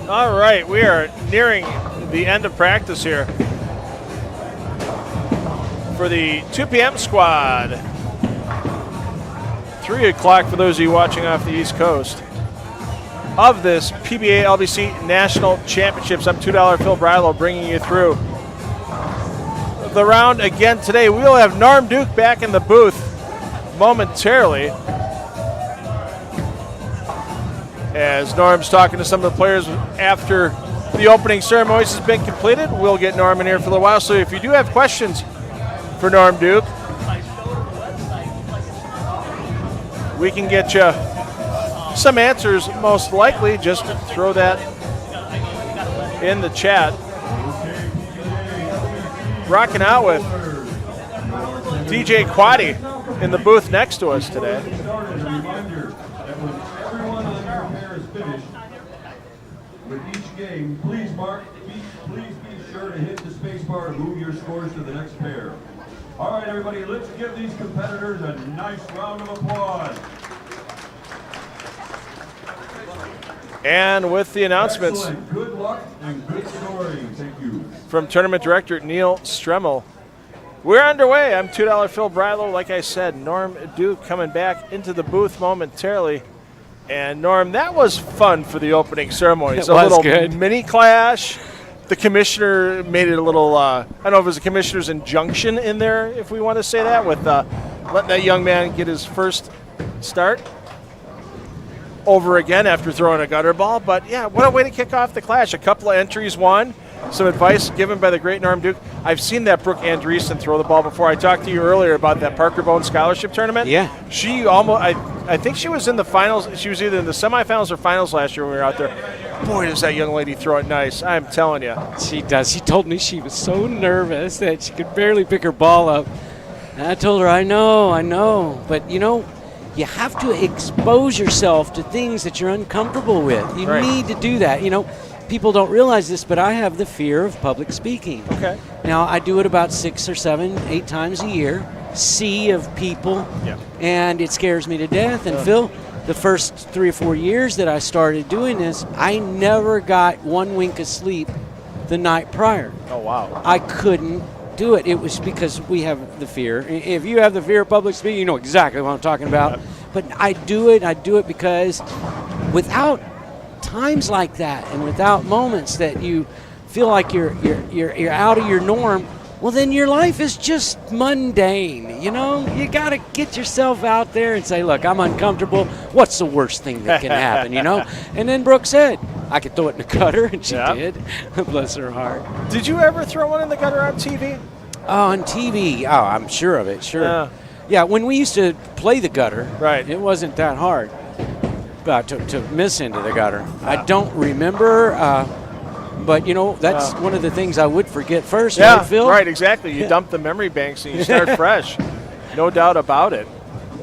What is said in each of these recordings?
All right, we are nearing the end of practice here for the 2 p.m. squad. 3 o'clock for those of you watching off the East Coast of this PBA LBC National Championships. I'm $2 Phil Brylow bringing you through the round again today. We'll have Norm Duke back in the booth momentarily, as Norm's talking to some of the players after the opening ceremonies has been completed. We'll get Norm in here for a little while. So if you do have questions for Norm Duke, we can get you some answers, most likely. Just throw that in the chat. Rocking out with DJ Quaddy in the booth next to us today. With each game, please be sure to hit the space bar to move your scores to the next pair. All right, everybody, let's give these competitors a nice round of applause. And with the announcements, excellent. Good luck and good scoring. Thank you. From Tournament Director Neil Stremmel. We're underway. I'm $2 Phil Brylow. Like I said, Norm Duke coming back into the booth momentarily. And Norm, that was fun for the opening ceremony. It's a little good mini clash. The commissioner made it a little, I don't know if it was a commissioner's injunction in there, if we want to say that, with letting that young man get his first start over again after throwing a gutter ball. But yeah, what a way to kick off the clash. A couple of entries won. Some advice given by the great Norm Duke. I've seen that Brooke Andreessen throw the ball before. I talked to you earlier about that Parker Bone Scholarship Tournament. Yeah. She almost, I think she was in the finals. She was either in the semifinals or finals last year when we were out there. Boy, does that young lady throw it nice. I'm telling you. She does. She told me she was so nervous that she could barely pick her ball up. And I told her, I know. But, you know, you have to expose yourself to things that you're uncomfortable with. You need to do that. You know, people don't realize this, but I have the fear of public speaking. Okay. Now, I do it about 6 or 7, 8 times a year. Sea of people. Yeah. And it scares me to death. And Phil, the first 3 or 4 years that I started doing this, I never got 1 wink of sleep the night prior. Oh, wow. I couldn't do it. It was because we have the fear. If you have the fear of public speaking, you know exactly what I'm talking about. But I do it because without times like that and without moments that you feel like you're out of your norm, well, then your life is just mundane. You know, you got to get yourself out there and say, look, I'm uncomfortable. What's the worst thing that can happen, you know? And then Brooke said, I could throw it in the gutter, and she did. Bless her heart. Did you ever throw one in the gutter on TV? Oh, on TV? Oh, I'm sure of it, sure. Yeah, when we used to play the gutter, it wasn't that hard to miss into the gutter. I don't remember, but, you know, that's one of the things I would forget first, right, Phil? Right, exactly. You dump the memory banks and you start fresh. No doubt about it.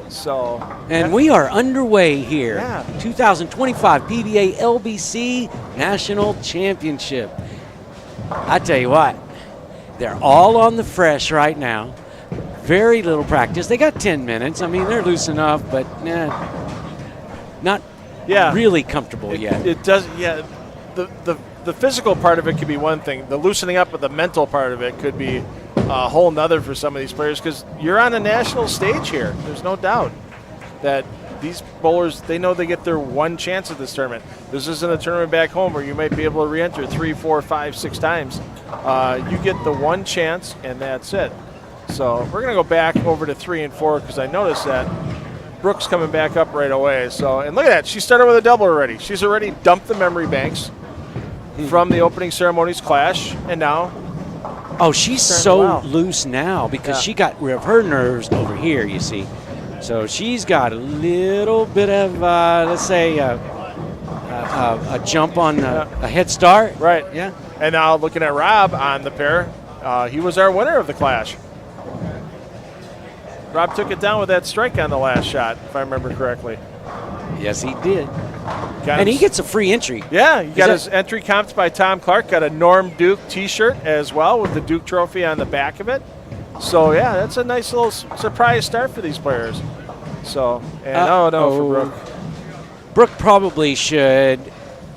So, and we are underway here. 2025 PBA LBC National Championship. I tell you what, they're all on the fresh right now. Very little practice. They got 10 minutes. I mean, they're loose enough, but not really comfortable yet. It does, The the physical part of it could be one thing. The loosening up of the mental part of it could be a whole nother for some of these players, because you're on a national stage here. There's no doubt that these bowlers, they know they get their one chance at this tournament. This isn't a tournament back home where you might be able to re-enter 3, 4, 5, 6 times. You get the one chance, and that's it. So we're going to go back over to 3 and 4, because I noticed that Brooke's coming back up right away. So, and look at that. She started with a double already. She's already dumped the memory banks from the opening ceremonies clash, and now. Oh, she's so loose now because she got rid of her nerves over here, you see. So she's got a little bit of, let's say, a jump on a head start. Right. Yeah. And now looking at Rob on the pair, he was our winner of the clash. Rob took it down with that strike on the last shot, if I remember correctly. Yes, he did. And he gets a free entry. Yeah, he got his entry comped by Tom Clark. Got a Norm Duke T-shirt as well with the Duke trophy on the back of it. So, yeah, that's a nice little surprise start for these players. So, and for Brooke. Brooke probably should,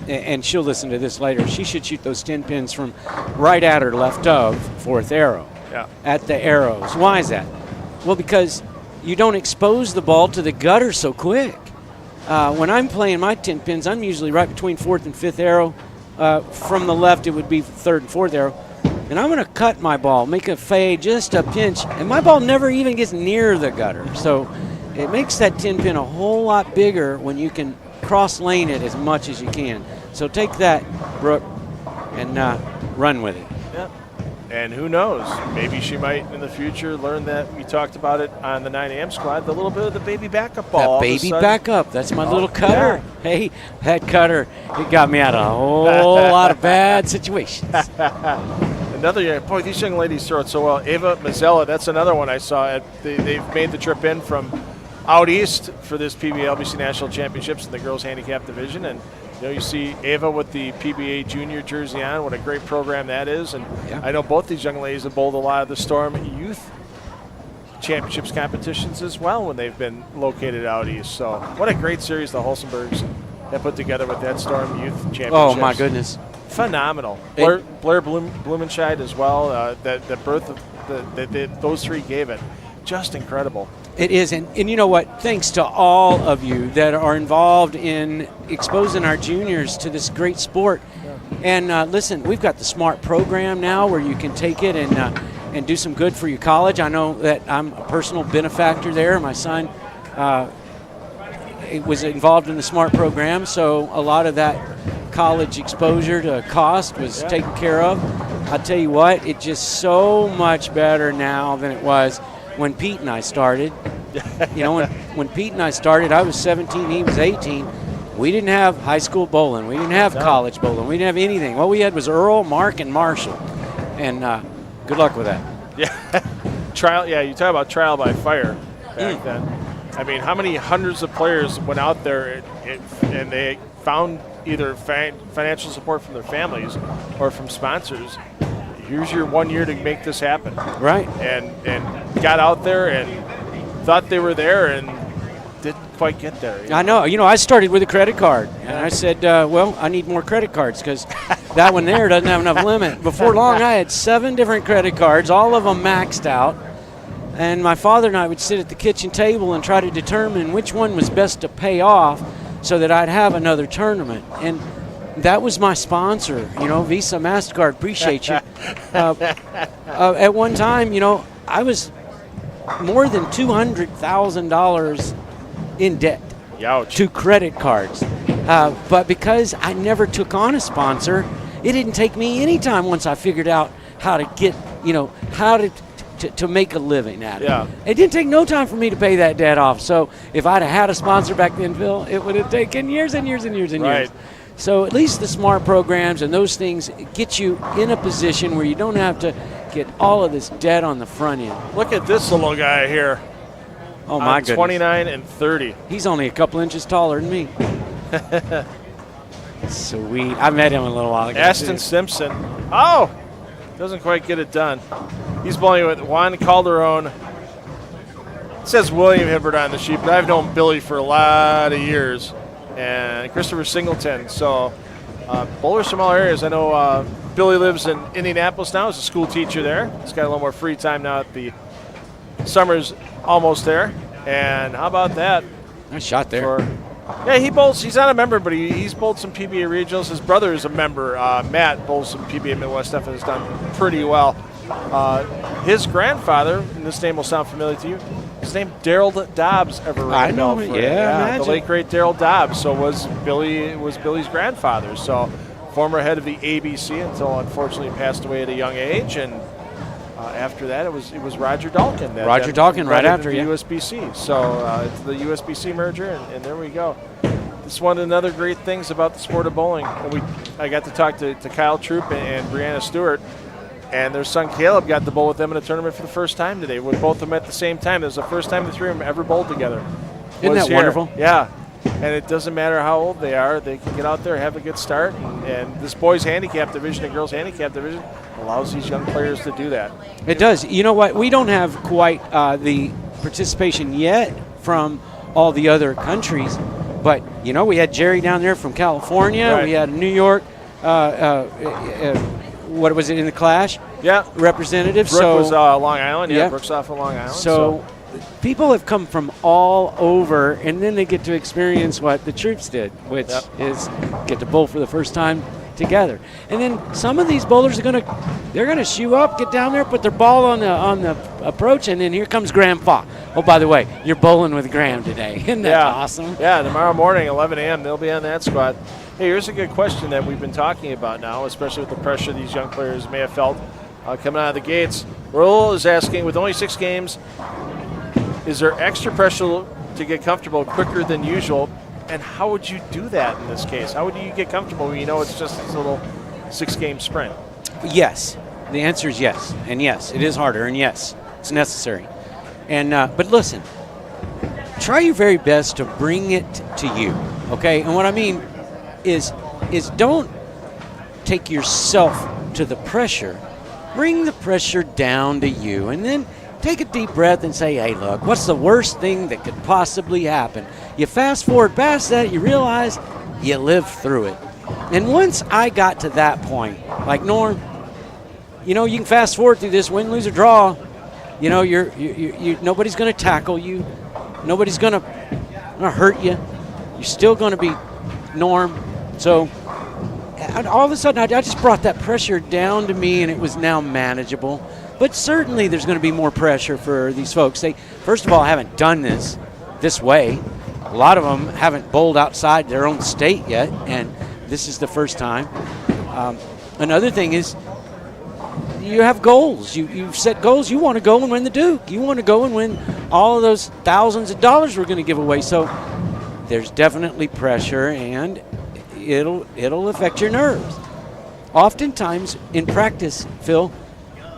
and she'll listen to this later, she should shoot those 10 pins from right at or left of fourth arrow. Yeah. At the arrows. Why is that? Well, because you don't expose the ball to the gutter so quick. When I'm playing my 10 pins, I'm usually right between fourth and fifth arrow. From the left, it would be third and fourth arrow. And I'm going to cut my ball, make a fade, just a pinch, and my ball never even gets near the gutter. So it makes that 10 pin a whole lot bigger when you can cross lane it as much as you can. So take that, Brooke, and run with it. Yeah. And who knows, maybe she might in the future learn that we talked about it on the 9 a.m. squad, the little bit of the baby backup ball. That baby backup, that's my little cutter. Yeah. Hey, that cutter, it got me out of a whole lot of bad situations. Another, boy, these young ladies throw it so well. Ava Mazzella, that's another one I saw. They've made the trip in from out east for this PBA LBC National Championships in the girls handicap division. And you see Ava with the PBA junior jersey on. What a great program that is. And I know both these young ladies have bowled a lot of the Storm Youth Championships competitions as well when they've been located out east. So what a great series the Holstenbergs have put together with that Storm Youth Championships. Oh, my goodness. Phenomenal. Blair Blumenscheid as well. The birth of those three gave it. Just incredible. It is, and you know what? Thanks to all of you that are involved in exposing our juniors to this great sport. Yeah. And listen, we've got the SMART program now where you can take it and do some good for your college. I know that I'm a personal benefactor there. My son was involved in the SMART program, so a lot of that college exposure to cost was taken care of. I'll tell you what, it's just so much better now than it was when Pete and I started. You know, when Pete and I started, I was 17, he was 18. We didn't have high school bowling. We didn't have college bowling. We didn't have anything. What we had was Earl, Mark, and Marshall. And good luck with that. Yeah, you talk about trial by fire back then. I mean, how many hundreds of players went out there and they found either financial support from their families or from sponsors. Here's your 1 year to make this happen. Right. And got out there and thought they were there and didn't quite get there. I know. You know, I started with a credit card. And I said, well, I need more credit cards because that one there doesn't have enough limit. Before long, I had 7 different credit cards, all of them maxed out. And my father and I would sit at the kitchen table and try to determine which one was best to pay off so that I'd have another tournament. And that was my sponsor, Visa, MasterCard, appreciate you. At one time, I was more than $200,000 in debt to credit cards. But because I never took on a sponsor, it didn't take me any time once I figured out how to get, how to make a living at it. Yeah. It didn't take no time for me to pay that debt off. So if I'd have had a sponsor back then, Phil, it would have taken years and years and years and years. So at least the SMART programs and those things get you in a position where you don't have to get all of this debt on the front end. Look at this little guy here. Oh, my goodness. 29 and 30. He's only a couple inches taller than me. Sweet. I met him a little while ago. Aston Simpson. Oh! Doesn't quite get it done. He's bowling with Juan Calderon. It says William Hibbert on the sheet, but I've known Billy for a lot of years. And Christopher Singleton. So bowlers from all areas. I know Billy lives in Indianapolis now. He's a school teacher there. He's got a little more free time now that the summer's almost there. And how about that? Nice shot there. Yeah, he bowls. He's not a member, but he's bowled some PBA regionals. His brother is a member. Matt bowls some PBA Midwest stuff and has done pretty well. His grandfather, and this name will sound familiar to you, his name Daryl Dobbs. I know, yeah, the late great Daryl Dobbs. So was Billy's grandfather. So former head of the ABC until unfortunately passed away at a young age, and after that it was Roger Dalkin. Roger Dalkin right after, the USBC. So it's the USBC merger, and there we go. It's one of the other great things about the sport of bowling. I got to talk to Kyle Troop and Brianna Stewart, and their son Caleb got to bowl with them in a tournament for the first time today. With both of them at the same time. It was the first time the three of them ever bowled together. Isn't that wonderful? Yeah. And it doesn't matter how old they are. They can get out there, have a good start. And this boys' handicap division and girls' handicap division allows these young players to do that. It does. You know what? We don't have quite the participation yet from all the other countries. But, you know, we had Jerry down there from California. Right. We had New York. What was it in the Clash? Yeah. Representative. Brooke was Long Island. Yeah, Brooke's off of Long Island. So people have come from all over, and then they get to experience what the troops did, which is get to bowl for the first time together. And then some of these bowlers are gonna shoe up, get down there, put their ball on the approach, and then here comes Grandpa. Oh, by the way, you're bowling with Graham today. Isn't that awesome? Yeah, tomorrow morning, 11 a.m., they'll be on that squad. Hey, here's a good question that we've been talking about now, especially with the pressure these young players may have felt coming out of the gates. Raul is asking, with only 6 games, is there extra pressure to get comfortable quicker than usual? And how would you do that in this case? How would you get comfortable when you know it's just this little 6-game sprint? Yes. The answer is yes. And yes, it is harder. And yes, it's necessary. And but listen, try your very best to bring it to you, okay? And what I mean is don't take yourself to the pressure. Bring the pressure down to you, and then take a deep breath and say, hey, look, what's the worst thing that could possibly happen? You fast forward past that, you realize you lived through it. And once I got to that point, like Norm, you know, you can fast forward through this, win, lose, or draw. You know, nobody's going to tackle you. Nobody's going to hurt you. You're still going to be Norm. So all of a sudden, I just brought that pressure down to me, and it was now manageable. But certainly there's going to be more pressure for these folks. They, first of all, haven't done this way. A lot of them haven't bowled outside their own state yet, and this is the first time. Another thing is you have goals. You've set goals. You want to go and win the Duke. You want to go and win all of those thousands of dollars we're going to give away. So there's definitely pressure, and it'll affect your nerves. Oftentimes in practice, Phil,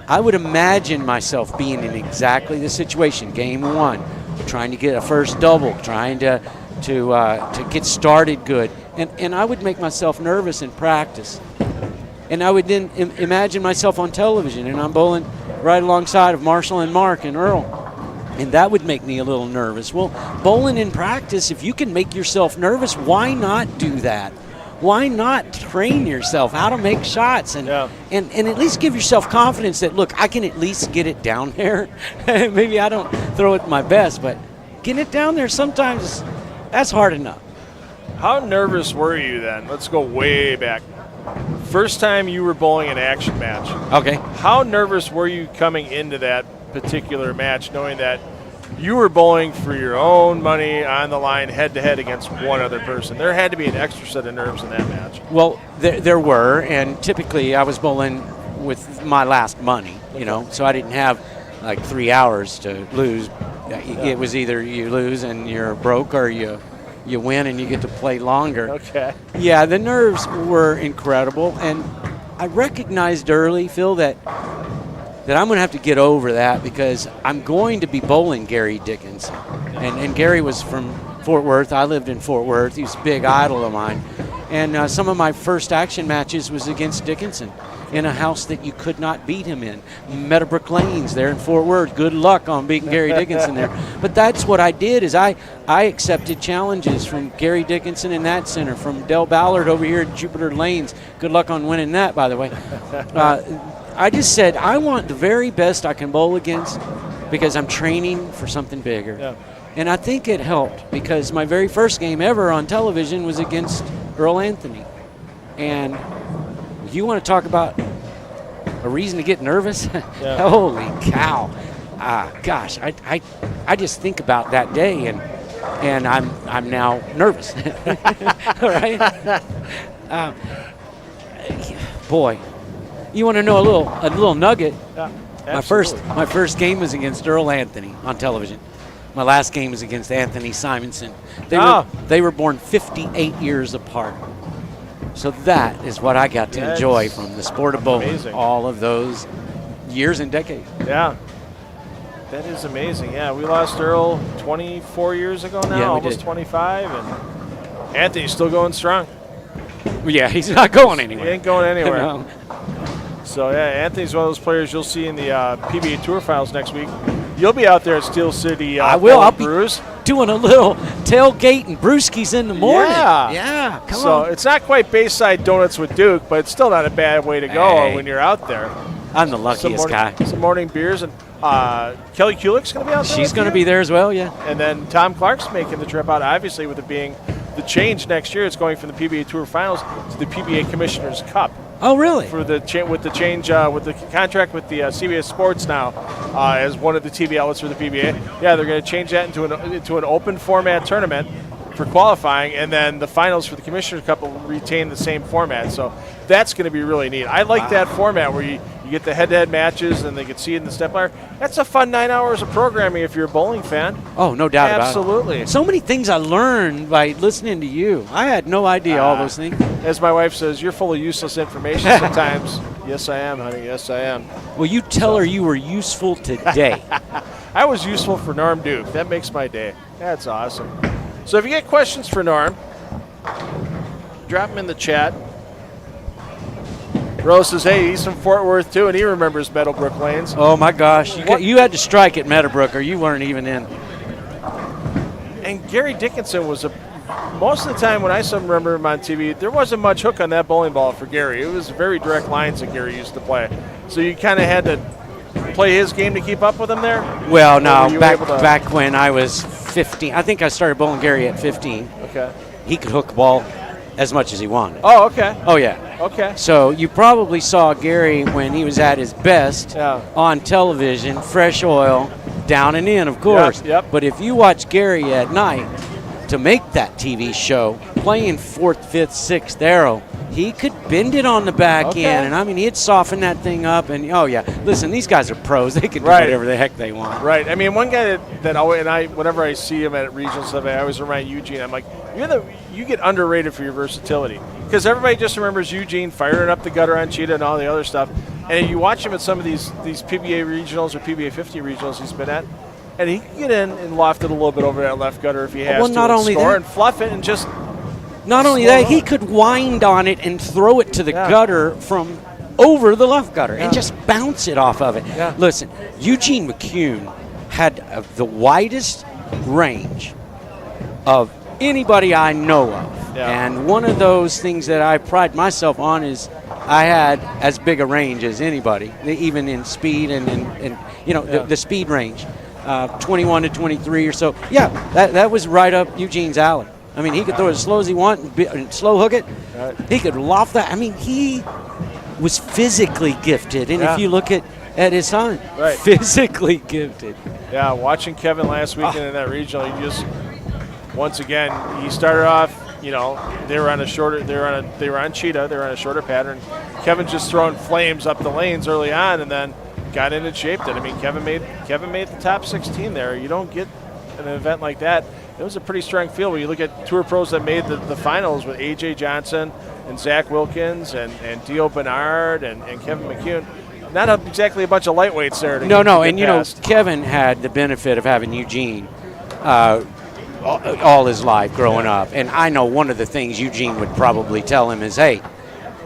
I would imagine myself being in exactly the situation. Game 1, trying to get a first double, trying to get started good, and I would make myself nervous in practice. And I would then imagine myself on television, and I'm bowling right alongside of Marshall and Mark and Earl, and that would make me a little nervous. Well, bowling in practice, if you can make yourself nervous, why not do that? Why not train yourself how to make shots and at least give yourself confidence that, look, I can at least get it down there. Maybe I don't throw it my best, but getting it down there sometimes, that's hard enough. How nervous were you then? Let's go way back. First time you were bowling an action match. Okay. How nervous were you coming into that particular match, knowing that you were bowling for your own money on the line head-to-head against one other person? There had to be an extra set of nerves in that match. Well, there were, and typically I was bowling with my last money, you know, so I didn't have like 3 hours to lose. It was either you lose and you're broke, or you win and you get to play longer. Okay. Yeah, the nerves were incredible, and I recognized early, Phil, that I'm going to have to get over that, because I'm going to be bowling Gary Dickinson. And Gary was from Fort Worth. I lived in Fort Worth. He was a big idol of mine. And some of my first action matches was against Dickinson. in a house that you could not beat him in. Meadowbrook Lanes there in Fort Worth. Good luck on beating Gary Dickinson there. But that's what I did is I accepted challenges from Gary Dickinson in that center, from Del Ballard over here at Jupiter Lanes. Good luck on winning that, by the way. I just said, I want the very best I can bowl against because I'm training for something bigger. Yeah. And I think it helped because my very first game ever on television was against Earl Anthony. And you want to talk about a reason to get nervous? Yeah. Holy cow. Gosh, I just think about that day and I'm now nervous. All right? Boy, you want to know a little nugget? Yeah, my first game was against Earl Anthony on television. My last game was against Anthony Simonson. They were born 58 years apart. So that is what I got to enjoy from the sport of bowling. Amazing. All of those years and decades. Yeah. That is amazing. Yeah, we lost Earl 24 years ago now, Yeah, we almost did. 25, and Anthony's still going strong. Yeah, he's not going He anywhere. ain't going anywhere. No. So, yeah, Anthony's one of those players you'll see in the PBA Tour Finals next week. You'll be out there at Steel City. I will. I'll be Brews. doing a little tailgate and brewskis in the morning. Yeah. Come So on. it's not quite Bayside Donuts with Duke, but it's still not a bad way to go Hey. when you're out there. I'm the luckiest guy. Some morning beers. And Kelly Kulick's going to be out there. She's going to be there as well, yeah. And then Tom Clark's making the trip out, obviously, with it being the change next year. It's going from the PBA Tour Finals to the PBA Commissioner's Cup. Oh, really? For the with the change with the contract with the CBS Sports now as one of the TV outlets for the PBA. Yeah, they're going to change that into an open format tournament for qualifying, and then the finals for the Commissioner's Cup will retain the same format. So that's going to be really neat. I like that format where you get the head-to-head matches and they can see it in the step ladder. That's a fun 9 hours of programming if you're a bowling fan. Oh, no doubt about it. Absolutely. So many things I learned by listening to you. I had no idea all those things. As my wife says, you're full of useless information sometimes. Yes, I am, honey. Yes, I am. Well, you tell her you were useful today. I was useful for Norm Duke. That makes my day. That's awesome. So if you get questions for Norm, drop them in the chat. Rose says, hey, he's from Fort Worth, too, and he remembers Meadowbrook Lanes. Oh, my gosh. You had to strike at Meadowbrook or you weren't even in. And Gary Dickinson was most of the time when I remember him on TV, there wasn't much hook on that bowling ball for Gary. It was very direct lines that Gary used to play. So you kind of had to play his game to keep up with him there? Well, no, back when I was 15. I think I started bowling Gary at 15. Okay. He could hook the ball as much as he wanted. Oh, okay. Oh, yeah. Okay. So you probably saw Gary when he was at his best on television, fresh oil, down and in, of course. Yep. But if you watch Gary at night to make that TV show, playing 4th, 5th, 6th arrow, he could bend it on the back end. And, I mean, he'd soften that thing up. And, oh, yeah, listen, these guys are pros. They can do whatever the heck they want. Right. I mean, one guy that always, and whenever I see him at regional stuff, I always remind Eugene, I'm like, you get underrated for your versatility. Because everybody just remembers Eugene firing up the gutter on Cheetah and all the other stuff. And you watch him at some of these PBA regionals or PBA 50 regionals he's been at, and he can get in and loft it a little bit over that left gutter if he has to. Not only that, and fluff it and just. Not only that, he could wind on it and throw it to the gutter from over the left gutter and just bounce it off of it. Yeah. Listen, Eugene McCune had the widest range of anybody I know of. Yeah. And one of those things that I pride myself on is I had as big a range as anybody, even in speed and the speed range, 21 to 23 or so. Yeah, that was right up Eugene's alley. I mean, he could throw it as slow as he wanted and slow hook it. Right. He could loft that. I mean, he was physically gifted. And if you look at his son, physically gifted. Yeah, watching Kevin last weekend in that regional, he just, once again, he started off, they were on Cheetah, they were on a shorter pattern. Kevin just throwing flames up the lanes early on and then got in and shaped it. I mean, Kevin made the top 16 there. You don't get an event like that. It was a pretty strong field when you look at tour pros that made the finals with A.J. Johnson and Zach Wilkins and Dio Bernard and Kevin McCune. Not exactly a bunch of lightweights there. No, and Kevin had the benefit of having Eugene all his life growing up. And I know one of the things Eugene would probably tell him is, hey,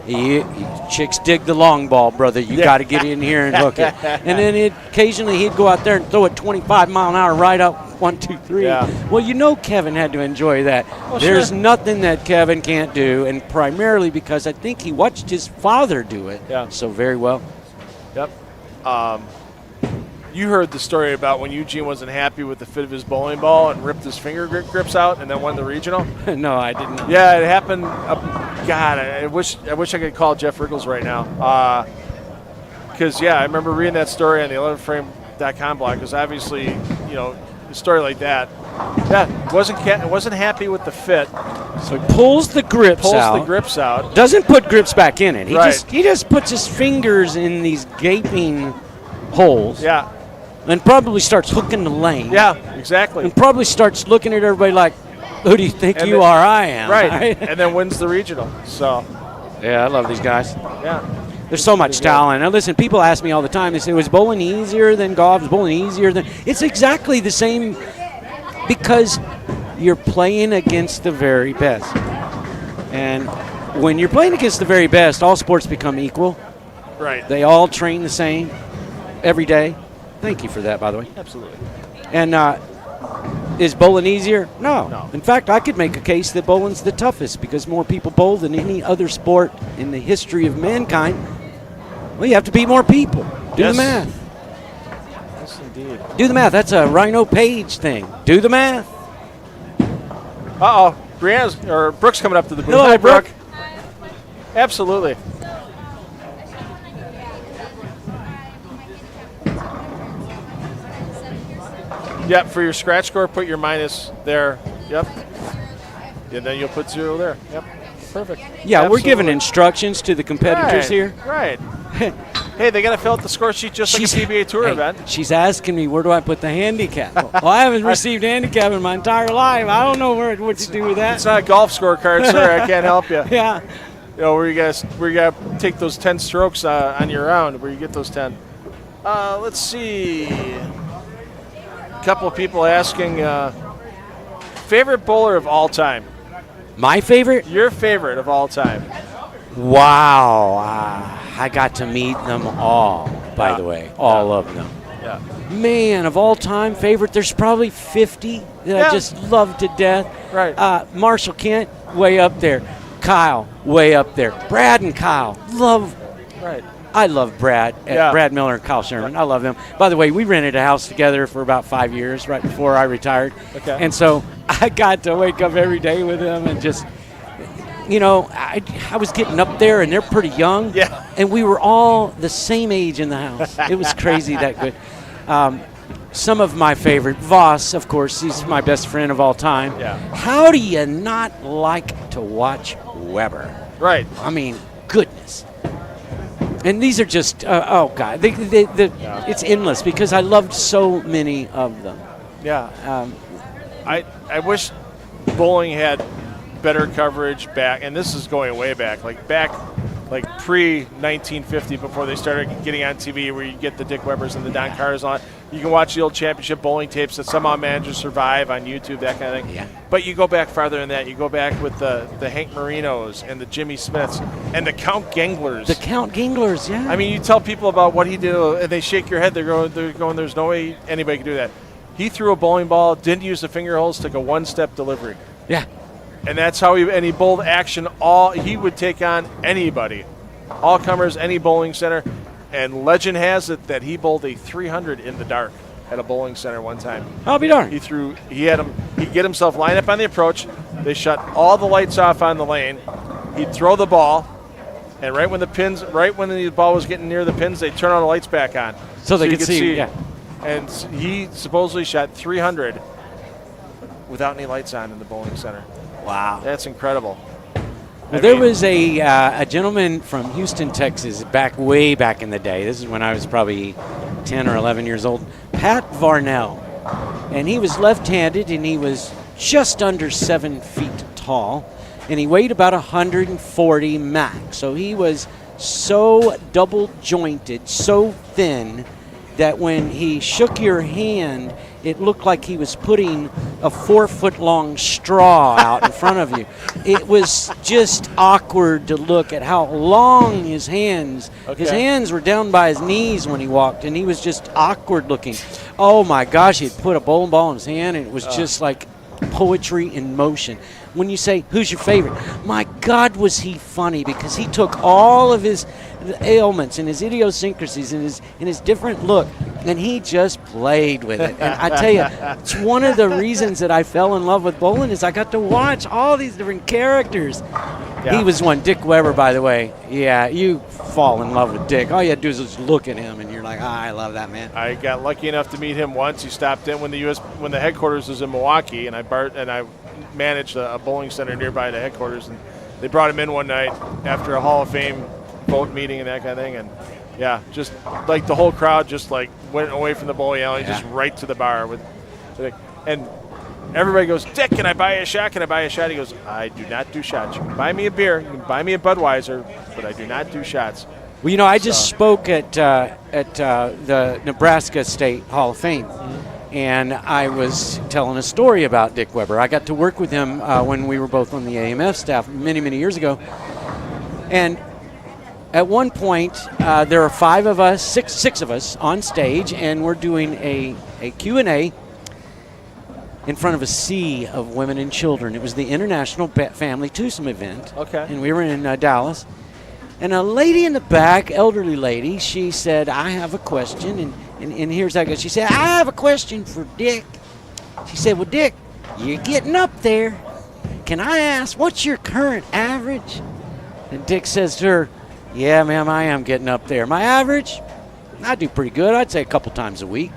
Chicks dig the long ball, brother. You got to get in here and hook it. And then occasionally he'd go out there and throw a 25-mile-an-hour right up 1, 2, 3. Yeah. Well, you know Kevin had to enjoy that. Oh, There's sure. nothing that Kevin can't do, and primarily because I think he watched his father do it so very well. Yep. You heard the story about when Eugene wasn't happy with the fit of his bowling ball and ripped his finger grips out and then won the regional? No, I didn't. Yeah, it happened. God, I wish I could call Jeff Riggles right now. Because, I remember reading that story on the 11frame.com blog because obviously, a story like that. Yeah, wasn't happy with the fit. So he pulls the grips out. Doesn't put grips back in it. He just puts his fingers in these gaping holes. Yeah. And probably starts hooking the lane. Yeah, exactly. And probably starts looking at everybody like, who do you think you are? I am. Right. And then wins the regional. So. Yeah, I love these guys. Yeah. There's so much talent. Now, listen, people ask me all the time, they say, was bowling easier than golf? Was bowling easier than... It's exactly the same because you're playing against the very best. And when you're playing against the very best, all sports become equal. Right. They all train the same every day. Thank you for that, by the way. Absolutely. And is bowling easier? No. In fact, I could make a case that bowling's the toughest because more people bowl than any other sport in the history of mankind. Well, you have to beat more people. Do the math. Yes, indeed. Do the math. That's a Rhino Page thing. Do the math. Uh-oh. Brooke's coming up to the booth. Hello, Hi, Brooke. Absolutely. Yep, for your scratch score, put your minus there. Yep. And then you'll put 0 there. Yep. Perfect. Yeah, Absolutely. we're giving instructions to the competitors here. Right. Hey, they got to fill out the score sheet just like a PBA Tour event. She's asking me, where do I put the handicap? Well, I haven't received a handicap in my entire life. I don't know what to do with that. It's not a golf scorecard, sir. I can't help you. Yeah. Where you got to take those 10 strokes on your round, where you get those 10. Let's see. A couple of people asking, favorite bowler of all time? My favorite? Your favorite of all time? Wow. I got to meet them all, by the way. All of them. Yeah. Man, of all time favorite, there's probably 50 that I just love to death. Right. Marshall Kent, way up there. Kyle, way up there. Brad and Kyle, I love Brad. Brad Miller and Kyle Sherman. I love them. By the way, we rented a house together for about 5 years right before I retired. Okay. And so I got to wake up every day with them and just, I was getting up there and they're pretty young. Yeah. And we were all the same age in the house. It was crazy that good. Some of my favorite, Voss, of course, he's my best friend of all time. Yeah. How do you not like to watch Weber? Right. I mean, goodness. And these are just, God, it's endless because I loved so many of them. Yeah. I wish bowling had better coverage back, and this is going way back, like pre-1950, before they started getting on TV, where you get the Dick Webbers and the Don Carters on. You can watch the old championship bowling tapes that somehow managed to survive on YouTube, that kind of thing. Yeah. But you go back farther than that. You go back with the Hank Marinos and the Jimmy Smiths and the Count Genglers. The Count Genglers, yeah. I mean, you tell people about what he did, and they shake your head. They're going, there's no way anybody can do that. He threw a bowling ball, didn't use the finger holes, took a one-step delivery. Yeah. And that's how he bowled action. He would take on anybody, all comers, any bowling center. And legend has it that he bowled a 300 in the dark at a bowling center one time. I'll be darned. He'd get himself lined up on the approach. They shut all the lights off on the lane. He'd throw the ball, and right when the ball was getting near the pins, they'd turn all the lights back on. So they could see. Yeah. And he supposedly shot 300 without any lights on in the bowling center. Wow. That's incredible. Well, there was a gentleman from Houston, Texas, way back in the day. This is when I was probably 10 or 11 years old. Pat Varnell. And he was left-handed, and he was just under 7 feet tall. And he weighed about 140 max. So he was so double-jointed, so thin. that when he shook your hand, it looked like he was putting a 4-foot-long straw out in front of you. It was just awkward to look at how long his hands. His hands were down by his knees when he walked, and he was just awkward looking. Oh my gosh, he'd put a bowling ball in his hand, and it was just like poetry in motion. When you say, who's your favorite? My God, was he funny, because he took all of his ailments and his idiosyncrasies and his different look, and he just played with it. And I tell you, it's one of the reasons that I fell in love with bowling is I got to watch all these different characters. Yeah. He was one. Dick Weber, by the way. Yeah, you fall in love with Dick. All you had to do is just look at him, and you're like, I love that man. I got lucky enough to meet him once. He stopped in when the headquarters was in Milwaukee, and I managed a bowling center nearby the headquarters, and they brought him in one night after a Hall of Fame vote meeting and that kind of thing, and yeah, just like the whole crowd just like went away from the bowling alley, just right to the bar with and everybody goes, Dick, can I buy you a shot? Can I buy you a shot? He goes, I do not do shots. You can buy me a beer, you can buy me a Budweiser, but I do not do shots. Well, you know, I just spoke at the Nebraska State Hall of Fame. And I was telling a story about Dick Weber. I got to work with him when we were both on the AMF staff many, many years ago. And at one point, there are six of us on stage, and we're doing a Q&A in front of a sea of women and children. It was the International Family Twosome event. Okay. And we were in Dallas. And a lady in the back, elderly lady, she said, I have a question. And here's how it goes. She said, I have a question for Dick. She said, well, Dick, you're getting up there. Can I ask, what's your current average? And Dick says to her, yeah, ma'am, I am getting up there. My average? I do pretty good. I'd say a couple times a week.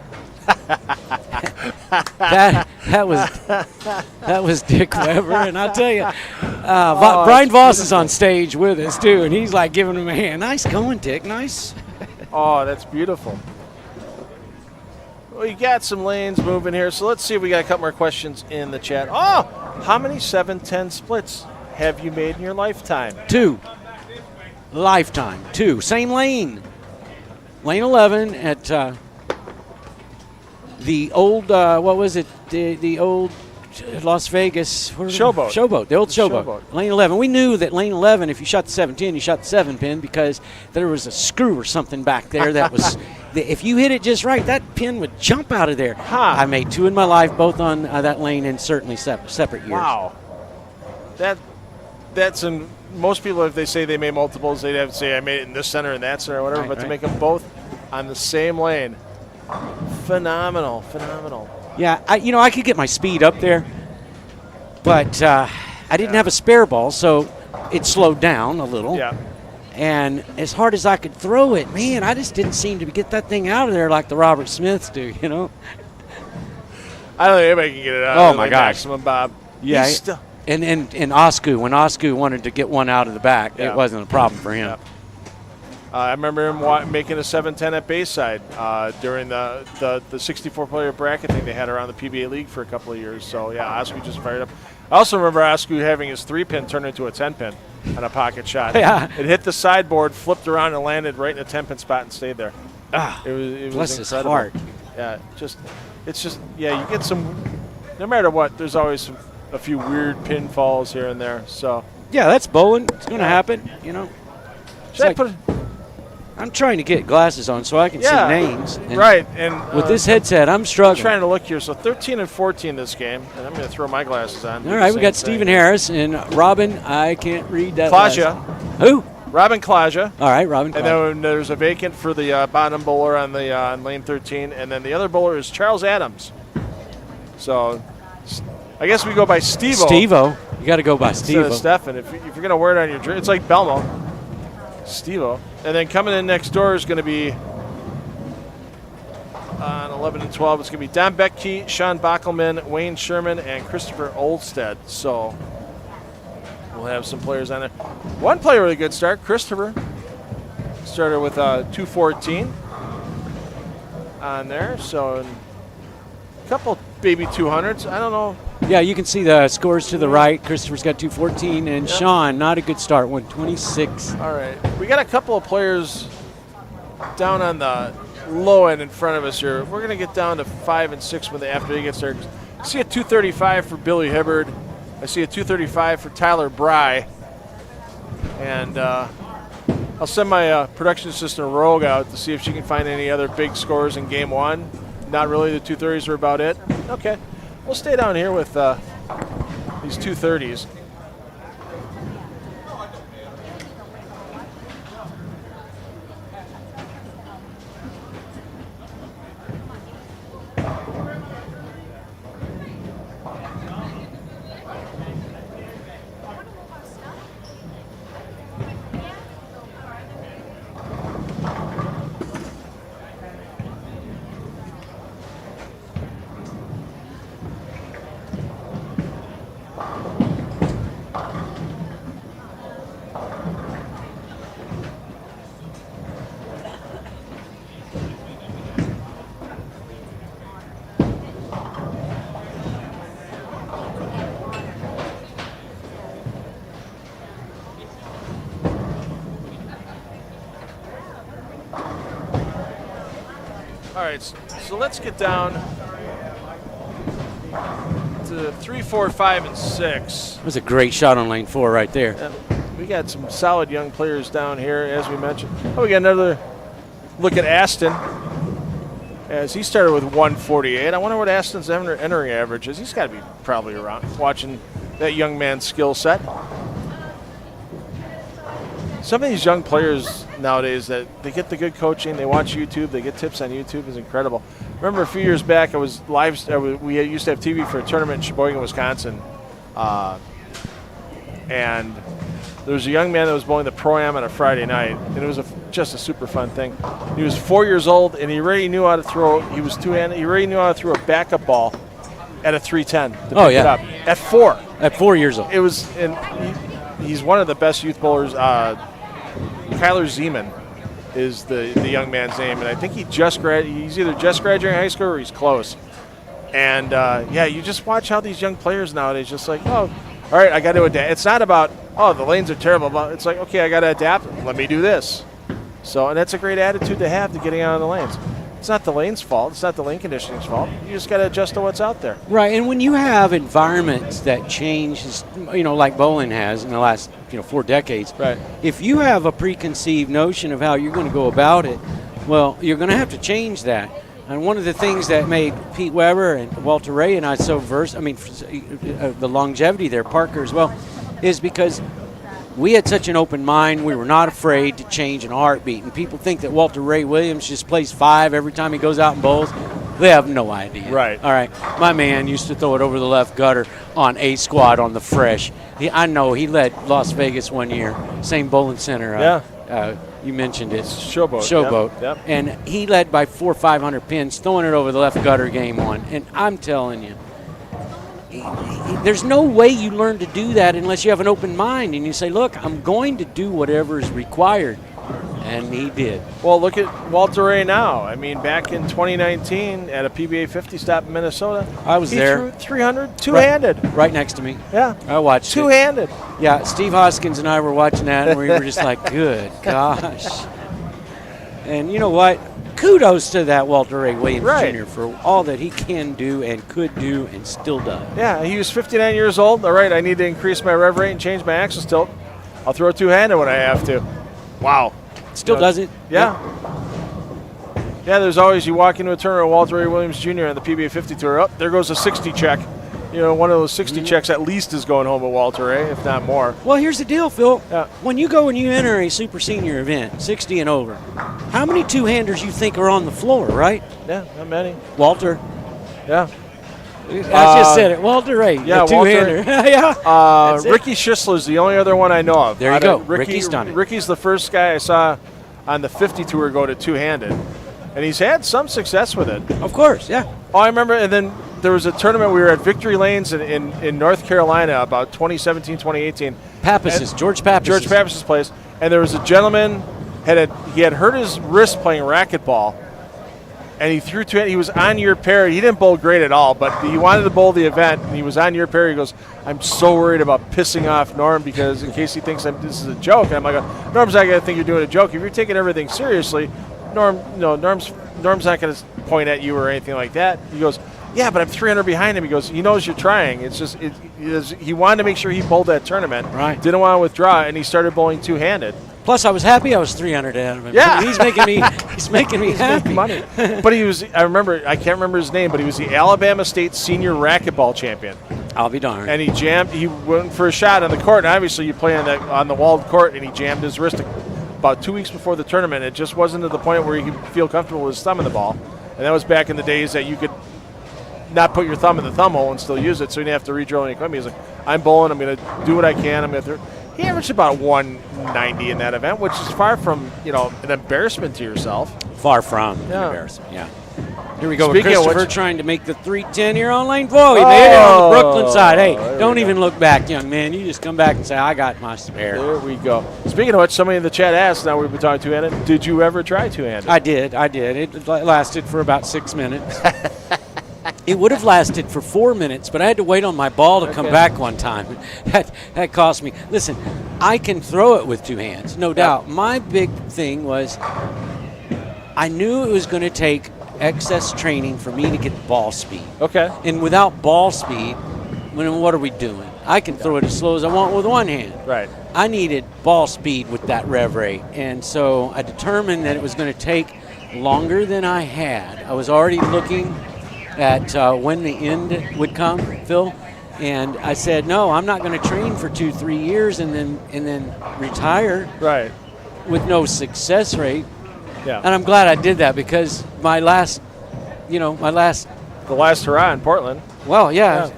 that was Dick Weber, and I'll tell you, Brian Voss is on stage with us too, and he's like giving him a hand. Nice going, Dick. Nice. Oh, that's beautiful. Well, you got some lanes moving here, so let's see if we got a couple more questions in the chat. Oh, how many 7-10 splits have you made in your lifetime? 2. Lifetime. 2. Same lane. Lane 11 at the old, what was it? The old Las Vegas Showboat. The old Showboat. Lane 11. We knew that lane 11, if you shot the 7-10, you shot the 7-pin because there was a screw or something back there that was, if you hit it just right, that pin would jump out of there. Huh. I made 2 in my life, both on that lane, and certainly separate years. Wow. That's in most people, if they say they made multiples, they'd have to say I made it in this center and that center or whatever, but to make them both on the same lane, phenomenal. Yeah, I could get my speed up there, but I didn't have a spare ball, so it slowed down a little. Yeah. And as hard as I could throw it, man, I just didn't seem to get that thing out of there like the Robert Smiths do, I don't think anybody can get it out. Oh, my gosh. Maximum, Bob. Yeah. And Osku, when Osku wanted to get one out of the back, it wasn't a problem for him. Yeah. I remember him making a 7-10 at Bayside during the 64-player bracket thing they had around the PBA League for a couple of years. So, yeah, Osku just fired up. I also remember Osku having his 3-pin turn into a 10-pin on a pocket shot. Yeah. It hit the sideboard, flipped around, and landed right in a 10-pin spot and stayed there. It bless was his incredible. heart. Yeah, you get some, no matter what, there's always a few weird pinfalls here and there. So yeah, that's bowling. It's going to happen, I'm trying to get glasses on so I can see names. And right. And with this headset, I'm struggling. I'm trying to look here. So 13 and 14 this game, and I'm going to throw my glasses on. All right, we got Stephen Harris and Robin. I can't read that. Klaja. Who? Robin Klaja. All right, Robin Klaja. And then there's a vacant for the bottom bowler on lane 13, and then the other bowler is Charles Adams. So I guess we go by Steve-O. Steve-O. You got to go by Steve-O. Instead of Stefan. If you're going to wear it on your jersey, it's like Belmo. Steve-O. And then coming in next door is going to be on 11 and 12. It's going to be Don Beckey, Sean Bockelman, Wayne Sherman, and Christopher Olstead. So we'll have some players on there. One player with a good start, Christopher. Started with 214 on there. So a couple baby 200s. I don't know. Yeah, you can see the scores to the right. Christopher's got 214, and Sean, not a good start, 126. All right. We got a couple of players down on the low end in front of us here. We're going to get down to 5 and 6 after he gets there. I see a 235 for Billy Hibbard. I see a 235 for Tyler Bry. And I'll send my production assistant Rogue out to see if she can find any other big scores in game one. Not really. The 230s are about it. Okay. We'll stay down here with these 230s. All right, so let's get down to 3, 4, 5, and 6. That was a great shot on lane 4 right there. Yeah, we got some solid young players down here, as we mentioned. Oh, we got another look at Aston, as he started with 148. I wonder what Aston's entering average is. He's got to be probably around, watching that young man's skill set. Some of these young players nowadays that they get the good coaching, they watch YouTube, they get tips on YouTube is incredible. Remember a few years back, we used to have TV for a tournament in Sheboygan, Wisconsin, and there was a young man that was bowling the Pro-Am on a Friday night, and it was just a super fun thing. He was 4 years old, and he already knew how to throw. He was two-handed. He already knew how to throw a backup ball at a 310 to pick it up at 4. At 4 years old. It was, and he's one of the best youth bowlers. Kyler Zeman is the young man's name, and I think he's either just graduating high school or he's close. And yeah, you just watch how these young players nowadays just like, oh, all right, I got to adapt. It's not about, oh, the lanes are terrible, but it's like, okay, I got to adapt. Let me do this. So, and that's a great attitude to have to getting out of the lanes. It's not the lane's fault. It's not the lane conditioning's fault. You just got to adjust to what's out there. Right, and when you have environments that change, like bowling has in the last 4 decades, right? If you have a preconceived notion of how you're going to go about it, well, you're going to have to change that. And one of the things that made Pete Weber and Walter Ray and I so the longevity there, Parker as well, is because we had such an open mind. We were not afraid to change in a heartbeat. And people think that Walter Ray Williams just plays 5 every time he goes out and bowls. They have no idea. Right. All right. My man used to throw it over the left gutter on A squad on the fresh. I know he led Las Vegas one year, same bowling center. Yeah. You mentioned it. Showboat. Yep. And he led by 400 or 500 pins, throwing it over the left gutter game 1. And I'm telling you, there's no way you learn to do that unless you have an open mind and you say, look, I'm going to do whatever is required. And he did. Well, look at Walter Ray now. I mean, back in 2019 at a PBA 50 stop in Minnesota, he threw 300 two-handed. Right next to me. Yeah. I watched two-handed. Yeah, Steve Hoskins and I were watching that, and we were just like, good gosh. And you know what? Kudos to that Walter Ray Williams Jr. for all that he can do and could do and still does. Yeah, he was 59 years old. All right, I need to increase my rev rate and change my axis tilt. I'll throw two-handed when I have to. Wow. Still does it. Yeah. Yeah, there's always, you walk into a tournament with Walter Ray Williams Jr. on the PBA 50 Tour. Oh, there goes a 60 check. One of those 60 checks at least is going home with Walter Ray, if not more. Well, here's the deal, Phil. Yeah. When you go and you enter a super senior event, 60 and over, how many two-handers you think are on the floor, right? Yeah, not many. Walter. Yeah. I just said it. Walter Ray, yeah, two-hander. Yeah. Ricky Schisler's the only other one I know of. There you go. Ricky's done it. Ricky's the first guy I saw on the 50 Tour go to two-handed. And he's had some success with it. Of course, yeah. Oh, I remember, and then there was a tournament, we were at Victory Lanes in North Carolina about 2017, 2018. George Pappas' place. And there was a gentleman, he had hurt his wrist playing racquetball, and he threw two. He was on your pair. He didn't bowl great at all, but he wanted to bowl the event, and he was on your pair. He goes, I'm so worried about pissing off Norm because in case he thinks this is a joke. And I'm like, Norm's not going to think you're doing a joke. If you're taking everything seriously, Norm's Norm's not going to point at you or anything like that. He goes, yeah, but I'm 300 behind him. He goes, he knows you're trying. It's just he wanted to make sure he bowled that tournament. Right. Didn't want to withdraw, and he started bowling two-handed. Plus, I was happy I was 300 ahead of him. Yeah. He's making me happy. Money. But he was, I can't remember his name, but he was the Alabama State Senior Racquetball Champion. I'll be darned. And he went for a shot on the court, and obviously you play on the walled court, and he jammed his wrist about 2 weeks before the tournament. It just wasn't to the point where he could feel comfortable with his thumb in the ball. And that was back in the days that you could not put your thumb in the thumb hole and still use it, so you didn't have to re-drill any equipment. He's like, I'm bowling, I'm going to do what I can. I'm going to. He averaged about 190 in that event, which is far from, an embarrassment to yourself. Far from Yeah. embarrassing. Yeah. Here we go. Speaking of Christopher which- tning to make the 310 here on lane 4. He made it on the Brooklyn side. Hey, there don't we even look back, young man. You just come back and say, I got my spare. There we go. Speaking of which, somebody in the chat asked, now we've been talking two-handed, did you ever try two-handed? I did. It lasted for about 6 minutes. It would have lasted for 4 minutes, but I had to wait on my ball to come back one time. That cost me. Listen, I can throw it with two hands, no doubt. My big thing was I knew it was going to take excess training for me to get ball speed. Okay. And without ball speed, what are we doing? I can throw it as slow as I want with one hand. Right. I needed ball speed with that rev rate, and so I determined that it was going to take longer than I had. I was already looking at when the end would come, Phil, and I said, no, I'm not going to train for 2-3 years and then retire Right. with no success rate. Yeah. And I'm glad I did that because the last hurrah in Portland. well, yeah.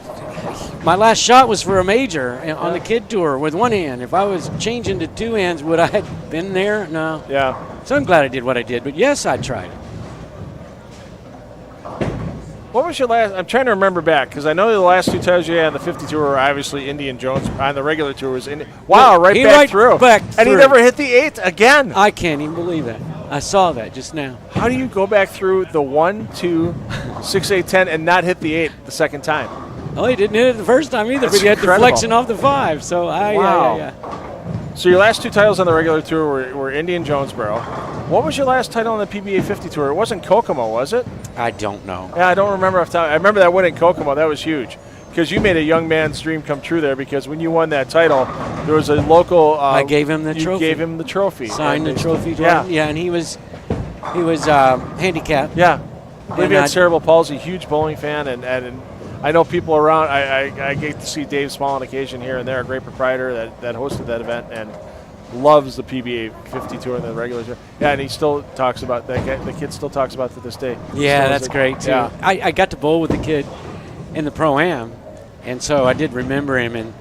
My last shot was for a major on the kid tour with one hand. If I was changing to two hands, would I have been there? No. Yeah. So I'm glad I did what I did. But yes, I tried. What was your last? I'm trying to remember back because I know the last two times you had on the 50 tour were obviously Indian Jones. On the regular tour was Indian. Wow, right He back right through. back And he through. never hit the 8 again. I can't even believe that. I saw that just now. How do you go back through the 1, 2, 6, 8, 10 and not hit the 8 the second time? Oh, he didn't hit it the first time either, That's but he had incredible. deflection off the 5. So Wow. yeah. So your last two titles on the regular tour were Indian Jonesboro. What was your last title on the PBA 50 tour? It wasn't Kokomo, was it? I don't know. Yeah, I don't remember off the top. I remember that win in Kokomo. That was huge because you made a young man's dream come true there because when you won that title, there was a local. I gave him the you trophy. gave him the trophy. Signed the trophy. Yeah. Yeah, and he was handicapped. Yeah. I believe he And had cerebral palsy, huge bowling fan, and I know people around. I get to see Dave Small on occasion here and there, a great proprietor that hosted that event and loves the PBA 50 tour and the regular tour. Yeah, and he still talks about that guy. The kid still talks about it to this day. Yeah, So that's it's great too. Yeah. I got to bowl with the kid in the Pro-Am, and so I did remember him, and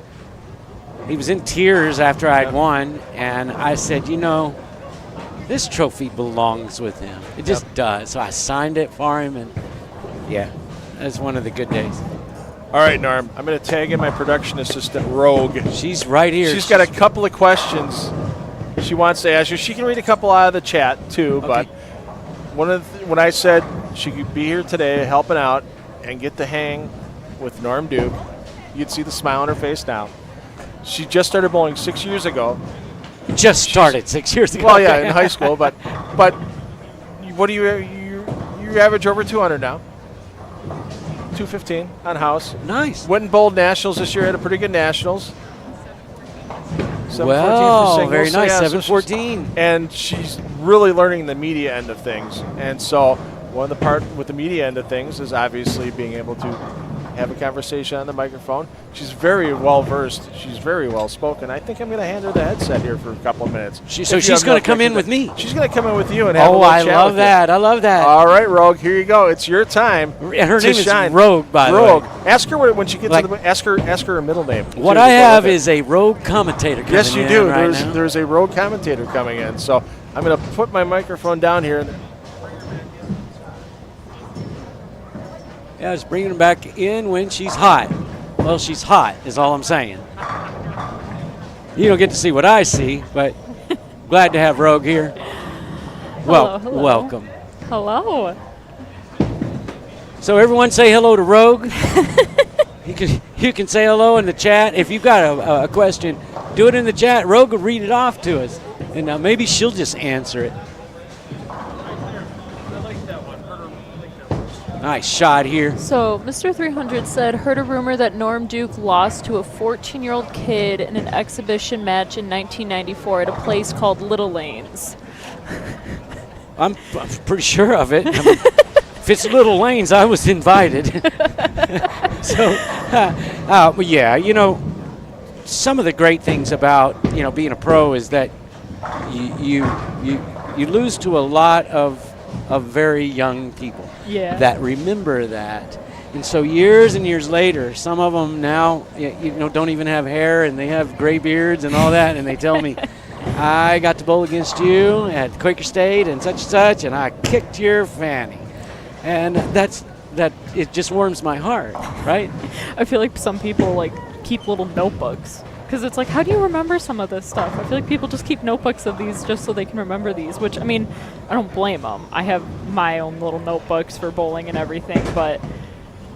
he was in tears after I'd won, and I said, this trophy belongs with him. It just does. So I signed it for him, and yeah, that's one of the good days. All right, Norm. I'm going to tag in my production assistant, Rogue. She's right here. She's got a couple of questions she wants to ask you. She can read a couple out of the chat too, but when I said she could be here today helping out and get the hang with Norm Duke, you'd see the smile on her face now. She just started bowling 6 years ago. Just started 6 years ago. Well, yeah, in high school, but what do you average over 200 now? 215 on house. Nice. Went and bowled nationals this year. Had a pretty good nationals. 714 Well, for singles. very So, nice. yeah, so 714. and she's really learning the media end of things. And so one of the part with the media end of things is obviously being able to have a conversation on the microphone. She's very well versed. She's very well spoken. I think I'm going to hand her the headset here for a couple of minutes. So she's going to come in with me. She's going to come in with you and have a Oh, little I chat love with that. I love that. you. All right, Rogue, here you go. It's your time. And her to name is shine. Rogue, by the Rogue. way. Ask her when she gets Like- to the ask her her middle name. What too, I to go have with it. is a rogue commentator coming Yes, you in do. right now. There's a rogue commentator coming in. So I'm going to put my microphone down here. Yeah, just bringing her back in when she's hot. Well, she's hot is all I'm saying. You don't get to see what I see, but glad to have Rogue here. Well, Hello. welcome. Hello. So everyone say hello to Rogue. You can say hello in the chat. If you've got a question, do it in the chat. Rogue will read it off to us, and maybe she'll just answer it. Nice shot here. So, Mr. 300 said, heard a rumor that Norm Duke lost to a 14-year-old kid in an exhibition match in 1994 at a place called Little Lanes. I'm pretty sure of it. I mean, if it's Little Lanes, I was invited. So, but yeah, you know, some of the great things about, you know, being a pro is that you lose to a lot of very young people that remember that. And so years and years later, some of them now, you know, don't even have hair and they have gray beards and all that, and they tell me, I got to bowl against you at Quaker State and such, and I kicked your fanny. And that it just warms my heart, right? I feel like some people like keep little notebooks because it's like, how do you remember some of this stuff? I feel like people just keep notebooks of these just so they can remember these, which, I mean, I don't blame them. I have my own little notebooks for bowling and everything, but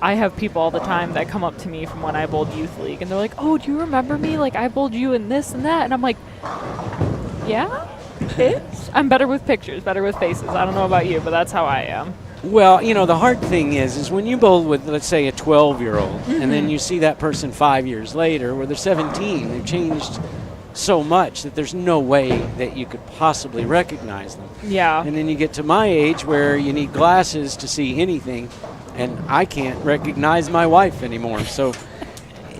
I have people all the time that come up to me from when I bowled youth league, and they're like, oh, do you remember me? Like, I bowled you in this and that. And I'm like, yeah, I'm better with pictures, better with faces. I don't know about you, but that's how I am. Well, you know, the hard thing is when you bowl with, let's say, a 12-year-old, and then you see that person 5 years later where they're 17, they've changed so much that there's no way that you could possibly recognize them. Yeah. And then you get to my age where you need glasses to see anything, and I can't recognize my wife anymore. So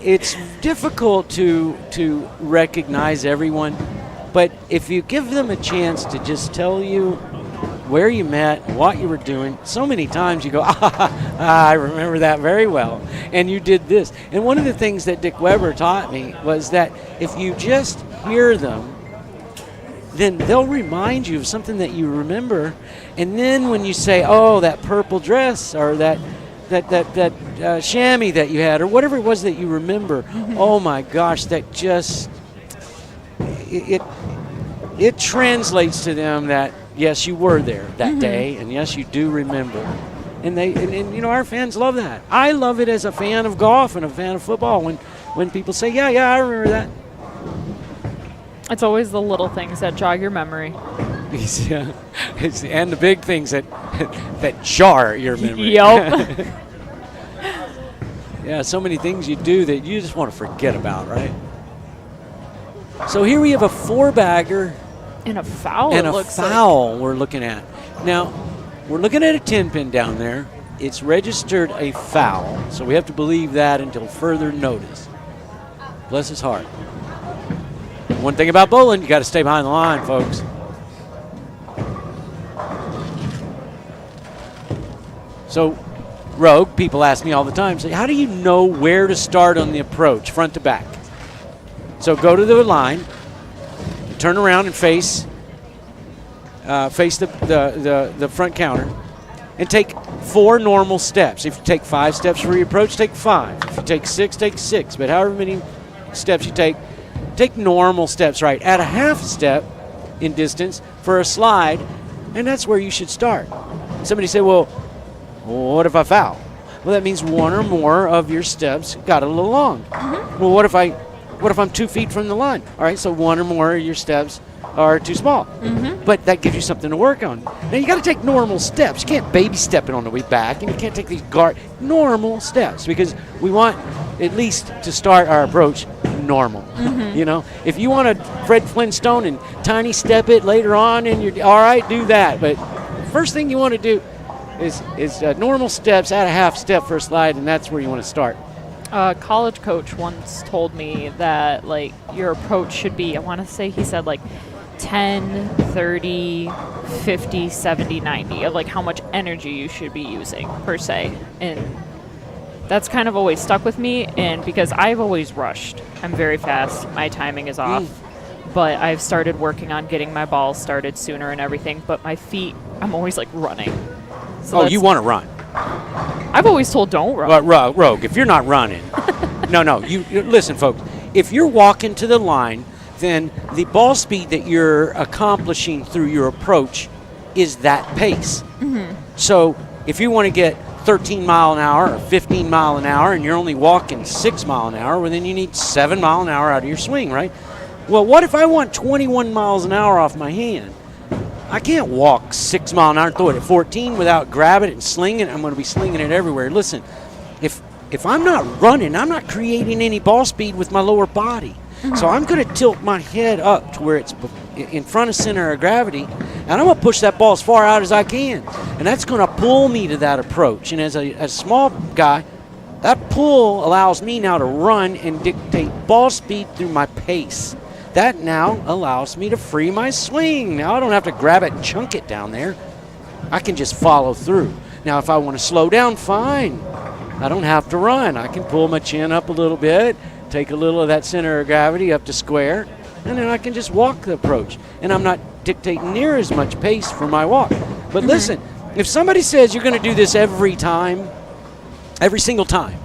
it's difficult to recognize everyone, but if you give them a chance to just tell you where you met, what you were doing, so many times you go, I remember that very well, and you did this. And one of the things that Dick Weber taught me was that if you just hear them, then they'll remind you of something that you remember, and then when you say, oh, that purple dress, or that chamois that you had, or whatever it was that you remember, oh my gosh, that just, it translates to them that, yes, you were there that day, and yes, you do remember. And you know, our fans love that. I love it as a fan of golf and a fan of football when people say, yeah, I remember that. It's always the little things that jog your memory. Yeah. And the big things that jar your memory. Yep. Yeah, so many things you do that you just want to forget about, right? So here we have a 4-bagger. And a foul, And it a looks foul we're looking at. Now, we're looking at a 10-pin down there. It's registered a foul, so we have to believe that until further notice. Bless his heart. One thing about bowling, you got to stay behind the line, folks. So, Rogue, people ask me all the time, say, how do you know where to start on the approach, front to back? So go to the line, turn around and face the front counter, and take 4 normal steps. If you take 5 steps for your approach, take 5. If you take 6, take 6. But however many steps you take normal steps, right? Add a half step in distance for a slide, and that's where you should start. Somebody say, well, what if I foul? Well, that means 1 or more of your steps got a little long. Well, what if I'm 2 feet from the line? All right, so 1 or more of your steps are too small. But that gives you something to work on. Now, you got to take normal steps. You can't baby step it on the way back, and you can't take these normal steps, because we want at least to start our approach normal. You know, if you want to Fred Flintstone and tiny step it later on, and you're all right, do that. But first thing you want to do is normal steps, add a half step for a slide, and that's where you want to start. A college coach once told me that, like, your approach should be, I want to say he said, like, 10, 30, 50, 70, 90 of, like, how much energy you should be using, per se. And that's kind of always stuck with me, and because I've always rushed. I'm very fast. My timing is off. But I've started working on getting my balls started sooner and everything, but my feet, I'm always, like, running. So you want to run. I've always told don't run. Rogue, if you're not running, no. You listen, folks. If you're walking to the line, then the ball speed that you're accomplishing through your approach is that pace. So if you want to get 13 mile an hour or 15 mile an hour, and you're only walking 6 mile an hour, well, then you need 7 mile an hour out of your swing, right? Well, what if I want 21 miles an hour off my hand? I can't walk 6 mile an hour and throw it at 14 without grabbing it and slinging it. I'm going to be slinging it everywhere. Listen, if I'm not running, I'm not creating any ball speed with my lower body. So I'm going to tilt my head up to where it's in front of center of gravity, and I'm going to push that ball as far out as I can. And that's going to pull me to that approach. And as a small guy, that pull allows me now to run and dictate ball speed through my pace. That now allows me to free my swing. Now I don't have to grab it and chunk it down there. I can just follow through. Now if I want to slow down, fine. I don't have to run. I can pull my chin up a little bit, take a little of that center of gravity up to square, and then I can just walk the approach. And I'm not dictating near as much pace for my walk. But listen, if somebody says you're going to do this every time, every single time,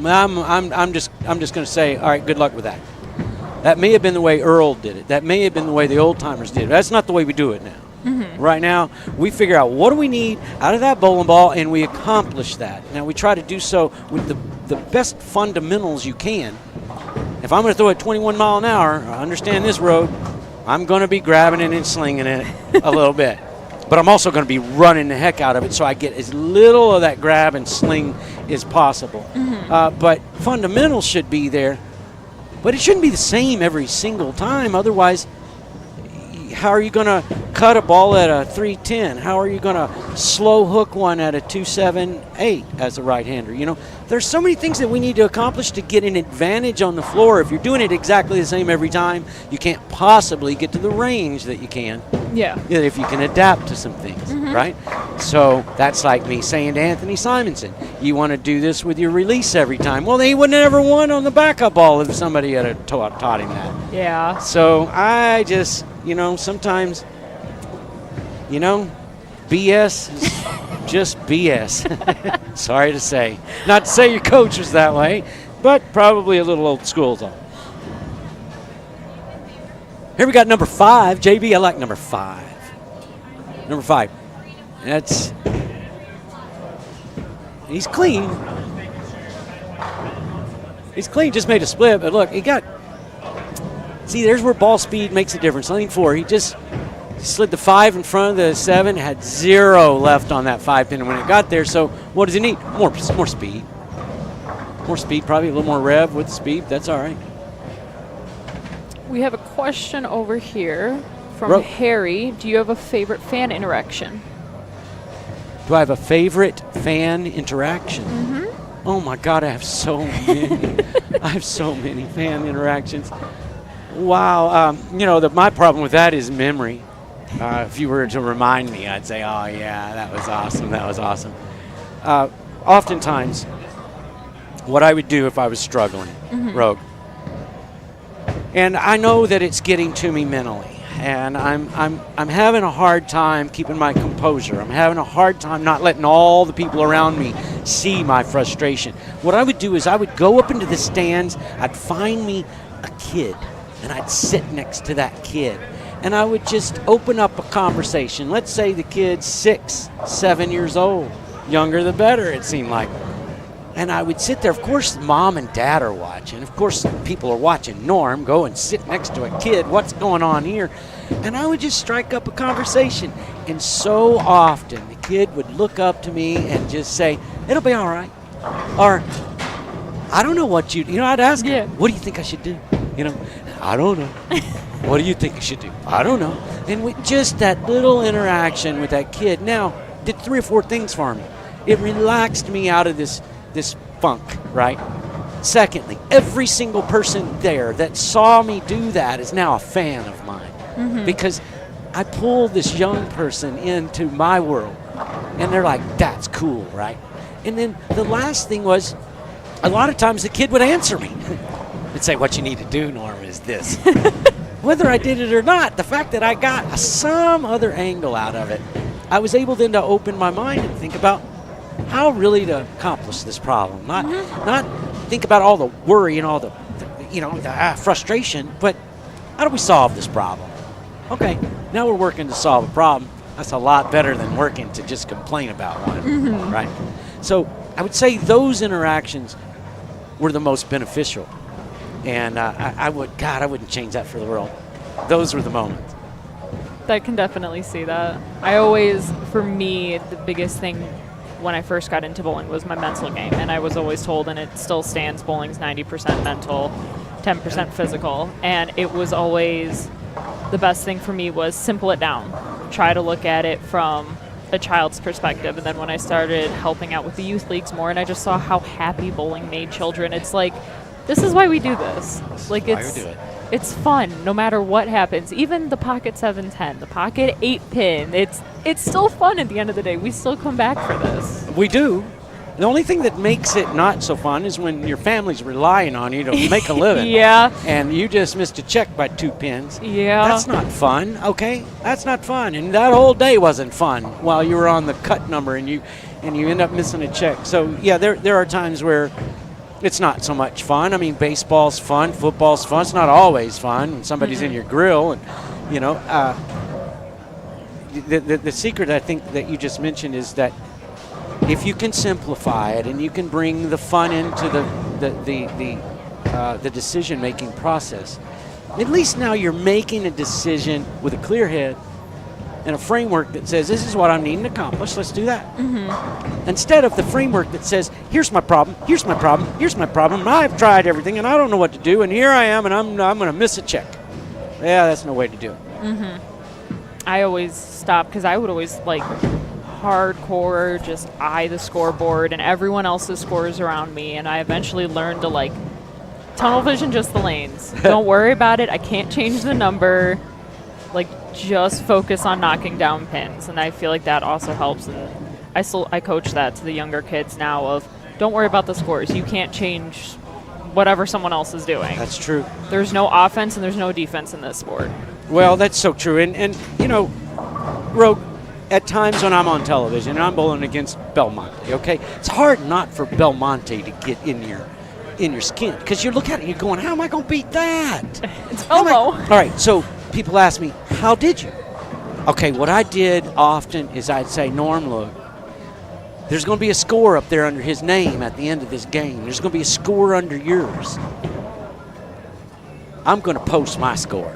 I'm just going to say, all right, good luck with that. That may have been the way Earl did it. That may have been the way the old timers did it. That's not the way we do it now. Right now, we figure out what do we need out of that bowling ball, and we accomplish that. Now, we try to do so with the best fundamentals you can. If I'm going to throw it 21 mile an hour, I understand this road, I'm going to be grabbing it and slinging it a little bit. But I'm also going to be running the heck out of it so I get as little of that grab and sling as possible. But fundamentals should be there. But it shouldn't be the same every single time. Otherwise, how are you going to cut a ball at a 310? How are you going to slow hook one at a 278 as a right-hander? You know, there's so many things that we need to accomplish to get an advantage on the floor. If you're doing it exactly the same every time, you can't possibly get to the range that you can. Yeah. If you can adapt to some things, right? So that's like me saying to Anthony Simonson, you want to do this with your release every time. Well, he would never won on the backup ball if somebody had taught him that. Yeah. So I just, sometimes, BS is just BS. Sorry to say. Not to say your coach was that way, but probably a little old school though. Here we got number 5. JB, I like number 5. Number 5. He's clean. He's clean, just made a split, but look, see, there's where ball speed makes a difference. Lane 4, he just slid the 5 in front of the 7, had 0 left on that 5 pin when it got there, so what does he need? More speed. More speed, probably a little more rev with speed. That's all right. We have a question over here from Harry. Do you have a favorite fan interaction? Do I have a favorite fan interaction? Oh my God, I have so many. I have so many fan interactions. Wow. My problem with that is memory. If you were to remind me, I'd say, oh yeah, that was awesome. That was awesome. Oftentimes, what I would do if I was struggling, Rogue, and I know that it's getting to me mentally, and I'm having a hard time keeping my composure. I'm having a hard time not letting all the people around me see my frustration. What I would do is I would go up into the stands, I'd find me a kid, and I'd sit next to that kid, and I would just open up a conversation. Let's say the kid's 6, 7 years old. Younger the better, it seemed like. And I would sit there. Of course, mom and dad are watching. Of course, people are watching Norm go and sit next to a kid. What's going on here? And I would just strike up a conversation. And so often, the kid would look up to me and just say, it'll be all right. Or, I don't know what I'd ask him, what do you think I should do? I don't know. What do you think I should do? I don't know. And with just that little interaction with that kid, now, did 3 or 4 things for me. It relaxed me out of this funk, right? Secondly, every single person there that saw me do that is now a fan of mine because I pulled this young person into my world, and they're like, that's cool, right? And then the last thing was, a lot of times the kid would answer me. They'd say, what you need to do, Norm, is this. Whether I did it or not, the fact that I got some other angle out of it, I was able then to open my mind and think about how really to accomplish this problem. Not think about all the worry and all the frustration, but how do we solve this problem? Okay, now we're working to solve a problem. That's a lot better than working to just complain about one, right? So I would say those interactions were the most beneficial. And I wouldn't change that for the world. Those were the moments. I can definitely see that. I always, for me, the biggest thing when I first got into bowling was my mental game. And I was always told, and it still stands, bowling's 90% mental, 10% physical. And it was always, the best thing for me was simple it down. Try to look at it from a child's perspective. And then when I started helping out with the youth leagues more, and I just saw how happy bowling made children, it's like, this is why we do this. Like, it's fun no matter what happens. Even the pocket 710, the pocket 8-pin, it's still fun at the end of the day. We still come back for this. We do. The only thing that makes it not so fun is when your family's relying on you to make a living. Yeah. And you just missed a check by 2 pins. Yeah. That's not fun, okay? That's not fun. And that whole day wasn't fun while you were on the cut number and you end up missing a check. So, yeah, there are times where it's not so much fun. I mean, baseball's fun, football's fun. It's not always fun when somebody's in your grill. And, you know, the secret, I think, that you just mentioned is that if you can simplify it and you can bring the fun into the decision-making process, at least now you're making a decision with a clear head and a framework that says, this is what I'm needing to accomplish, let's do that. Instead of the framework that says, here's my problem, here's my problem, here's my problem, and I've tried everything and I don't know what to do, and here I am, and I'm going to miss a check. Yeah, that's no way to do it. I always stop because I would always like hardcore just eye the scoreboard and everyone else's scores around me, and I eventually learned to like tunnel vision just the lanes. Don't worry about it. I can't change the number. Like, just focus on knocking down pins, and I feel like that also helps. And I coach that to the younger kids now of don't worry about the scores. You can't change whatever someone else is doing. That's true. There's no offense and there's no defense in this sport. Well, that's so true. And you know, Rogue, at times when I'm on television and I'm bowling against Belmonte, okay, it's hard not for Belmonte to get in your skin, because you look at it and you're going, how am I going to beat that? It's Belmo. All right, so people ask me, how did you? Okay, what I did often is I'd say, Norm, look, there's going to be a score up there under his name at the end of this game. There's going to be a score under yours. I'm going to post my score.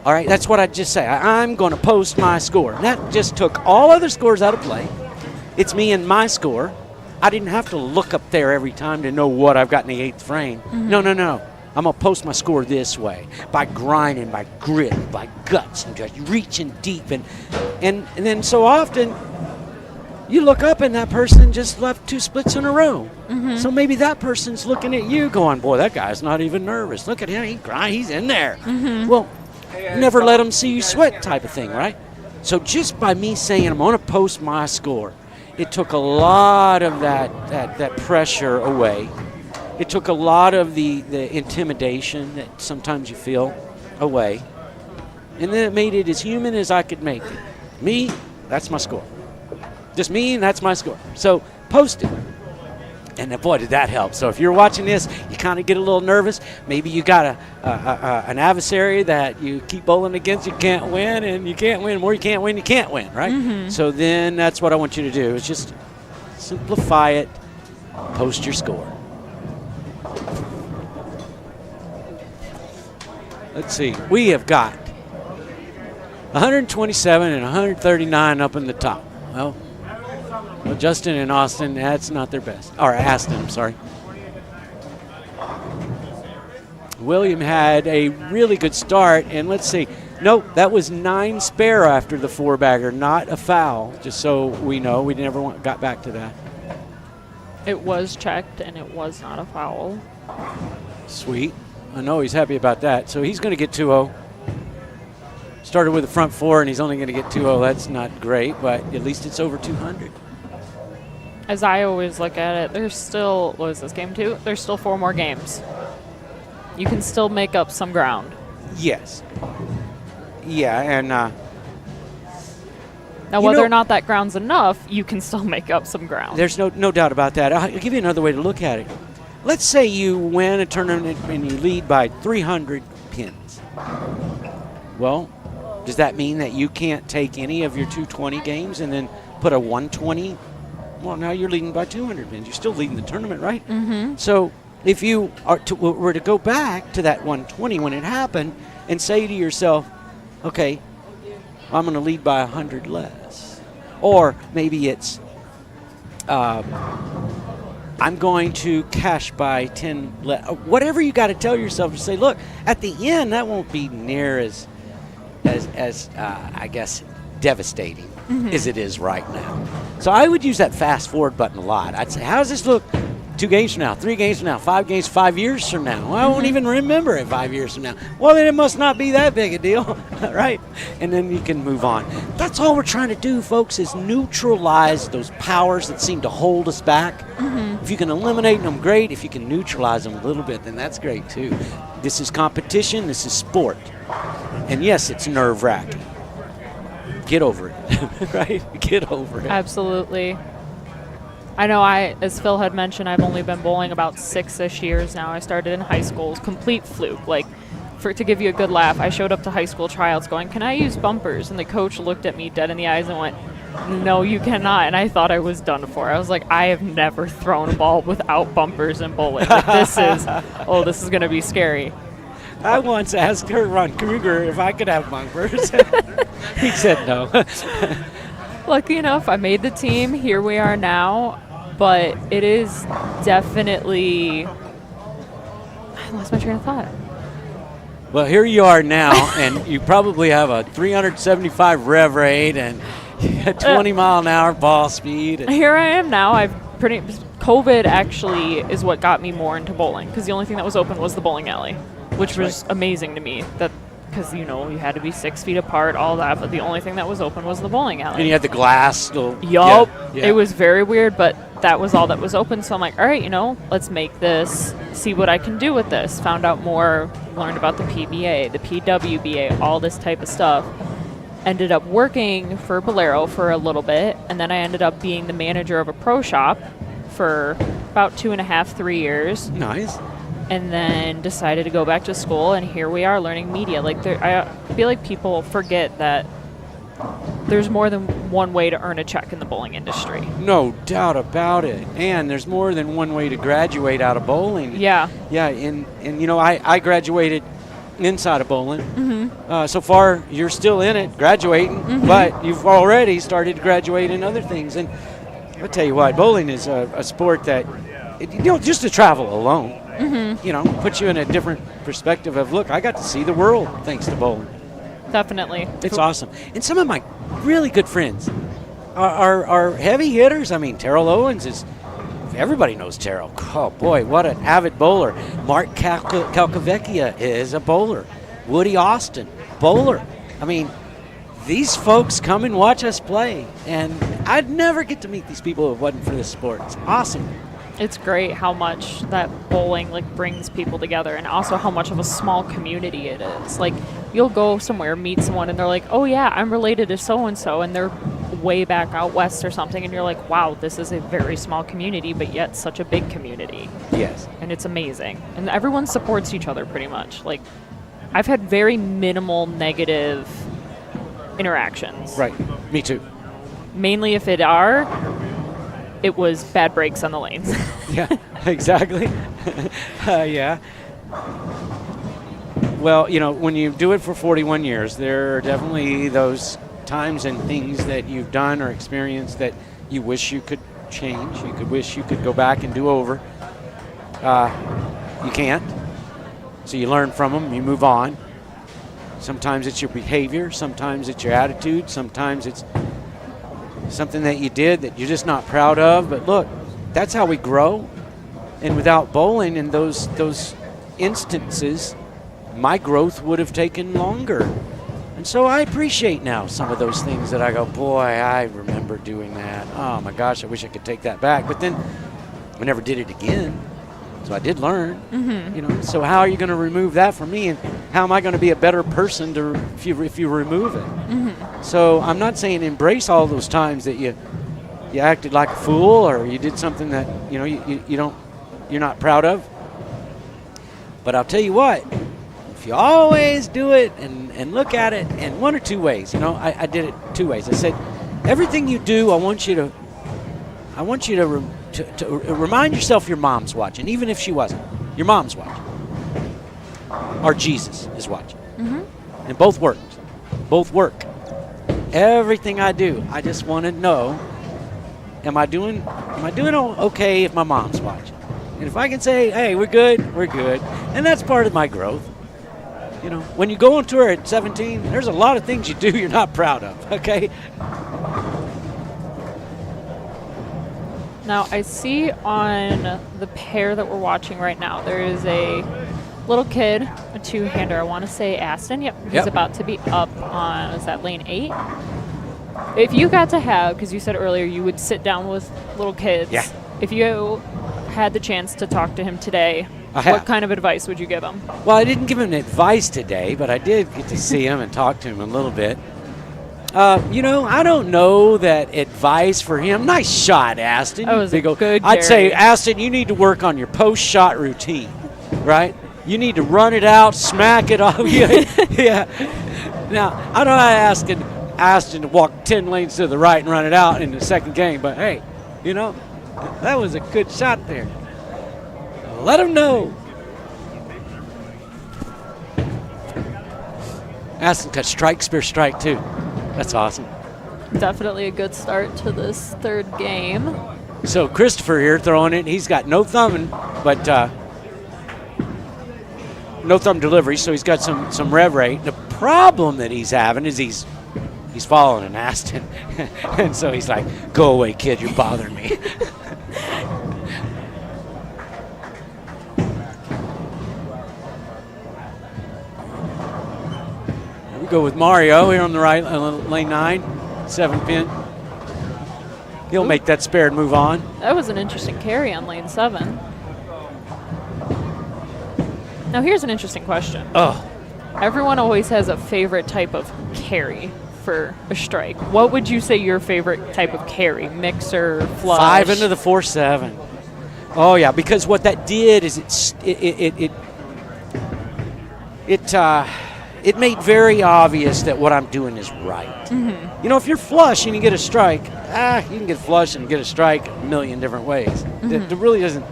All right, that's what I just say. I'm going to post my score. And that just took all other scores out of play. It's me and my score. I didn't have to look up there every time to know what I've got in the 8th frame. No. I'm going to post my score this way, by grinding, by grit, by guts, and just reaching deep. And then so often you look up and that person just left 2 splits in a row. So maybe that person's looking at you going, boy, that guy's not even nervous. Look at him, he's in there. Well, never let him see you sweat type of thing, right? So just by me saying I'm going to post my score, it took a lot of that pressure away. It took a lot of the intimidation that sometimes you feel away. And then it made it as human as I could make it. Me, that's my score. Just me, and that's my score. So post it. And boy, did that help. So if you're watching this, you kind of get a little nervous. Maybe you got an adversary that you keep bowling against, you can't win, and you can't win. More you can't win, you can't win, right? So then that's what I want you to do, is just simplify it, post your score. Let's see. We have got 127 and 139 up in the top. Well, Justin and Austin, that's not their best. Or Aston, I'm sorry. William had a really good start, and let's see. Nope, that was 9 spare after the 4-bagger, not a foul, just so we know. We never got back to that. It was checked, and it was not a foul. Sweet. I know he's happy about that. So he's going to get 2-0. Started with the front 4, and he's only going to get 2-0. That's not great, but at least it's over 200. As I always look at it, there's still, what is this, game 2? There's still 4 more games. You can still make up some ground. Yes. Yeah, and now whether or not that ground's enough, you can still make up some ground. There's no doubt about that. I'll give you another way to look at it. Let's say you win a tournament and you lead by 300 pins. Well, does that mean that you can't take any of your 220 games and then put a 120? Well, now you're leading by 200 pins. You're still leading the tournament, right? So if you were to go back to that 120 when it happened and say to yourself, okay, I'm going to lead by 100 less. Or maybe it's I'm going to cash by 10 less. Whatever you got to tell yourself to say, look, at the end, that won't be near as I guess, devastating as it is right now. So I would use that fast forward button a lot. I'd say, how does this look 2 games from now, 3 games from now, 5 games 5 years from now? I won't even remember it 5 years from now. Well, then it must not be that big a deal, right? And then you can move on. That's all we're trying to do, folks, is neutralize those powers that seem to hold us back. If you can eliminate them, great. If you can neutralize them a little bit, then that's great too. This is competition. This is sport. And yes, it's nerve-wracking. Get over it, right? Get over it. Absolutely. I know as Phil had mentioned, I've only been bowling about 6-ish years now. I started in high school. It was complete fluke. Like, to give you a good laugh, I showed up to high school tryouts going, can I use bumpers? And the coach looked at me dead in the eyes and went, no, you cannot. And I thought I was done for. I was like, I have never thrown a ball without bumpers in bowling. Like, this is going to be scary. I once asked Ron Kruger if I could have bumpers. He said no. Lucky enough, I made the team. Here we are now. But it is definitely... I lost my train of thought. Well, here you are now, and you probably have a 375 rev rate and a 20-mile-an-hour ball speed. Here I am now. COVID actually is what got me more into bowling, because the only thing that was open was the bowling alley, which was amazing to me. Because, you had to be 6 feet apart, all that, but the only thing that was open was the bowling alley. And you had the glass. Yup. Yeah. It was very weird, but that was all that was open. So I'm like, all right, let's make this, see what I can do with this. Found out more, learned about the PBA, the PWBA, all this type of stuff. Ended up working for Bolero for a little bit, and then I ended up being the manager of a pro shop for about 2.5, 3 years. Nice. And then decided to go back to school, and here we are learning media. Like, I feel like people forget that there's more than one way to earn a check in the bowling industry. No doubt about it. And there's more than one way to graduate out of bowling. Yeah. Yeah, and I graduated inside of bowling. So far, you're still in it, graduating, but you've already started to graduate in other things. And I'll tell you what, bowling is a sport that, just to travel alone, puts you in a different perspective of, look, I got to see the world thanks to bowling. Definitely. It's awesome. And some of my really good friends are heavy hitters. I mean, Terrell Owens is, everybody knows Terrell. Oh, boy, what an avid bowler. Mark Calcavecchia is a bowler. Woody Austin, bowler. I mean, these folks come and watch us play. And I'd never get to meet these people if it wasn't for this sport. It's awesome. It's great how much that bowling brings people together, and also how much of a small community it is. Like, you'll go somewhere, meet someone, and they're like, oh yeah, I'm related to so-and-so, and they're way back out west or something, and you're like, wow, this is a very small community, but yet such a big community. Yes. And it's amazing. And everyone supports each other pretty much. Like, I've had very minimal negative interactions. Right. Me too. Mainly if it was bad breaks on the lanes. Yeah, exactly. Yeah. Well, when you do it for 41 years, there are definitely those times and things that you've done or experienced that you wish you could change. You could wish you could go back and do over. You can't. So you learn from them, you move on. Sometimes it's your behavior, sometimes it's your attitude, sometimes it's something that you did that you're just not proud of. But look, that's how we grow. And without bowling and those instances, my growth would have taken longer. And so I appreciate now some of those things that I go, boy, I remember doing that. Oh my gosh, I wish I could take that back. But then I never did it again. So I did learn. So how are you going to remove that from me? And how am I going to be a better person if you remove it? So I'm not saying embrace all those times that you acted like a fool or you did something that you're not proud of. But I'll tell you what, if you always do it and look at it in one or two ways, I did it 2 ways. I said, everything you do, I want you to remind yourself your mom's watching, even if she wasn't. Your mom's watching. Or Jesus is watching. And both work. Everything I do, I just want to know, am I doing okay if my mom's watching? And if I can say, hey, we're good, we're good. And that's part of my growth. You know, when you go on tour at 17, there's a lot of things you do you're not proud of, okay? Now, I see on the pair that we're watching right now, there is a little kid, a two-hander. I want to say Aston. Yep, he's about to be up on, is that lane 8? If you got to have, because you said earlier you would sit down with little kids. Yeah. If you had the chance to talk to him today, what kind of advice would you give him? Well, I didn't give him advice today, but I did get to see him and talk to him a little bit. You know, I don't know that advice for him. Nice shot, Aston. That was a good I'd say, carry. Aston, you need to work on your post-shot routine, right? You need to run it out, smack it off. Yeah. Now, I don't know how to Aston to walk 10 lanes to the right and run it out in the second game, but hey, you know, that was a good shot there. Let him know. Aston cut strike, spear strike too. That's awesome. Definitely a good start to this third game. So Christopher here throwing it. He's got no thumbing, but no thumb delivery, so he's got some rev rate. The problem that he's having is he's following an Aston. And so he's like, go away, kid, you're bothering me. Here we go with Mario here on the right, lane 9, 7-pin. He'll make that spare and move on. That was an interesting carry on lane 7. Now here's an interesting question. Oh, Everyone always has a favorite type of carry for a strike. What would you say your favorite type of carry? Mixer, flush? 5 into the 4-7. Oh yeah, because what that did is it made very obvious that what I'm doing is right. Mm-hmm. You know, if you're flush and you get a strike, you can get flush and get a strike a million different ways. Mm-hmm. It really doesn't.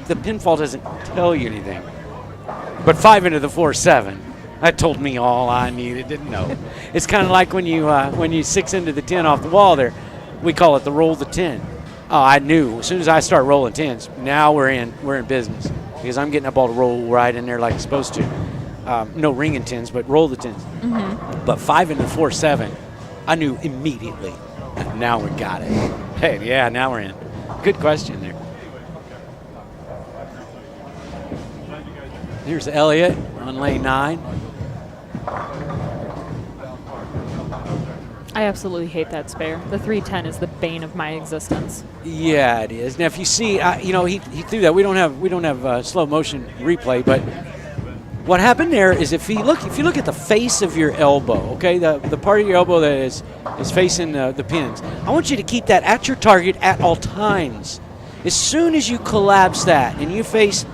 The pinfall doesn't tell you anything. But 5 into the 4-7. That told me all I needed to know. It's kind of like when you 6 into the 10 off the wall there. We call it the roll the 10. Oh, I knew as soon as I start rolling 10s. Now we're in business because I'm getting that ball to roll right in there like it's supposed to. No ringing 10s, but roll the 10s. Mm-hmm. But 5 into 4-7, I knew immediately. Now we got it. Hey, yeah, now we're in. Good question there. Here's Elliott on lane 9. I absolutely hate that spare. The 310 is the bane of my existence. Yeah, it is. Now, if you see, he threw that. We don't have slow motion replay, but what happened there is if you look at the face of your elbow, okay, the part of your elbow that is facing the pins, I want you to keep that at your target at all times. As soon as you collapse that and you face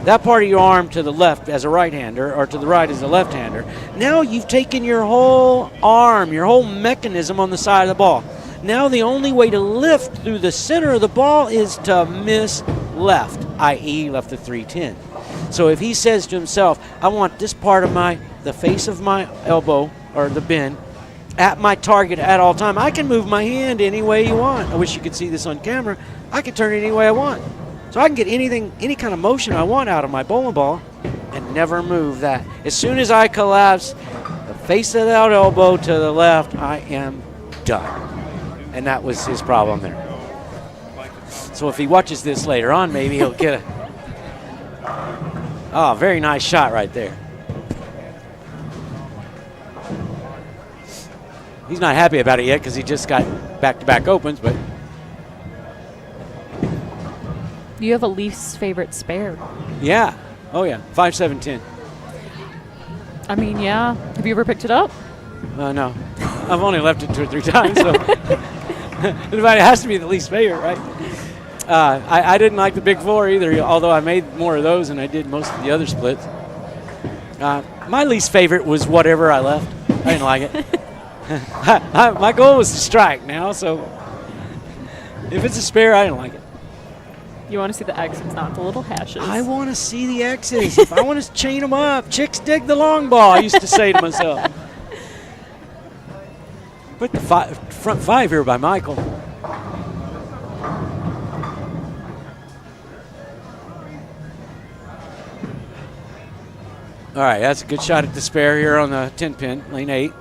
that part of your arm to the left as a right-hander or to the right as a left-hander, now you've taken your whole arm, your whole mechanism on the side of the ball. Now the only way to lift through the center of the ball is to miss left, i.e. left the 310. So if he says to himself, I want this part of the face of my elbow or the bend at my target at all time, I can move my hand any way you want. I wish you could see this on camera. I can turn it any way I want. So I can get any kind of motion I want out of my bowling ball and never move that. As soon as I collapse the face of that elbow to the left, I am done. And that was his problem there. So if he watches this later on, maybe he'll get a very nice shot right there. He's not happy about it yet because he just got back-to-back opens, but You have a least favorite spare. yeah. Oh, yeah. 5-7-10. I mean, yeah. Have you ever picked it up? No. I've only left it 2 or 3 times, so it has to be the least favorite, right? I didn't like the Big Four either, although I made more of those than I did most of the other splits. My least favorite was whatever I left. I didn't like it. My goal was to strike now, so if it's a spare, I didn't like it. You want to see the X's, not the little hashes. I want to see the X's. If I want to chain them up, chicks dig the long ball, I used to say to myself. Put the front 5 here by Michael. All right, that's a good shot at the spare here on the 10-pin, lane 8.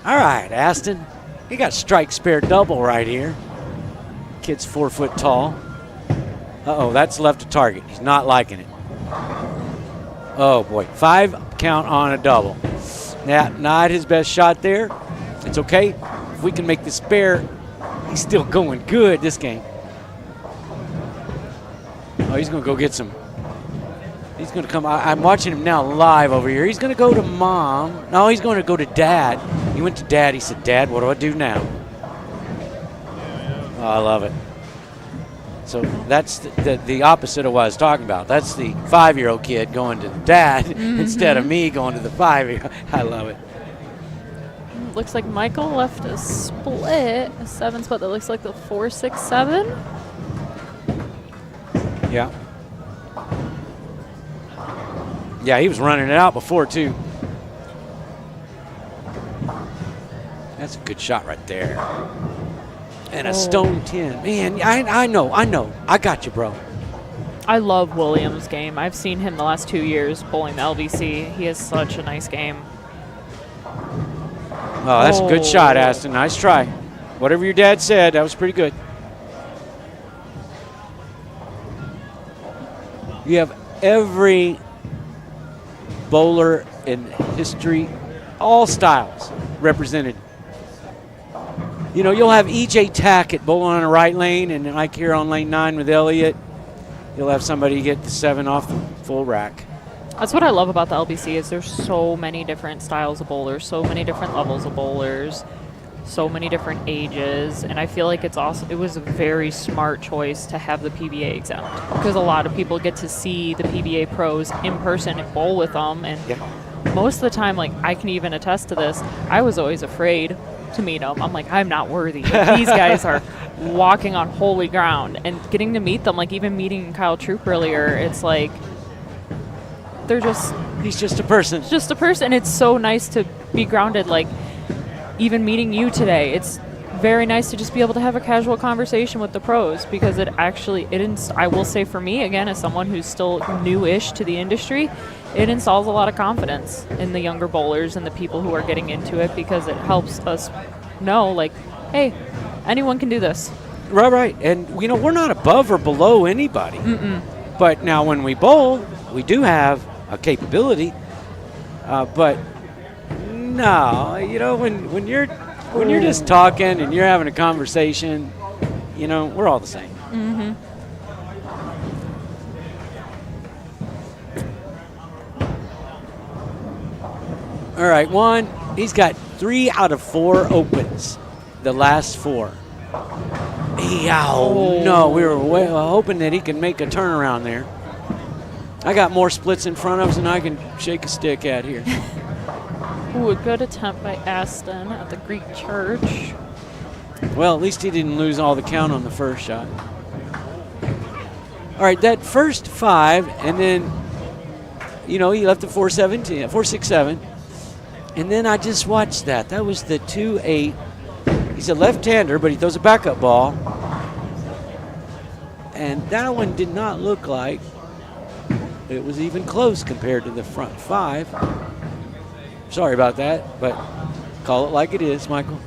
All right, Aston. He got strike spare double right here. Kid's 4 foot tall. Uh-oh, that's left of target. He's not liking it. Oh, boy. 5 count on a double. Yeah, not his best shot there. It's okay. If we can make the spare, he's still going good this game. Oh, he's going to go get some. He's going to come. I'm watching him now live over here. He's going to go to Mom. No, he's going to go to Dad. He went to Dad. He said, Dad, what do I do now? Oh, I love it. So that's the opposite of what I was talking about. That's the 5-year-old kid going to the dad instead of me going to the 5-year-old. I love it. Looks like Michael left a 7 split that looks like the 4-6-7. Yeah. Yeah, he was running it out before, too. That's a good shot right there. And a stone 10. Man, I know. I got you, bro. I love Williams' game. I've seen him the last 2 years bowling the LBC. He has such a nice game. Oh, that's a good shot, Aston. Nice try. Whatever your dad said, that was pretty good. You have every bowler in history, all styles represented. You know, you'll have E.J. Tackett bowling on the right lane, and like here on lane 9 with Elliott, you'll have somebody get the 7 off the full rack. That's what I love about the LBC is there's so many different styles of bowlers, so many different levels of bowlers, so many different ages, and I feel like it was a very smart choice to have the PBA exempt because a lot of people get to see the PBA pros in person and bowl with them, and most of the time, like I can even attest to this, I was always afraid to meet them. I'm like, I'm not worthy. Like, these guys are walking on holy ground, and getting to meet them, like even meeting Kyle Troop earlier, it's like he's just a person. It's just a person. It's so nice to be grounded. Like even meeting you today, it's very nice to just be able to have a casual conversation with the pros because I will say for me, again, as someone who's still new-ish to the industry, it installs a lot of confidence in the younger bowlers and the people who are getting into it because it helps us know, like, hey, anyone can do this. Right. And, you know, we're not above or below anybody. But now when we bowl, we do have a capability. But, no, you know, when you're just talking and you're having a conversation, you know, we're all the same. All right, he's got 3 out of 4 opens, the last 4. No, we were hoping that he can make a turnaround there. I got more splits in front of us than I can shake a stick at here. Ooh, a good attempt by Aston at the Greek Church. Well, at least he didn't lose all the count on the first shot. All right, that first 5, and then, you know, he left the 4-17, 4-6-7. And then I just watched that. That was the 2-8. He's a left-hander, but he throws a backup ball. And that one did not look like it was even close compared to the front 5. Sorry about that, but call it like it is, Michael.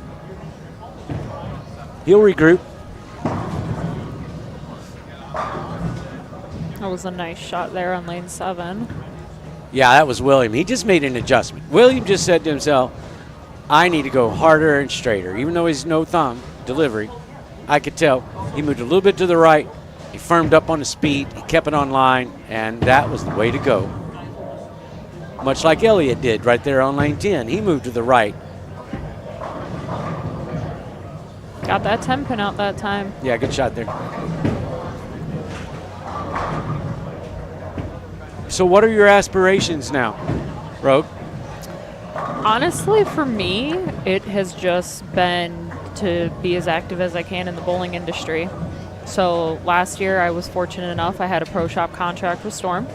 He'll regroup. That was a nice shot there on lane 7. Yeah, that was William. He just made an adjustment. William just said to himself, I need to go harder and straighter. Even though he's no thumb delivery, I could tell he moved a little bit to the right. He firmed up on his speed. He kept it on line, and that was the way to go. Much like Elliott did right there on lane 10. He moved to the right. Got that 10 pin out that time. Yeah, good shot there. So what are your aspirations now, Rogue? Honestly, for me, it has just been to be as active as I can in the bowling industry. So last year I was fortunate enough I had a pro shop contract with Storm.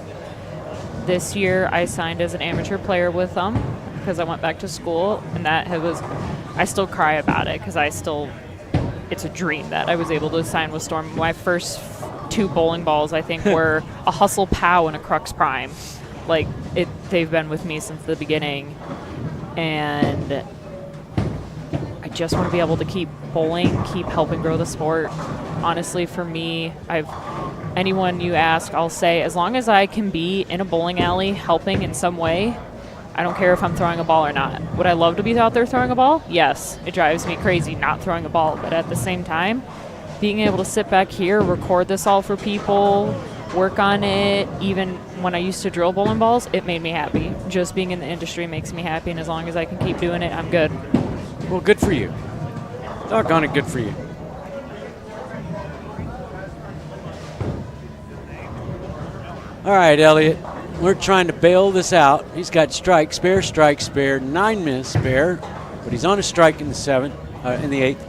This year I signed as an amateur player with them because I went back to school, and I still cry about it because it's a dream that I was able to sign with Storm. My first 2 bowling balls, I think, were a Hustle Pow and a Crux Prime. They've been with me since the beginning, and I just want to be able to keep bowling, keep helping grow the sport. Honestly, for me, anyone you ask, I'll say, as long as I can be in a bowling alley helping in some way, I don't care if I'm throwing a ball or not. Would I love to be out there throwing a ball? Yes. It drives me crazy not throwing a ball, but at the same time, being able to sit back here, record this all for people, work on it, even when I used to drill bowling balls, it made me happy. Just being in the industry makes me happy, and as long as I can keep doing it, I'm good. Well, good for you. Doggone it, good for you. All right, Elliot. We're trying to bail this out. He's got strike, spare, 9 miss, spare, but he's on a strike in the 7th, in the 8th.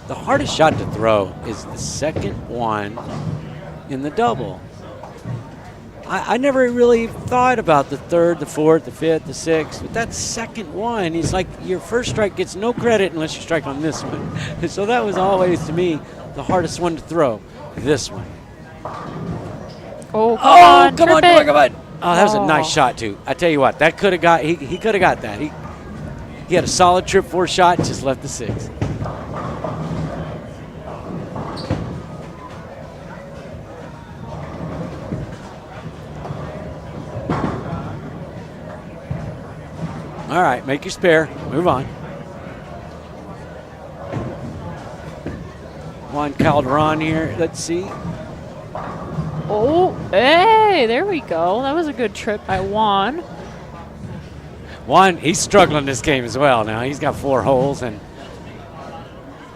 The hardest shot to throw is the second one in the double. I never really thought about the 3rd, the 4th, the 5th, the 6th, but that second one, he's like, your first strike gets no credit unless you strike on this one. So that was always, to me, the hardest one to throw, this one. Oh, come on. Oh, that was a nice shot, too. I tell you what, that could have got, he could have got that. He had a solid trip 4 shot, just left the 6. All right, make your spare. Move on. Juan Calderon here. Let's see. Oh, hey, there we go. That was a good trip by Juan. Juan, he's struggling this game as well now. He's got 4 holes, and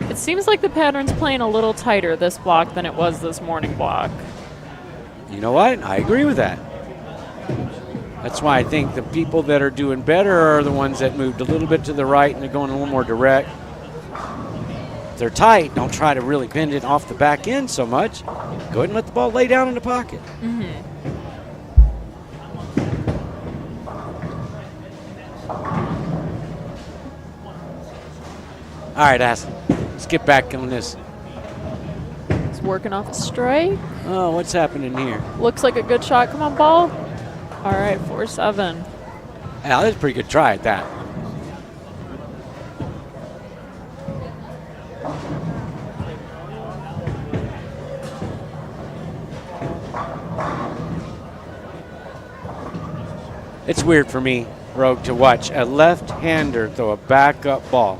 it seems like the pattern's playing a little tighter this block than it was this morning block. You know what? I agree with that. That's why I think the people that are doing better are the ones that moved a little bit to the right and they're going a little more direct. If they're tight, don't try to really bend it off the back end so much. Go ahead and let the ball lay down in the pocket. Mm-hmm. All right, Aston, let's get back on this. He's working off a strike. Oh, what's happening here? Looks like a good shot. Come on, ball. All right, 4-7. Yeah, that's a pretty good try at that. It's weird for me, Rogue, to watch a left-hander throw a backup ball.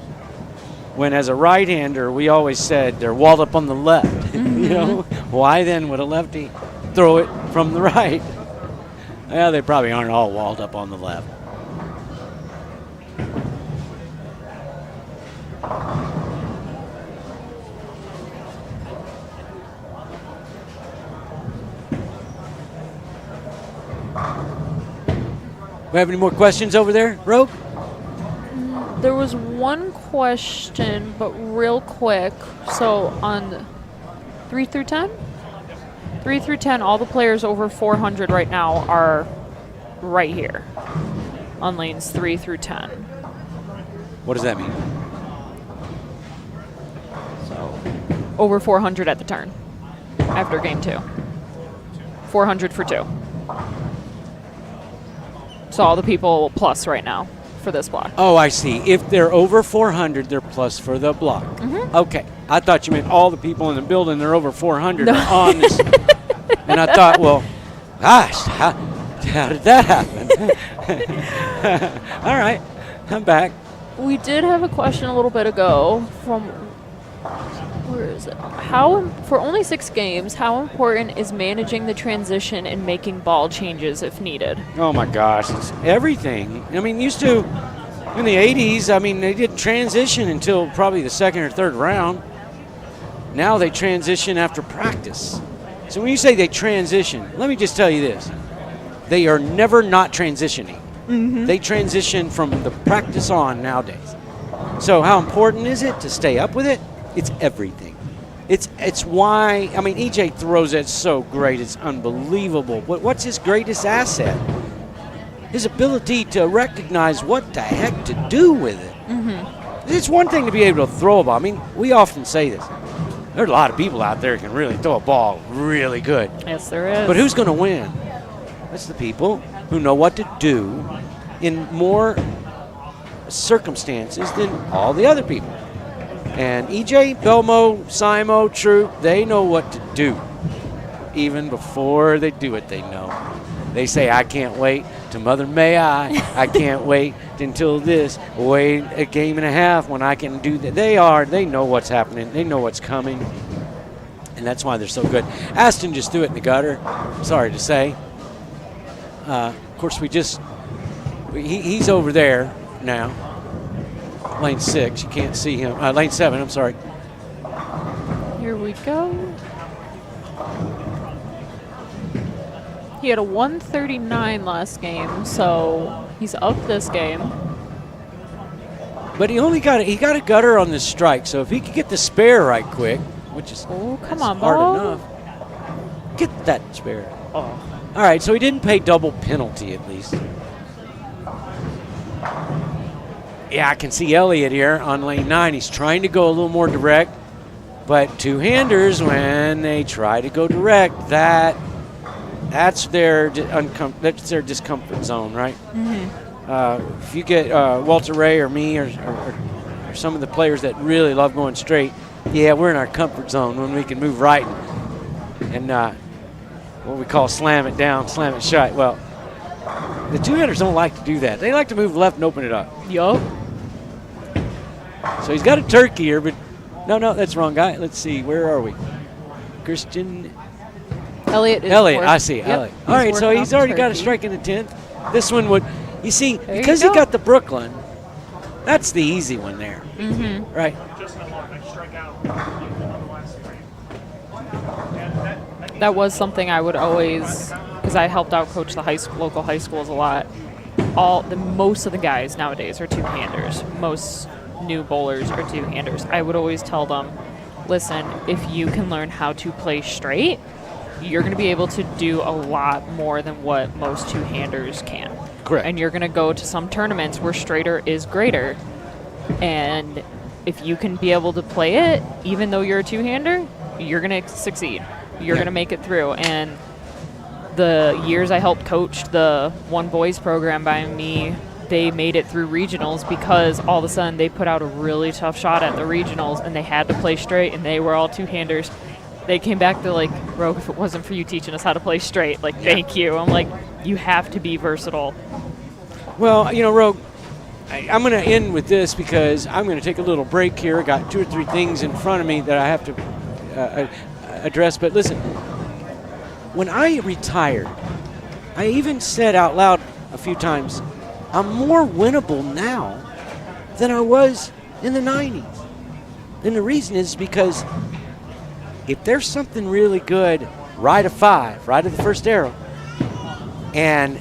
When as a right-hander, we always said they're walled up on the left. Mm-hmm. You know, why then would a lefty throw it from the right? Well, they probably aren't all walled up on the left. We have any more questions over there, Rogue? There was one question, but real quick. So on 3 through 10? 3 through 10, all the players over 400 right now are right here on lanes 3 through 10. What does that mean? So over 400 at the turn after game 2. 400 for 2. So all the people plus right now for this block. Oh, I see. If they're over 400, they're plus for the block. Mm-hmm. Okay. I thought you meant all the people in the building, they're over 400 are on this. And I thought, well, gosh, how did that happen? All right. I'm back. We did have a question a little bit ago from, where is it? For only 6 games, how important is managing the transition and making ball changes if needed? Oh my gosh, it's everything. I mean, used to, in the 80s, I mean, they didn't transition until probably the 2nd or 3rd round. Now they transition after practice. So when you say they transition, let me just tell you this. They are never not transitioning. Mm-hmm. They transition from the practice on nowadays. So how important is it to stay up with it? It's everything. It's why, I mean, EJ throws it so great. It's unbelievable. What's his greatest asset? His ability to recognize what the heck to do with it. It's one thing to be able to throw a ball. I mean, we often say this. There's a lot of people out there who can really throw a ball really good. Yes, there is. But who's going to win? That's the people who know what to do in more circumstances than all the other people. And EJ, Belmo, Simo, Troop, they know what to do. Even before they do it, they know. They say, I can't wait to Mother May I can't wait until this. Wait a game and a half when I can do that. They know what's happening. They know what's coming. And that's why they're so good. Aston just threw it in the gutter. Sorry to say. Of course, he's over there now. Lane 6, you can't see him. Lane 7, I'm sorry. Here we go. He had a 139 last game, so he's up this game. But he got a gutter on this strike, so if he could get the spare right quick, which is Come on, hard ball. enough, get that spare. Oh. All right, so he didn't pay double penalty at least. Yeah, I can see Elliott here on lane 9. He's trying to go a little more direct, but two-handers, when they try to go direct, that's their discomfort zone, right? If you get Walter Ray or me or some of the players that really love going straight, yeah, we're in our comfort zone when we can move right and what we call slam it down, slam it shut. Well, the two-handers don't like to do that. They like to move left and open it up. Yup. So he's got a turkey here, but no, that's the wrong guy. Let's see, where are we? Christian Elliott is Elliott, work- I see, yep, Elliott. All right, so working he's on already got a turkey. strike in the 10th. This one would, you see, There you because he go. got the Brooklyn, that's the easy one there, right? That was something I would always, because I helped out coach the local high schools a lot. Most of the guys nowadays are two-handers. Most new bowlers are two-handers. I would always tell them, listen, if you can learn how to play straight, you're going to be able to do a lot more than what most two-handers can. Correct. And you're going to go to some tournaments where straighter is greater. And if you can be able to play it, even though you're a two-hander, you're going to succeed. You're going to make it through. And the years I helped coach the one boys program by me, they made it through regionals because all of a sudden they put out a really tough shot at the regionals and they had to play straight and they were all two-handers. They came back, they're like, Rogue, if it wasn't for you teaching us how to play straight, thank you. I'm like, you have to be versatile. Well, Rogue, I'm going to end with this because I'm going to take a little break here. I got 2 or 3 things in front of me that I have to address. But listen, when I retired, I even said out loud a few times, I'm more winnable now than I was in the 90s. And the reason is because if there's something really good, right of 5, right of the first arrow, and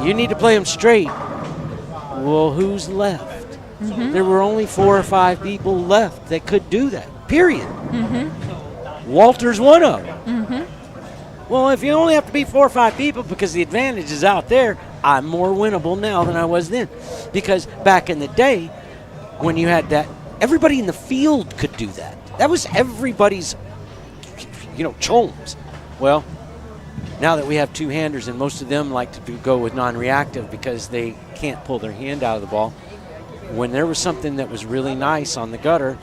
you need to play them straight, well, who's left? There were only 4 or 5 people left that could do that, period. Walter's one of them. Well, if you only have to beat 4 or 5 people because the advantage is out there, I'm more winnable now than I was then. Because back in the day, when you had that, everybody in the field could do that. That was everybody's, chomes. Well, now that we have two-handers and most of them like to go with non-reactive because they can't pull their hand out of the ball, when there was something that was really nice on the gutter,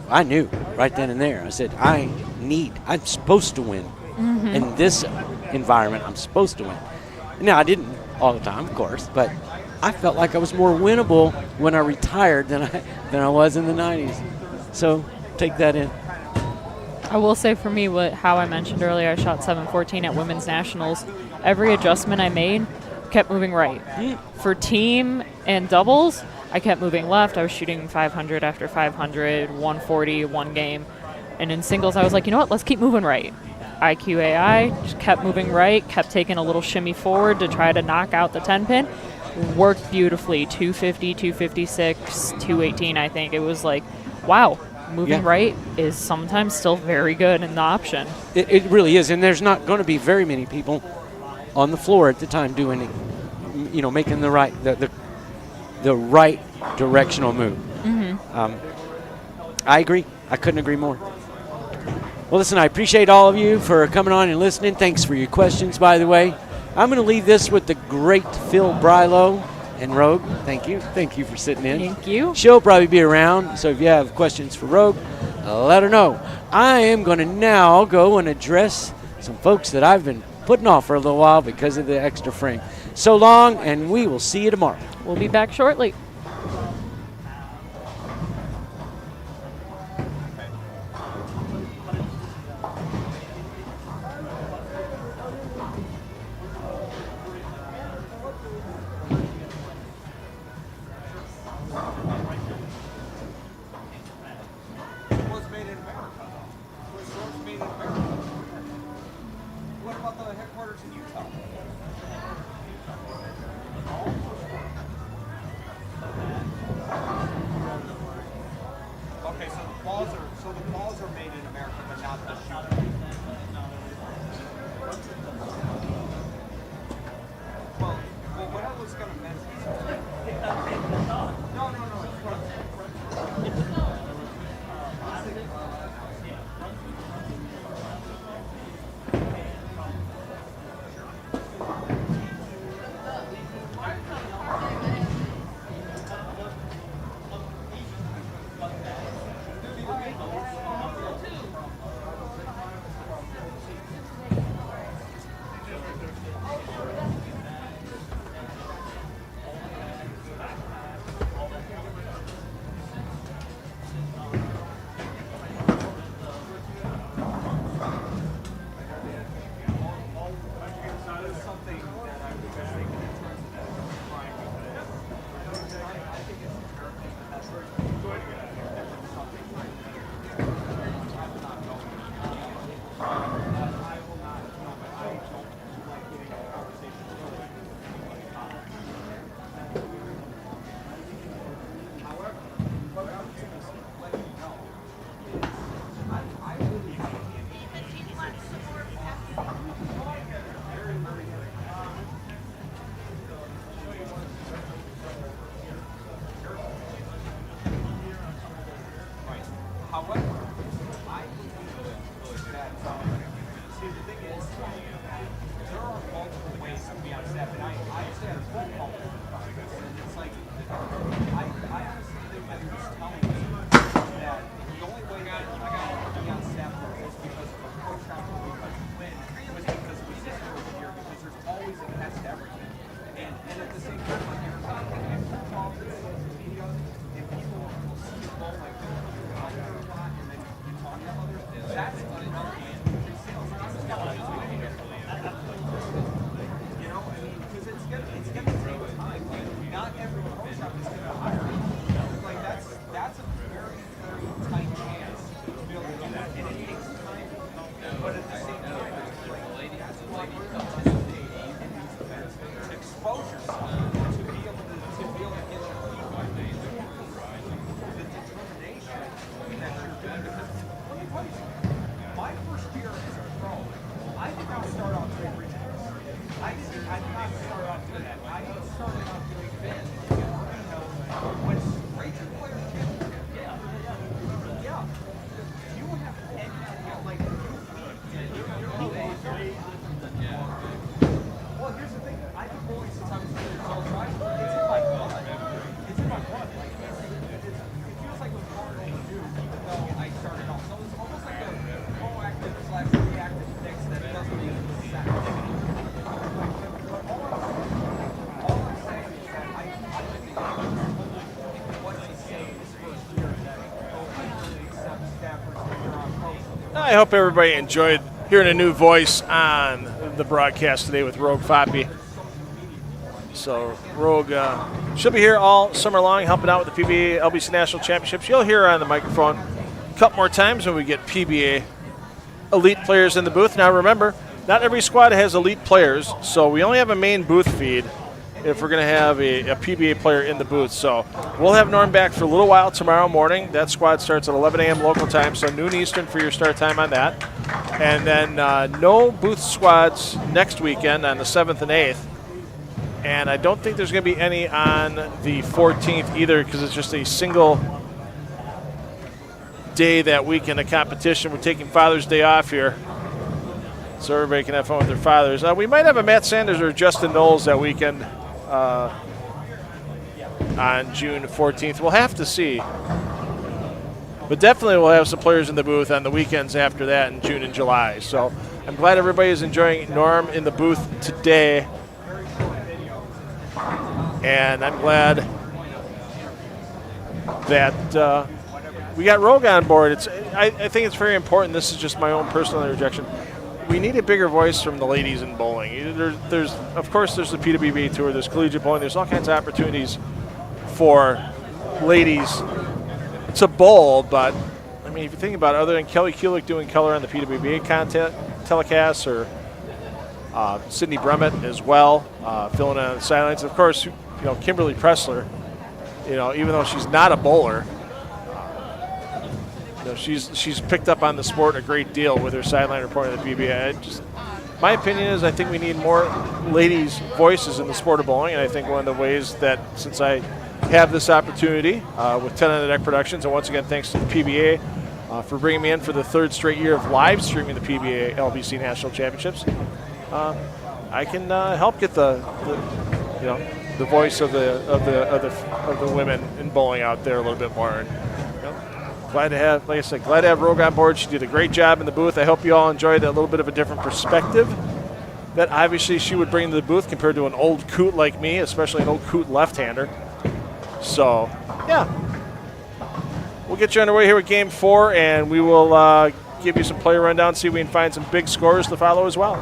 I knew right then and there. I said, I'm supposed to win. In this environment, I'm supposed to win. Now, I didn't all the time, of course, but I felt like I was more winnable when I retired than I was in the 90s. So take that in. I will say for me, how I mentioned earlier, I shot 714 at women's nationals. Every adjustment I made kept moving right. For team and doubles, I kept moving left. I was shooting 500 after 500, 140 one game. And in singles, I was like, you know what, let's keep moving right. IQAI just kept moving right, kept taking a little shimmy forward to try to knock out the 10-pin. worked beautifully. 250, 256, 218. I think it was like, wow. Moving right is sometimes still very good in the option. It really is, and there's not going to be very many people on the floor at the time doing it, making the right right directional move. I agree. I couldn't agree more. Well, listen, I appreciate all of you for coming on and listening. Thanks for your questions, by the way. I'm going to leave this with the great Phil Brylow. And Rogue, thank you. Thank you for sitting in. Thank you. She'll probably be around, so if you have questions for Rogue, let her know. I am going to now go and address some folks that I've been putting off for a little while because of the extra frame. So long, and we will see you tomorrow. We'll be back shortly. I hope everybody enjoyed hearing a new voice on the broadcast today with Rogue Foppy. So Rogue, she'll be here all summer long helping out with the PBA LBC National Championships. You'll hear her on the microphone a couple more times when we get PBA elite players in the booth. Now remember, not every squad has elite players, so we only have a main booth feed. if we're going to have a PBA player in the booth. So we'll have Norm back for a little while tomorrow morning. That squad starts at 11 a.m. local time, so noon Eastern for your start time on that. And then no booth squads next weekend on the 7th and 8th. And I don't think there's going to be any on the 14th either, because it's just a single day that weekend of competition. We're taking Father's Day off here, so everybody can have fun with their fathers. We might have a Matt Sanders or Justin Knowles that weekend on June 14th. We'll have to see. But definitely we'll have some players in the booth on the weekends after that in June and July. So I'm glad everybody is enjoying Norm in the booth today. And I'm glad that we got Rogue on board. I think it's very important. This is just my own personal interjection. We need a bigger voice from the ladies in bowling. There's of course, there's the PWBA Tour, there's collegiate bowling, there's all kinds of opportunities for ladies to bowl, but I mean, if you think about it, other than Kelly Kulik doing color on the PWBA content telecasts, or Sydney Brummett as well, filling in on the sidelines, of course, Kimberly Pressler, even though she's not a bowler, she's picked up on the sport a great deal with her sideline reporting at the PBA. My opinion is I think we need more ladies' voices in the sport of bowling, and I think one of the ways that, since I have this opportunity with 10 on the Deck Productions, and once again thanks to the PBA for bringing me in for the 3rd straight year of live streaming the PBA LBC National Championships, I can help get the voice of the women in bowling out there a little bit more. And, glad to have, like I said, glad to have Rogue on board. She did a great job in the booth. I hope you all enjoyed a little bit of a different perspective that obviously she would bring to the booth compared to an old coot like me, especially an old coot left-hander. So, yeah. We'll get you underway here with Game 4, and we will give you some player rundown, see if we can find some big scores to follow as well.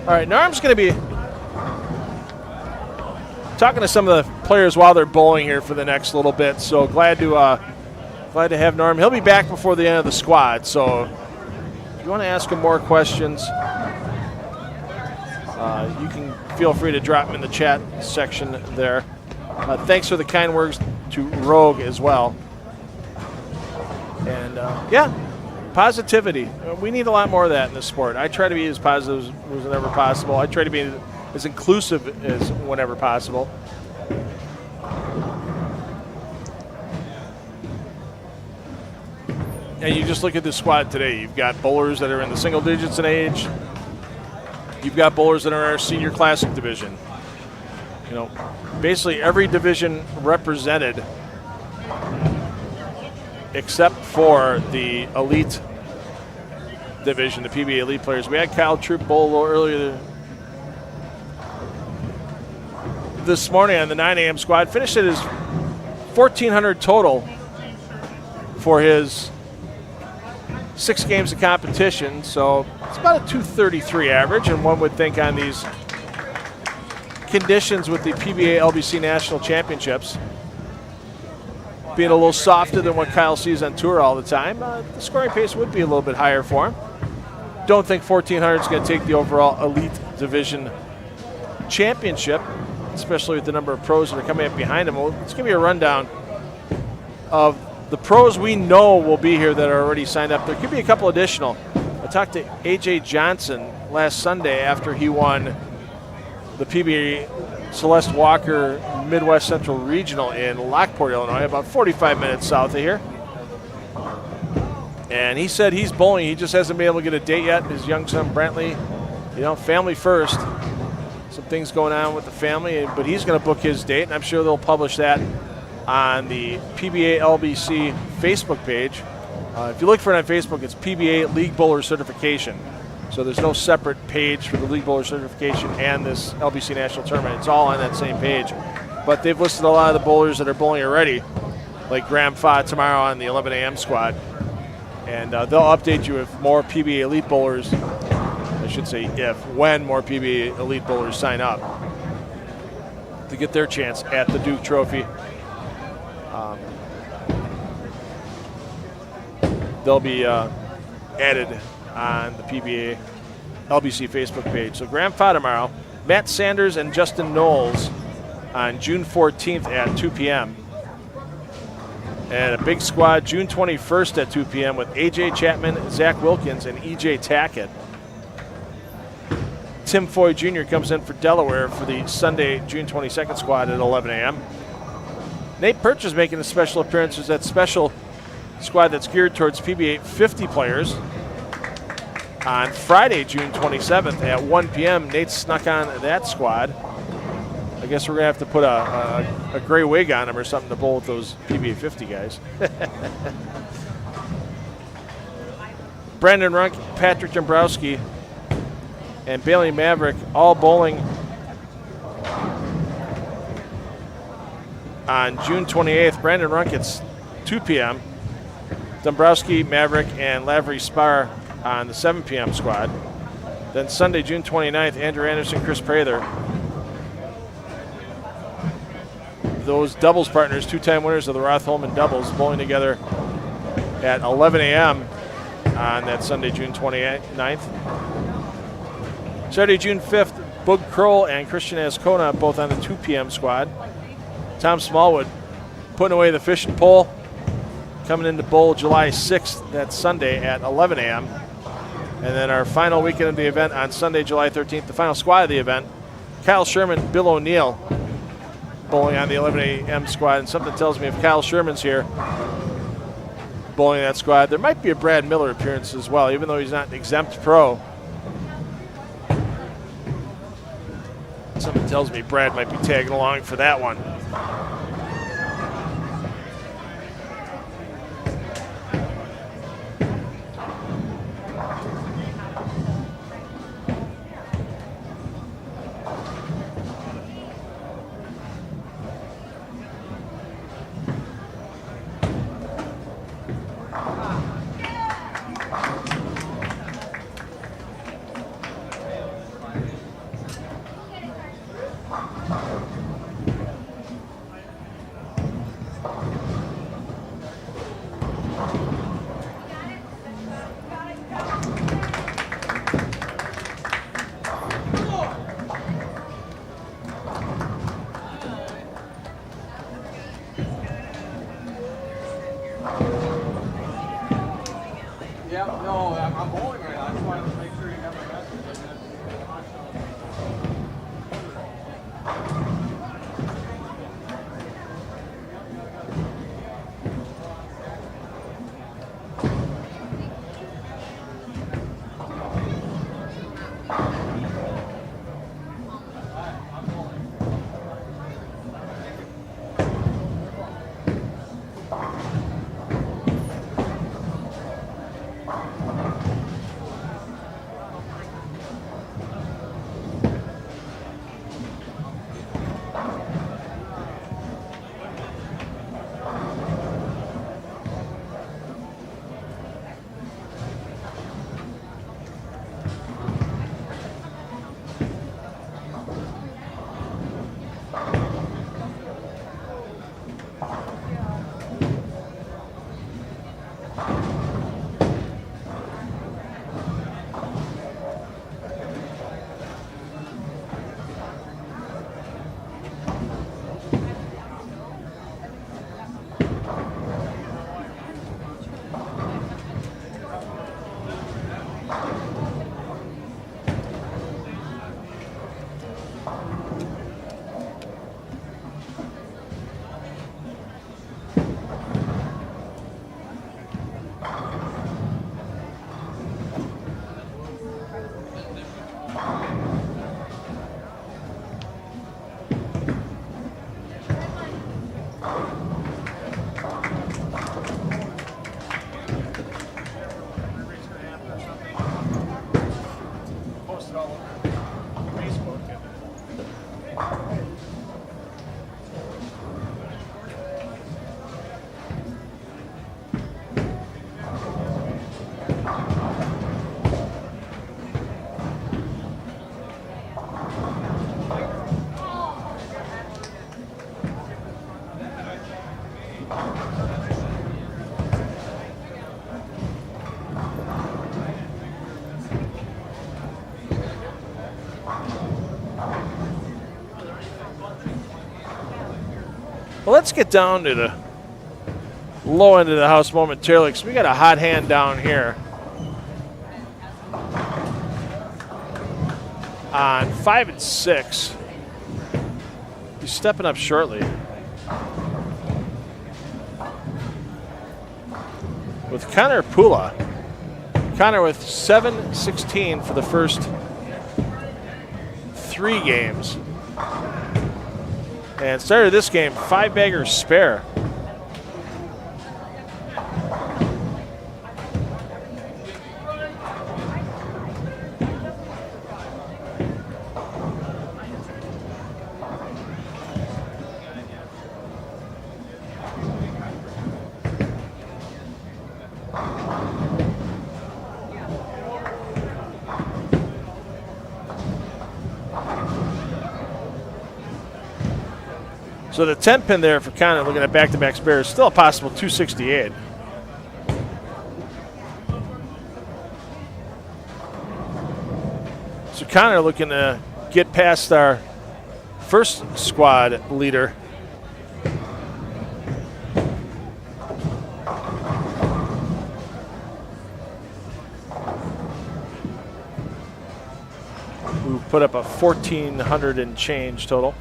All right, now I'm just going to be talking to some of the players while they're bowling here for the next little bit. So glad to have Norm. He'll be back before the end of the squad. So if you want to ask him more questions, you can feel free to drop them in the chat section there. Thanks for the kind words to Rogue as well. And yeah, positivity. We need a lot more of that in this sport. I try to be as positive as whenever possible. I try to be as inclusive as whenever possible. And you just look at this squad today. You've got bowlers that are in the single digits in age. You've got bowlers that are in our senior classic division. You know, basically every division represented except for the elite division, the PBA elite players. We had Kyle Troop bowl a little earlier this morning on the 9 a.m. squad. Finished at his 1,400 total for his 6 games of competition. So it's about a 233 average, and one would think on these conditions with the PBA LBC National Championships being a little softer than what Kyle sees on tour all the time, the scoring pace would be a little bit higher for him. Don't think 1,400 is going to take the overall elite division championship, especially with the number of pros that are coming up behind him. Well, let's give you a rundown of the pros we know will be here that are already signed up. There could be a couple additional. I talked to A.J. Johnson last Sunday after he won the PBA Celeste Walker Midwest Central Regional in Lockport, Illinois, about 45 minutes south of here. And he said he's bowling. He just hasn't been able to get a date yet. His young son, Brantley, you know, family first. Some things going on with the family, but he's going to book his date, and I'm sure they'll publish that on the PBA LBC Facebook page. If you look for it on Facebook, it's PBA League Bowler Certification. So there's no separate page for the League Bowler Certification and this LBC National Tournament. It's all on that same page. But they've listed a lot of the bowlers that are bowling already, like Graham Fa tomorrow on the 11 a.m. squad. And they'll update you if more PBA Elite bowlers, I should say when more PBA Elite bowlers sign up to get their chance at the Duke Trophy. They'll be added on the PBA LBC Facebook page. So Graham Fa tomorrow, Matt Sanders and Justin Knowles on June 14th at 2 p.m. And a big squad June 21st at 2 p.m. with A.J. Chapman, Zach Wilkins, and E.J. Tackett. Tim Foy Jr. comes in for Delaware for the Sunday, June 22nd squad at 11 a.m. Nate Perch is making a special appearance as that special squad that's geared towards PBA 50 players. On Friday, June 27th at 1 p.m., Nate snuck on that squad. I guess we're going to have to put a gray wig on him or something to bowl with those PBA 50 guys. Brandon Runk, Patrick Dombrowski, and Bailey Maverick all bowling on June 28th. Brandon Runk, it's 2 p.m. Dombrowski, Maverick, and Lavery Spar on the 7 p.m. squad. Then Sunday, June 29th, Andrew Anderson, Chris Prather. Those doubles partners, 2-time winners of the Roth-Holman doubles, bowling together at 11 a.m. on that Sunday, June 29th. Saturday, June 5th, Boog Kroll and Christian Ascona both on the 2 p.m. squad. Tom Smallwood putting away the fishing pole, coming into bowl July 6th, that Sunday at 11 a.m. And then our final weekend of the event on Sunday, July 13th, the final squad of the event, Kyle Sherman, Bill O'Neill, bowling on the 11 a.m. squad. And something tells me if Kyle Sherman's here bowling that squad, there might be a Brad Miller appearance as well, even though he's not an exempt pro. Something tells me Brad might be tagging along for that one. posted all over Facebook. Well, let's get down to the low end of the house momentarily because we got a hot hand down here on 5 and 6. He's stepping up shortly with Connor Pula. Connor with 7-16 for the first 3 games. And started this game 5-bagger spare. So the 10 pin there for Connor, looking at back-to-back spares, still a possible 268. So Connor looking to get past our first squad leader. Who put up a 1,400 and change total.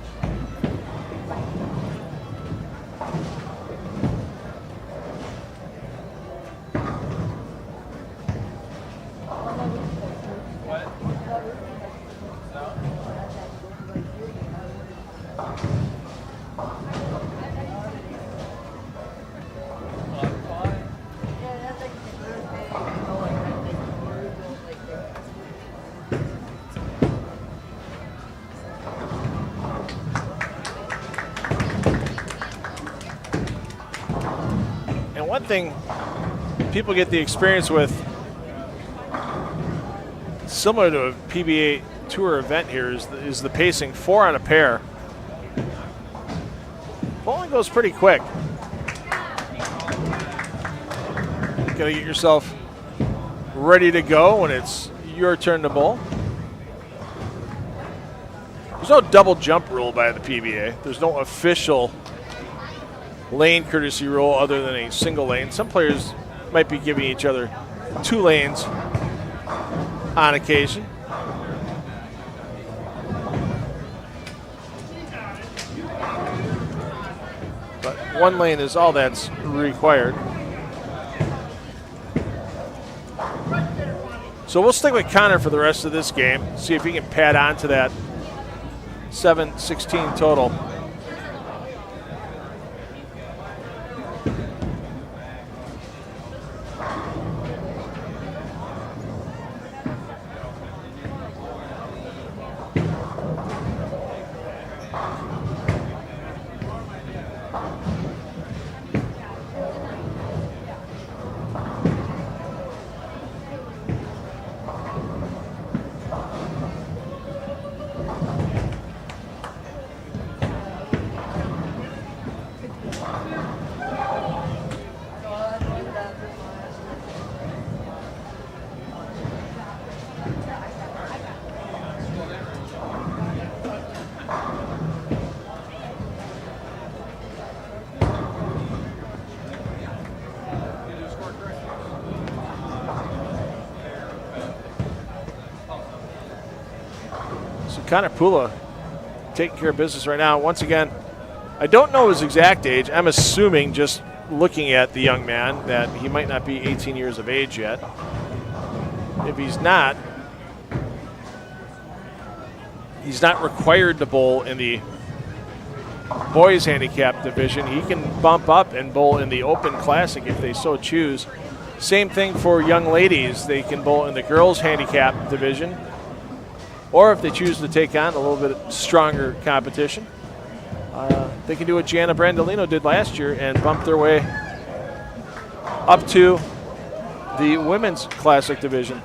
One thing people get the experience with, similar to a PBA Tour event here, is the pacing. 4 on a pair. Bowling goes pretty quick. Got to get yourself ready to go when it's your turn to bowl. There's no double jump rule by the PBA. There's no official lane courtesy rule other than a single lane. Some players might be giving each other 2 lanes on occasion. But 1 lane is all that's required. So we'll stick with Connor for the rest of this game, see if he can pad on to that 7-16 total. Connor Pula taking care of business right now. Once again, I don't know his exact age. I'm assuming, just looking at the young man, that he might not be 18 years of age yet. If he's not required to bowl in the boys handicap division. He can bump up and bowl in the Open Classic if they so choose. Same thing for young ladies. They can bowl in the girls handicap division or if they choose to take on a little bit stronger competition, they can do what Gianna Brandolino did last year and bump their way up to the women's classic division.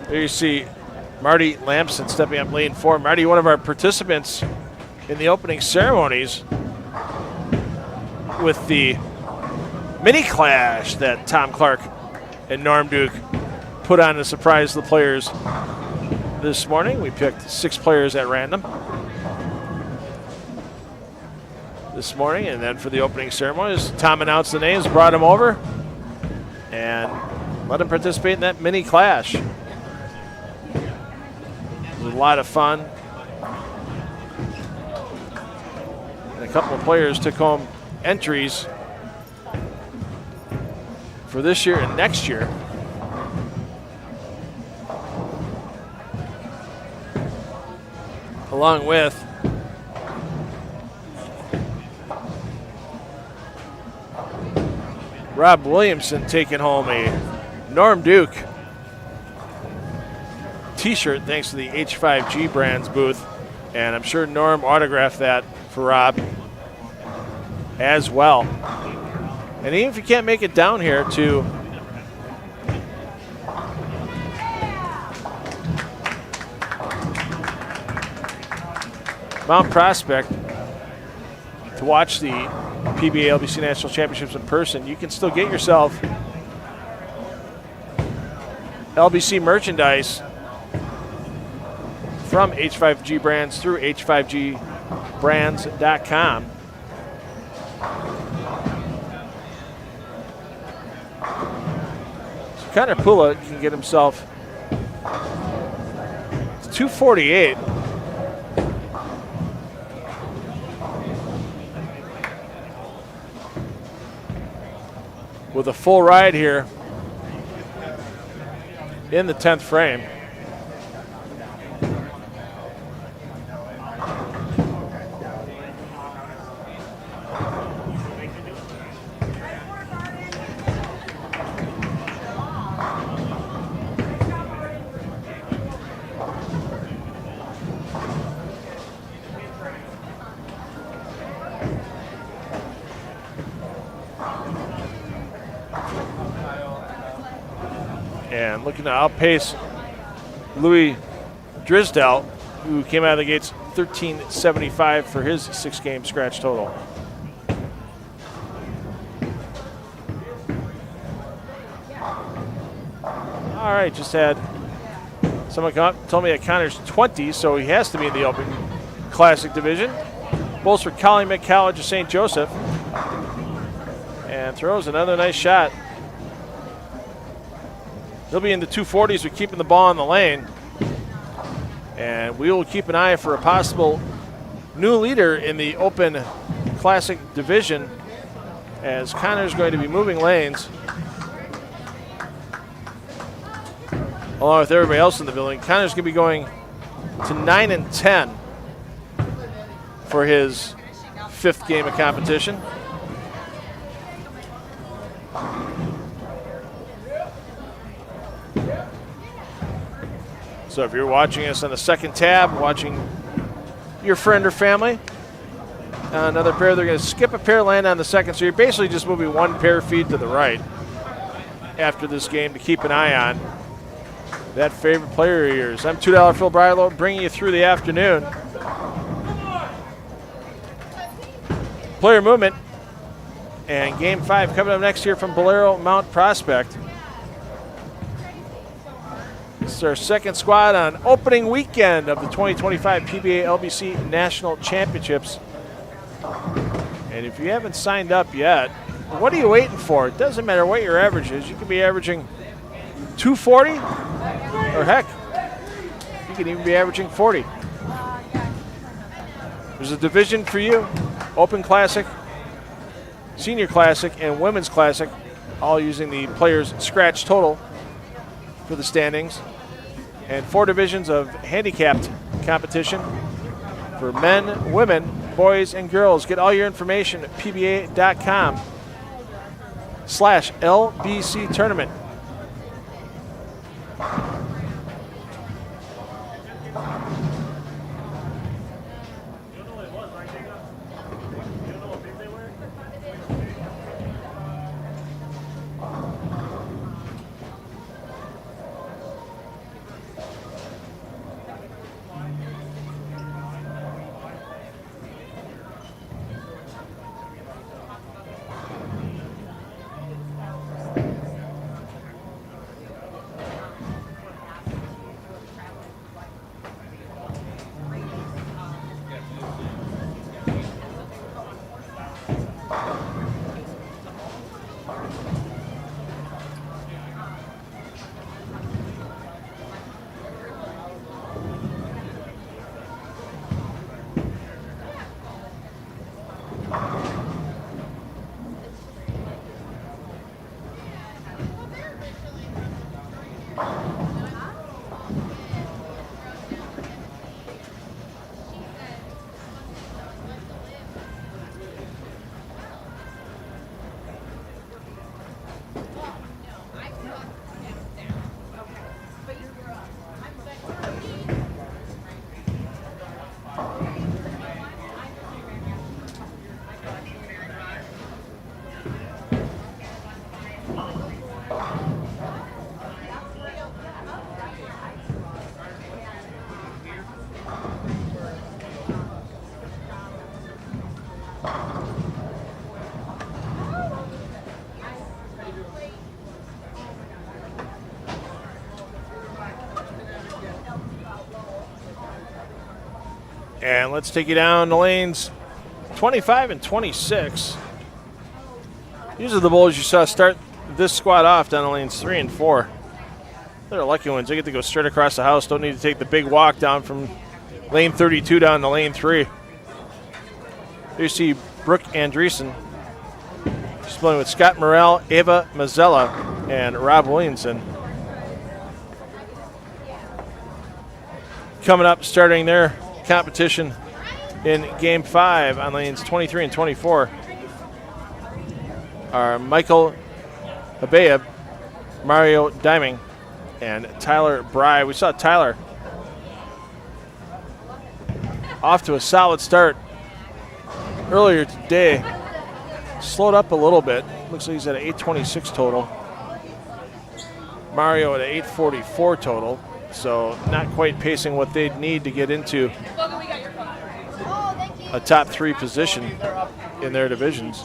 There you see Marty Lamson stepping up lane 4. Marty, one of our participants in the opening ceremonies with the mini clash that Tom Clark and Norm Duke put on to surprise the players this morning. We picked 6 players at random this morning, and then for the opening ceremonies, Tom announced the names, brought them over, and let them participate in that mini clash. It was a lot of fun. And a couple of players took home entries for this year and next year. Along with Rob Williamson taking home a Norm Duke t-shirt thanks to the H5G Brands booth. And I'm sure Norm autographed that for Rob as well. And even if you can't make it down here to Mount Prospect to watch the PBA LBC National Championships in person, you can still get yourself LBC merchandise from H5G Brands through h5gbrands.com. So Connor Pula can get himself to 248. With a full ride here in the 10th frame. And looking to outpace Louis Drisdell, who came out of the gates 1375 for his 6-game scratch total. All right, just had someone come up, told me that Connor's 20, so he has to be in the Open Classic division. Bowls for Calumet College of St. Joseph. And throws another nice shot. He'll be in the 240s with keeping the ball in the lane. And we will keep an eye for a possible new leader in the Open Classic division, as Connor's going to be moving lanes along with everybody else in the building. Connor's going to be going to 9 and 10 for his 5th game of competition. So if you're watching us on the second tab, watching your friend or family, another pair, they're going to skip a pair, land on the second. So you're basically just moving one pair feet to the right after this game to keep an eye on that favorite player of yours. I'm $2 Phil Brylow, bringing you through the afternoon. Player movement and game 5 coming up next here from Bolero Mount Prospect. This is our second squad on opening weekend of the 2025 PBA LBC National Championships. And if you haven't signed up yet, what are you waiting for? It doesn't matter what your average is. You could be averaging 240, or heck, you could even be averaging 40. There's a division for you: Open Classic, Senior Classic, and Women's Classic, all using the player's scratch total for the standings. And 4 divisions of handicapped competition for men, women, boys, and girls. Get all your information at pba.com/LBC tournament. And let's take you down the lanes 25 and 26. These are the bowlers you saw start this squad off down the lanes 3 and 4. They're lucky ones. They get to go straight across the house. Don't need to take the big walk down from lane 32 down to lane 3. There you see Brooke Andreessen. She's playing with Scott Morrell, Ava Mazzella, and Rob Williamson. Coming up, starting their competition in Game 5 on lanes 23 and 24 are Michael Abea, Mario Diming, and Tyler Bry. We saw Tyler off to a solid start earlier today. Slowed up a little bit. Looks like he's at an 826 total. Mario at an 844 total. So not quite pacing what they'd need to get into a top 3 position in their divisions.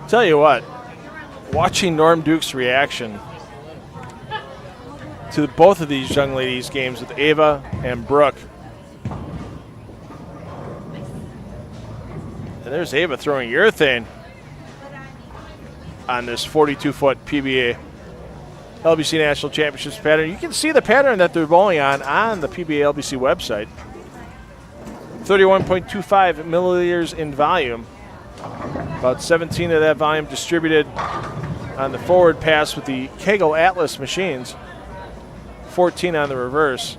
Tell you what, watching Norm Duke's reaction to both of these young ladies' games with Ava and Brooke. And there's Ava throwing urethane on this 42-foot PBA LBC National Championships pattern. You can see the pattern that they're bowling on the PBA LBC website. 31.25 milliliters in volume. About 17 of that volume distributed on the forward pass with the Kegel Atlas machines. 14 on the reverse.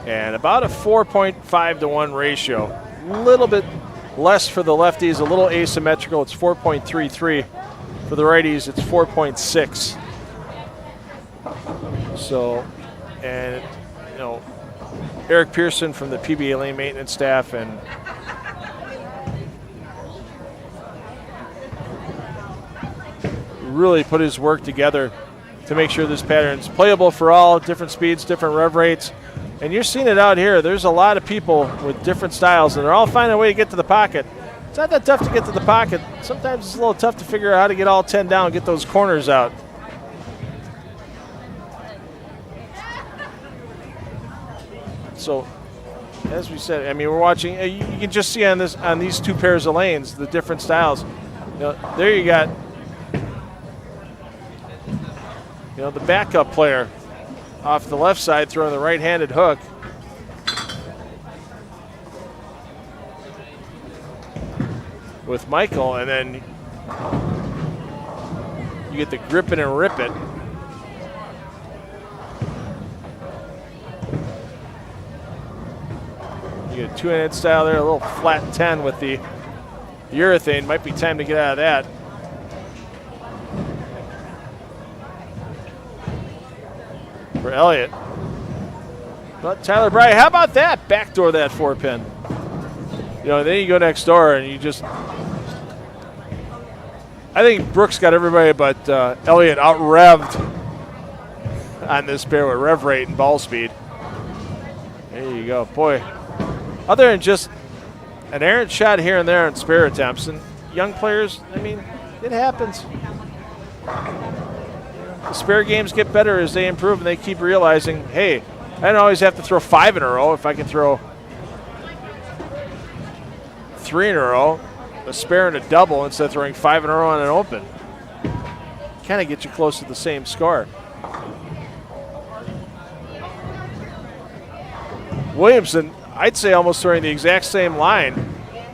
And about a 4.5 to 1 ratio. little bit less for the lefties, a little asymmetrical. It's 4.33. For the righties, it's 4.6. So, and, you know, Eric Pearson from the PBA lane maintenance staff and really put his work together to make sure this pattern's playable for all, different speeds, different rev rates. And you're seeing it out here. There's a lot of people with different styles, and they're all finding a way to get to the pocket. It's not that tough to get to the pocket. Sometimes it's a little tough to figure out how to get all 10 down, get those corners out. So, as we said, I mean, we're watching. You can just see on these two pairs of lanes the different styles. You know, there you got, you know, the backup player off the left side throwing the right-handed hook. With Michael, and then you get the grip it and rip it. You get a two-handed style there, a little flat 10 with the urethane. Might be time to get out of that. For Elliott. But Tyler Bry, how about that? Backdoor that 4-pin. You know, then you go next door and you just, I think Brooks got everybody but Elliott out-revved on this pair with rev rate and ball speed. There you go. Boy, other than just an errant shot here and there on spare attempts, and young players, I mean, it happens. The spare games get better as they improve and they keep realizing, hey, I don't always have to throw 5 in a row if I can throw 3 in a row, a spare and a double instead of throwing 5 in a row on an open. Kind of get you close to the same score. Williamson, I'd say almost throwing the exact same line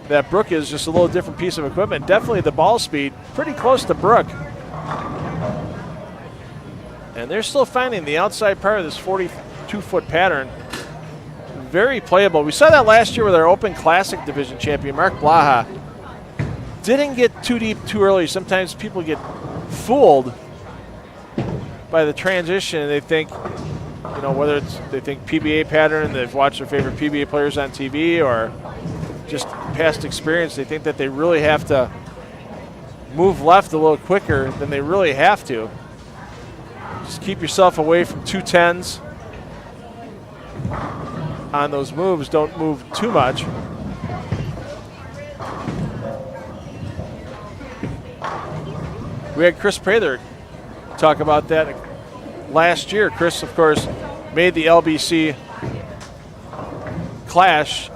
that Brooke is, just a little different piece of equipment. Definitely the ball speed, pretty close to Brooke. And they're still finding the outside part of this 42-foot pattern very playable. We saw that last year with our Open Classic Division champion, Mark Blaha. Didn't get too deep too early. Sometimes people get fooled by the transition and they think, you know, whether it's they think PBA pattern, they've watched their favorite PBA players on TV, or just past experience, they think that they really have to move left a little quicker than they really have to. Just keep yourself away from 210s on those moves. Don't move too much. We had Chris Prather talk about that last year. Chris, of course, made the LBC Clash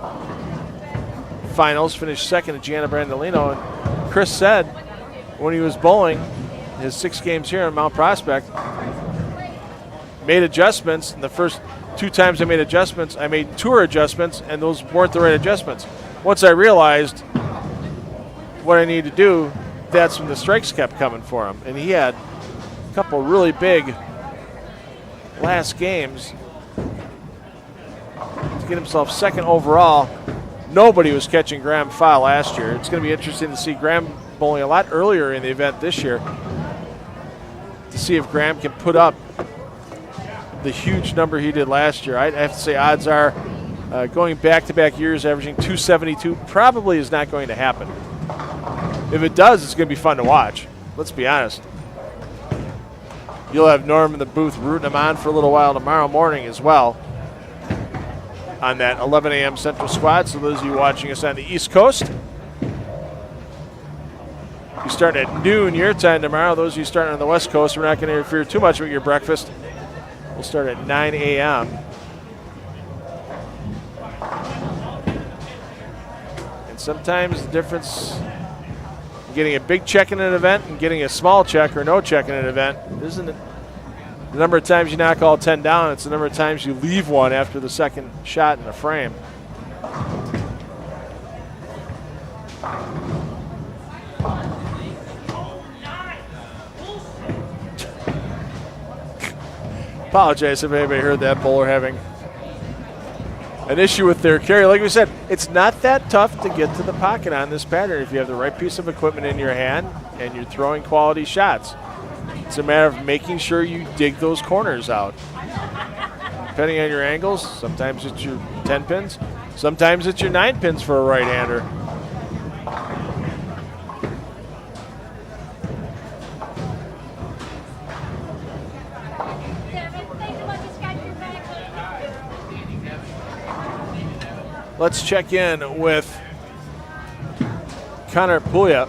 finals, finished second to Gianna Brandolino. And Chris said when he was bowling his 6 games here in Mount Prospect, made adjustments. And the first 2 times I made adjustments, I made tour adjustments, and those weren't the right adjustments. Once I realized what I needed to do, that's when the strikes kept coming for him. And he had a couple really big last games to get himself second overall. Nobody was catching Graham foul last year. It's going to be interesting to see Graham bowling a lot earlier in the event this year to see if Graham can put up the huge number he did last year. I have to say odds are going back-to-back years averaging 272 probably is not going to happen. If it does, it's going to be fun to watch. Let's be honest. You'll have Norm in the booth rooting him on for a little while tomorrow morning as well on that 11 a.m. Central Squad. So those of you watching us on the East Coast, you start at noon your time tomorrow. Those of you starting on the West Coast, we're not going to interfere too much with your breakfast. We'll start at 9 a.m. And sometimes the difference getting a big check in an event and getting a small check or no check in an event isn't it the number of times you knock all 10 down, it's the number of times you leave one after the second shot in the frame. Apologize if anybody heard that bowler having an issue with their carry. Like we said, it's not that tough to get to the pocket on this pattern if you have the right piece of equipment in your hand and you're throwing quality shots. It's a matter of making sure you dig those corners out. Depending on your angles, sometimes it's your 10 pins, sometimes it's your 9 pins for a right-hander. Let's check in with Connor Puglia.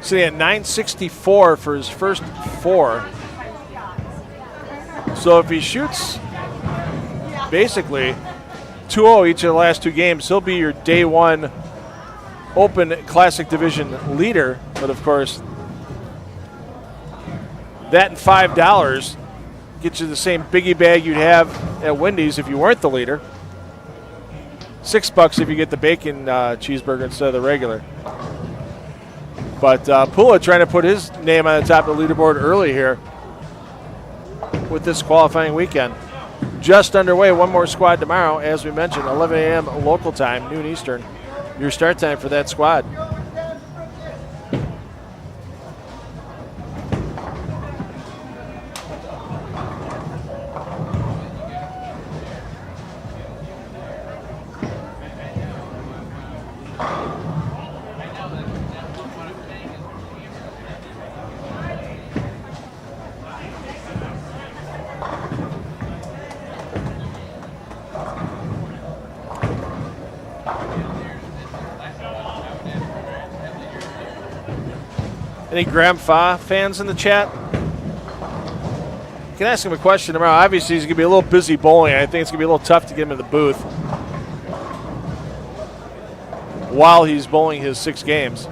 Sitting at 964 for his first 4. So if he shoots basically 2-0 each of the last 2 games, he'll be your day 1 Open Classic Division leader. But of course, that and $5 get you the same biggie bag you'd have at Wendy's if you weren't the leader. $6 if you get the bacon cheeseburger instead of the regular. But Pula trying to put his name on the top of the leaderboard early here with this qualifying weekend. Just underway, one more squad tomorrow, as we mentioned, 11 a.m. local time, noon Eastern. Your start time for that squad. Any Graham Fa fans in the chat? You can ask him a question tomorrow. Obviously, he's going to be a little busy bowling. I think it's going to be a little tough to get him in the booth while he's bowling his 6 games.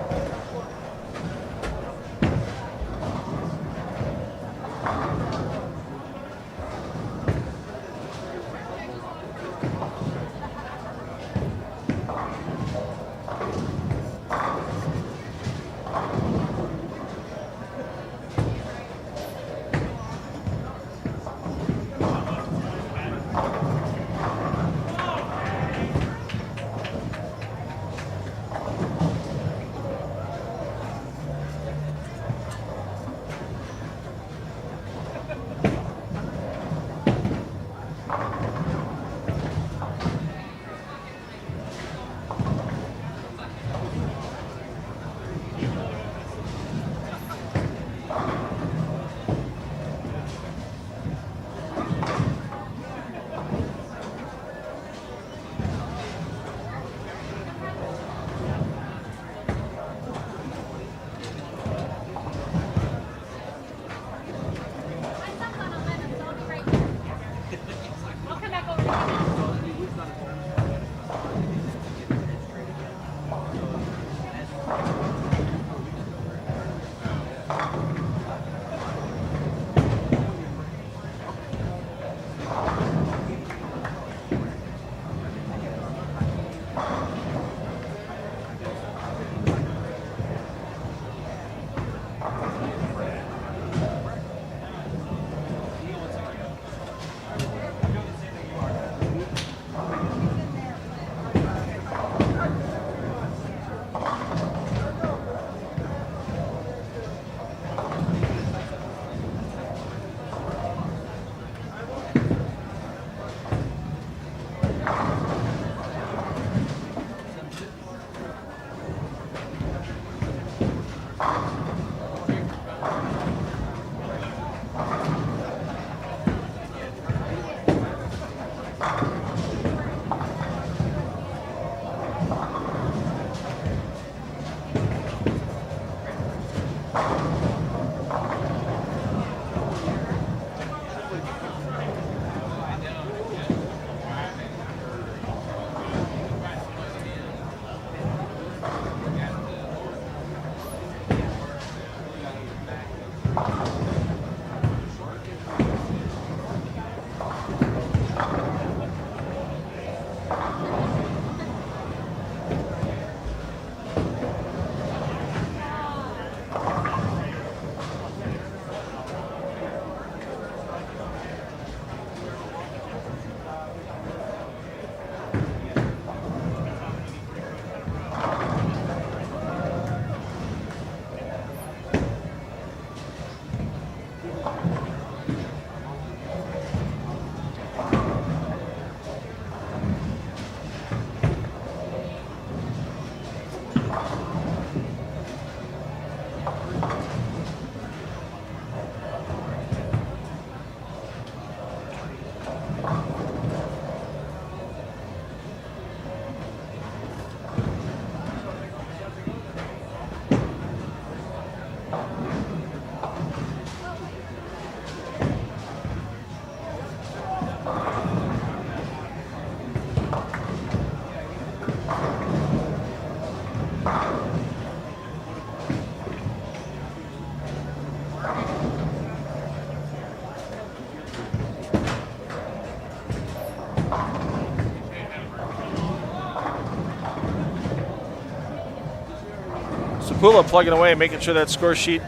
Hula plugging away, making sure that score sheet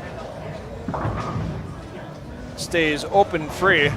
stays open free.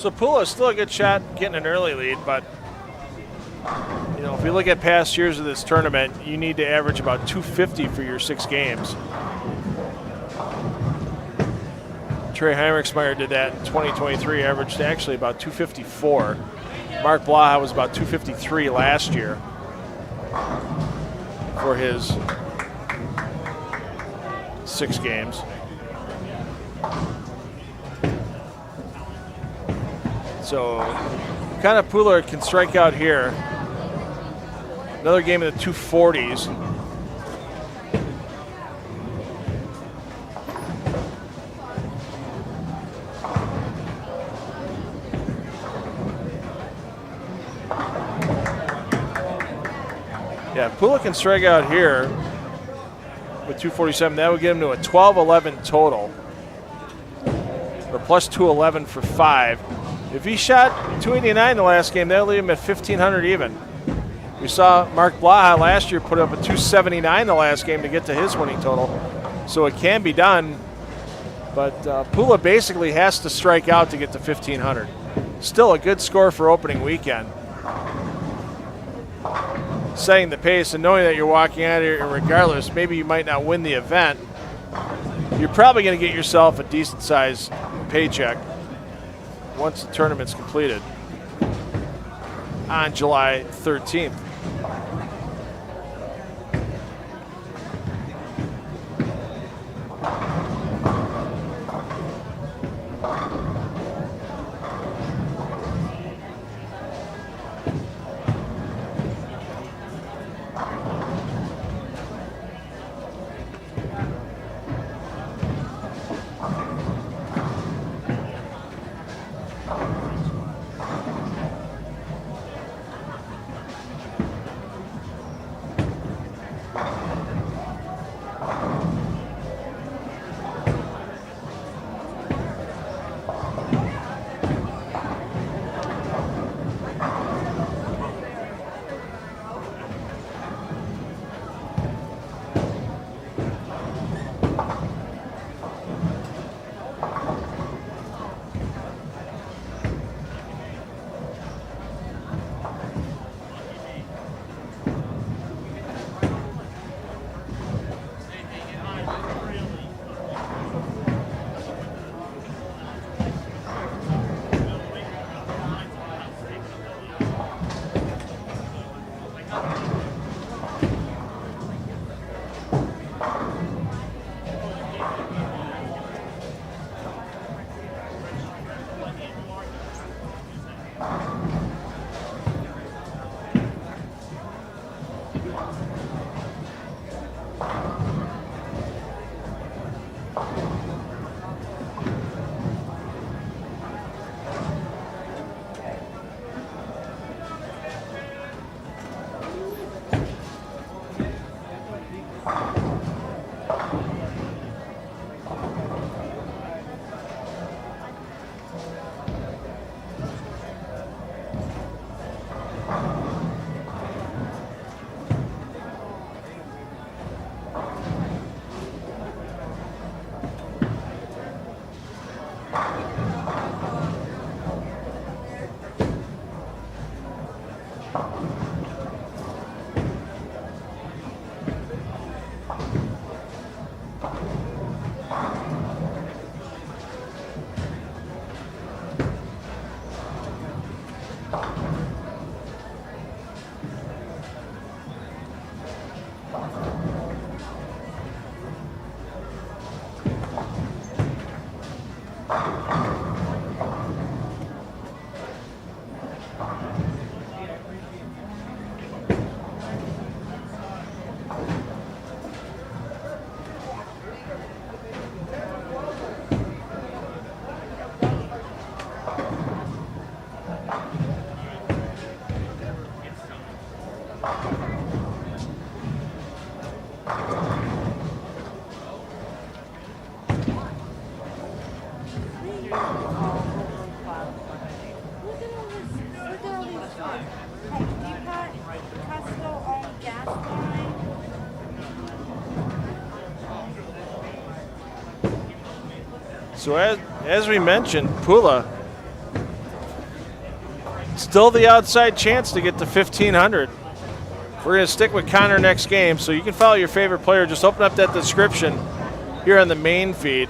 So Pula is still a good shot getting an early lead, but if you look at past years of this tournament, you need to average about 250 for your 6 games. Trey Heinrichsmeyer did that in 2023, averaged actually about 254. Mark Blaha was about 253 last year for his 6 games. So kind of Pula can strike out here. Another game in the 240s. Yeah, Pula can strike out here with 247. That would get him to a 12-11 total. Or plus 211 for 5. If he shot 289 the last game, that'll leave him at 1,500 even. We saw Mark Blaha last year put up a 279 the last game to get to his winning total. So it can be done, but Pula basically has to strike out to get to 1,500. Still a good score for opening weekend. Setting the pace and knowing that you're walking out here, and regardless, maybe you might not win the event, you're probably going to get yourself a decent-sized paycheck once the tournament's completed on July 13th. So as we mentioned, Pula Still the outside chance to get to 1,500. We're going to stick with Connor next game, so you can follow your favorite player. Just open up that description here on the main feed.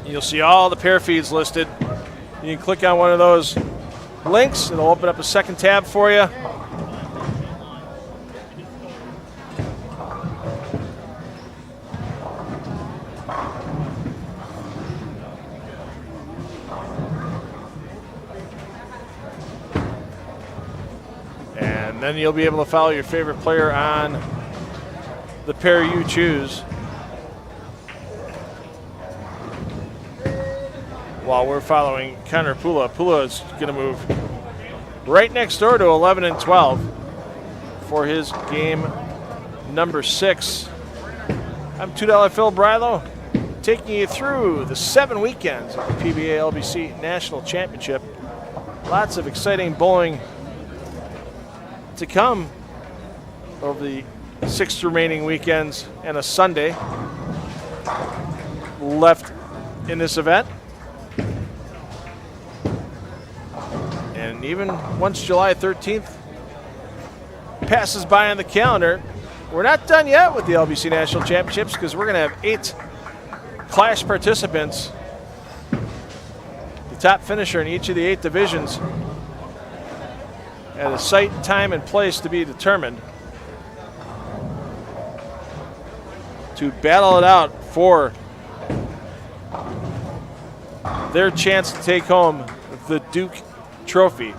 You'll see all the pair feeds listed. You can click on one of those links. It'll open up a second tab for you. And then you'll be able to follow your favorite player on the pair you choose. While we're following Connor Pula. Pula is going to move right next door to 11 and 12 for his game number 6. I'm $2 Phil Brilo, taking you through the 7 weekends of the PBA LBC National Championship. Lots of exciting bowling to come over the 6 remaining weekends and a Sunday left in this event. And even once July 13th passes by on the calendar, we're not done yet with the LBC National Championships because we're going to have 8 clash participants. The top finisher in each of the 8 divisions at a site, time, and place to be determined to battle it out for their chance to take home the Duke Trophy.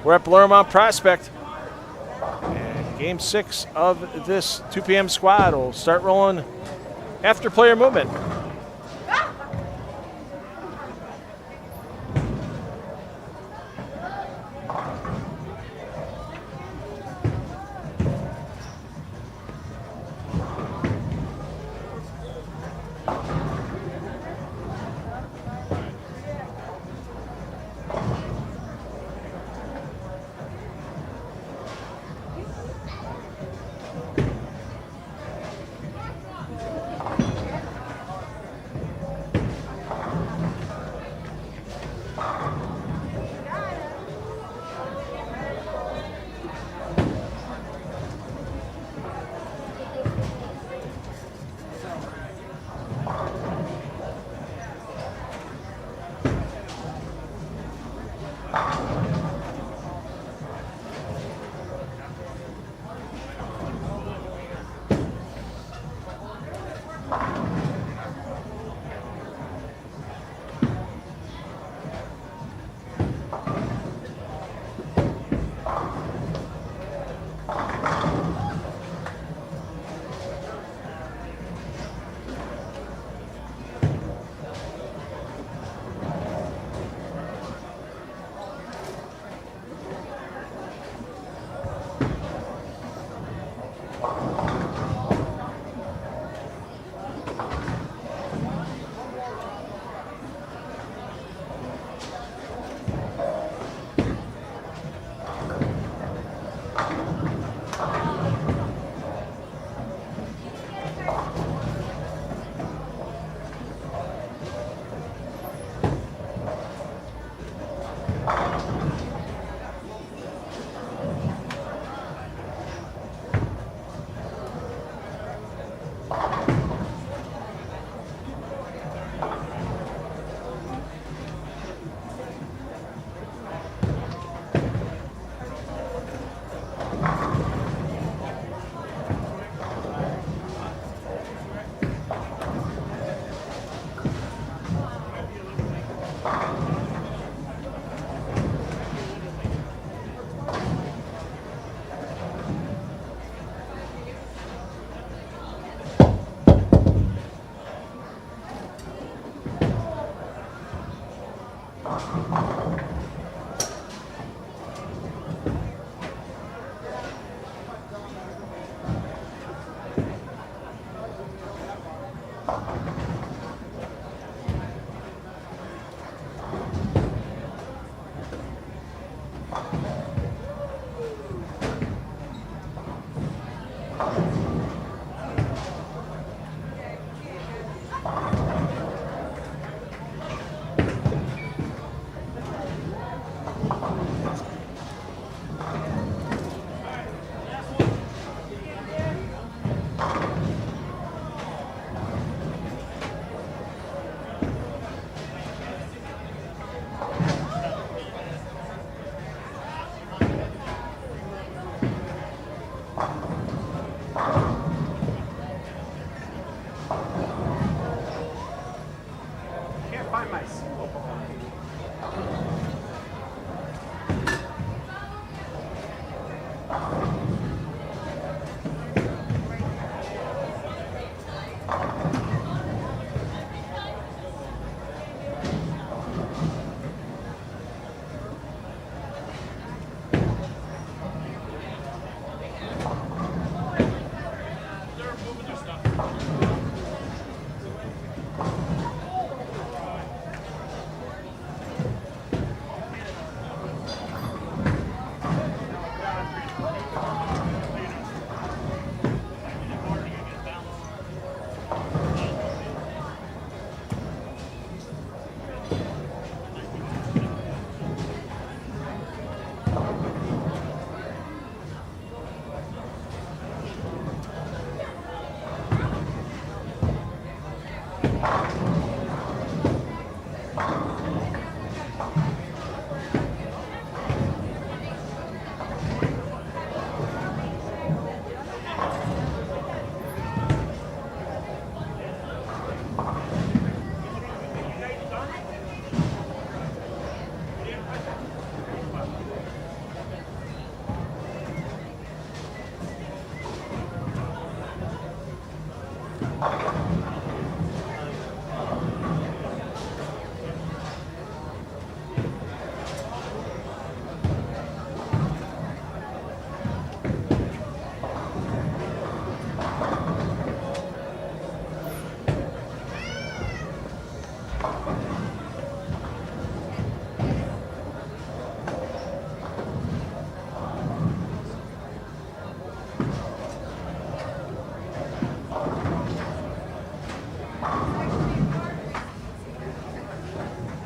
We're at Bellermont Prospect, and game 6 of this 2 p.m. squad will start rolling after player movement.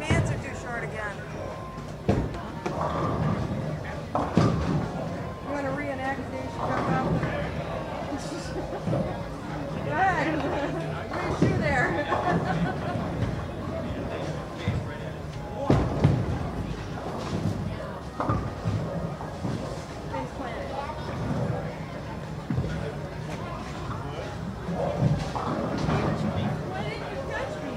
Hands are too short again. You want to reenact Dave jump out there? Good. Where's shoe there? Face planted. Why didn't you catch me?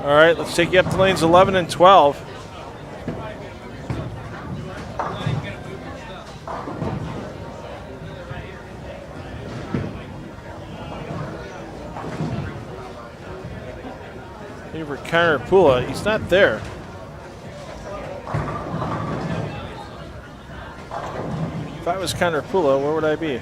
All right, let's take you up to lanes 11 and 12. Favorite Connor Pula, he's not there. If I was Connor Pula, where would I be?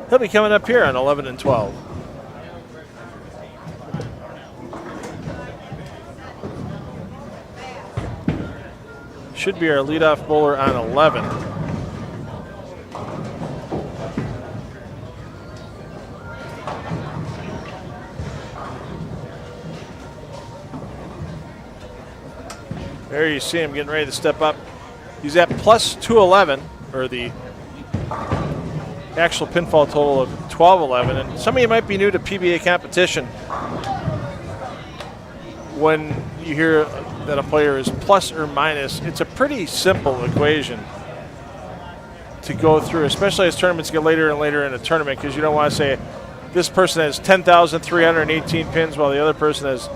He'll be coming up here on 11 and 12. Should be our leadoff bowler on 11. There you see him getting ready to step up. He's at plus 211, or the actual pinfall total of 1211. And some of you might be new to PBA competition. When you hear that a player is plus or minus, it's a pretty simple equation to go through, especially as tournaments get later and later in a tournament, because you don't want to say this person has 10,318 pins while the other person has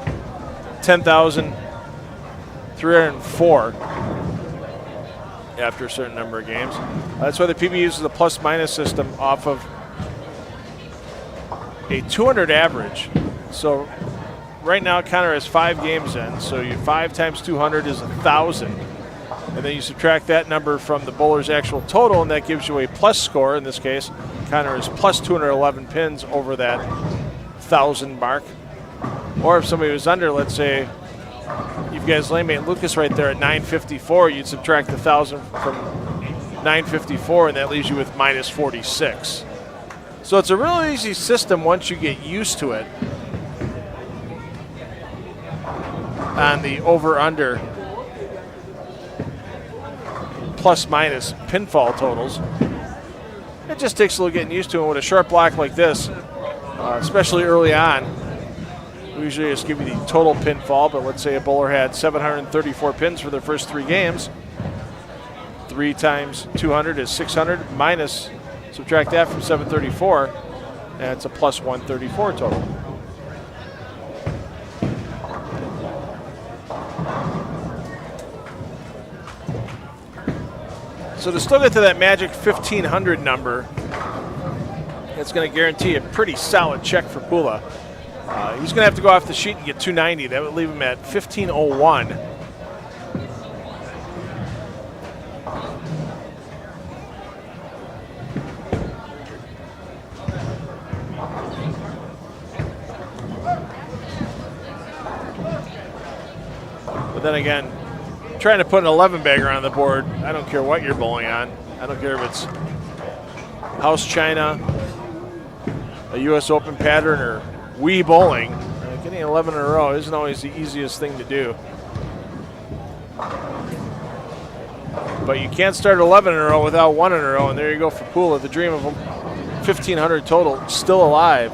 10,304 after a certain number of games. That's why the PBA uses the plus-minus system off of a 200 average. So right now Connor has 5 games in, so 5 times 200 is 1,000. And then you subtract that number from the bowler's actual total, and that gives you a plus score. In this case, Connor is plus 211 pins over that 1,000 mark. Or if somebody was under, let's say, you've got his lane mate Lucas right there at 954, you'd subtract the 1,000 from 954, and that leaves you with minus 46. So it's a really easy system once you get used to it on the over-under plus-minus pinfall totals. It just takes a little getting used to it. With a short block like this, especially early on, we usually just give you the total pinfall, but let's say a bowler had 734 pins for their first 3 games. 3 times 200 is 600, minus, subtract that from 734, and it's a plus 134 total. So to still get to that magic 1,500 number, it's going to guarantee a pretty solid check for Pula. He's going to have to go off the sheet and get 290. That would leave him at 1,501. But then again, trying to put an 11 bagger on the board, I don't care what you're bowling on. I don't care if it's House China, a U.S. Open pattern, or Wii bowling. Getting 11 in a row isn't always the easiest thing to do. But you can't start 11 in a row without 1 in a row, and there you go for Pula. The dream of 1,500 total still alive.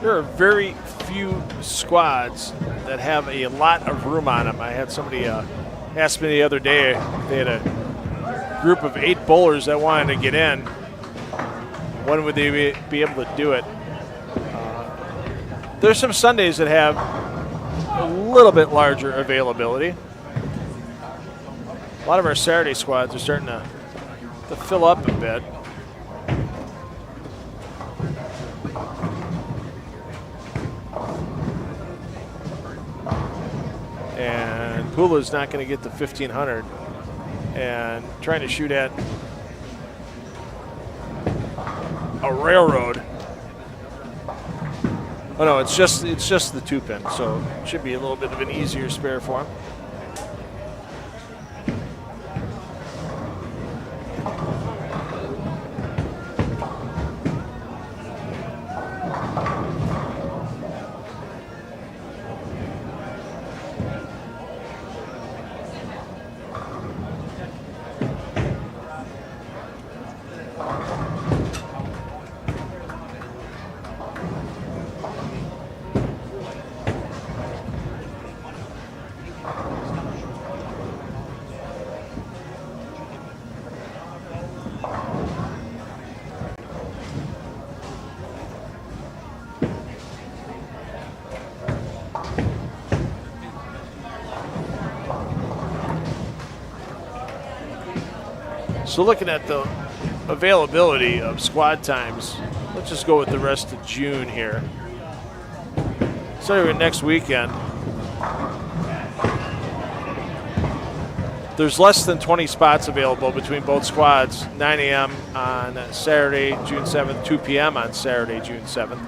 There are very few squads that have a lot of room on them. I had somebody ask me the other day if they had a group of 8 bowlers that wanted to get in, when would they be able to do it? There's some Sundays that have a little bit larger availability. A lot of our Saturday squads are starting to fill up a bit. And Pula's not going to get to 1,500, and trying to shoot at a railroad. Oh no, it's just the 2-pin, so it should be a little bit of an easier spare for him. So looking at the availability of squad times, let's just go with the rest of June here. Starting with next weekend, there's less than 20 spots available between both squads. 9 a.m. on Saturday, June 7th, 2 p.m. on Saturday, June 7th.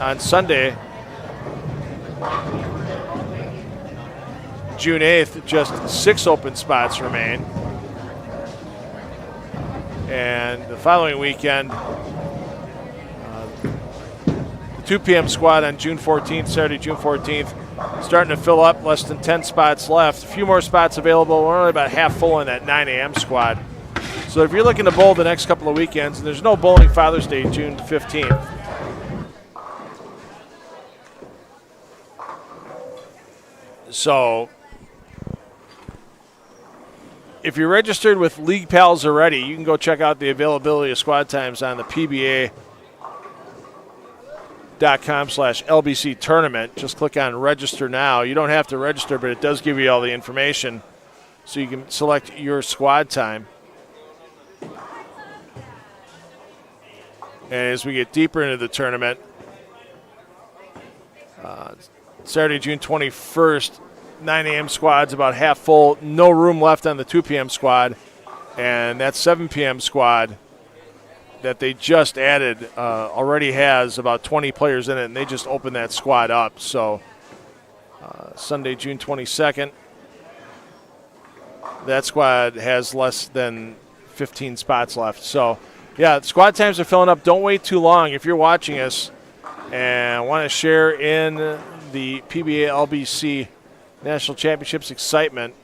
On Sunday, June 8th, just 6 open spots remain. And the following weekend, the 2 p.m. squad on June 14th, Saturday, June 14th, starting to fill up, less than 10 spots left. A few more spots available. We're only about half full in that 9 a.m. squad. So if you're looking to bowl the next couple of weekends, and there's no bowling Father's Day, June 15th. So if you're registered with League Pals already, you can go check out the availability of squad times on the PBA.com/LBC tournament. Just click on register now. You don't have to register, but it does give you all the information so you can select your squad time. And as we get deeper into the tournament, Saturday, June 21st, 9 a.m. squad's about half full. No room left on the 2 p.m. squad. And that 7 p.m. squad that they just added already has about 20 players in it, and they just opened that squad up. So Sunday, June 22nd, that squad has less than 15 spots left. So, yeah, squad times are filling up. Don't wait too long. If you're watching us and want to share in the PBA LBC National Championships excitement,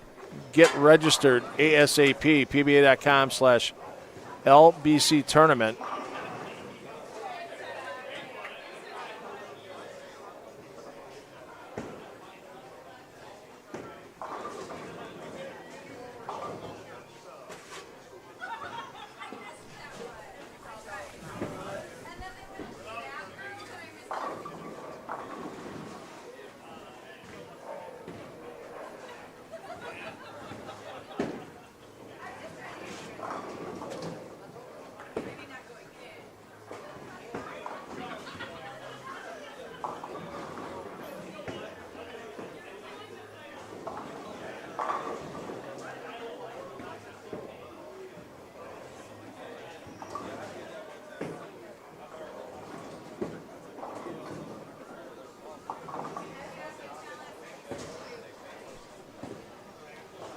get registered ASAP, PBA.com/LBC tournament.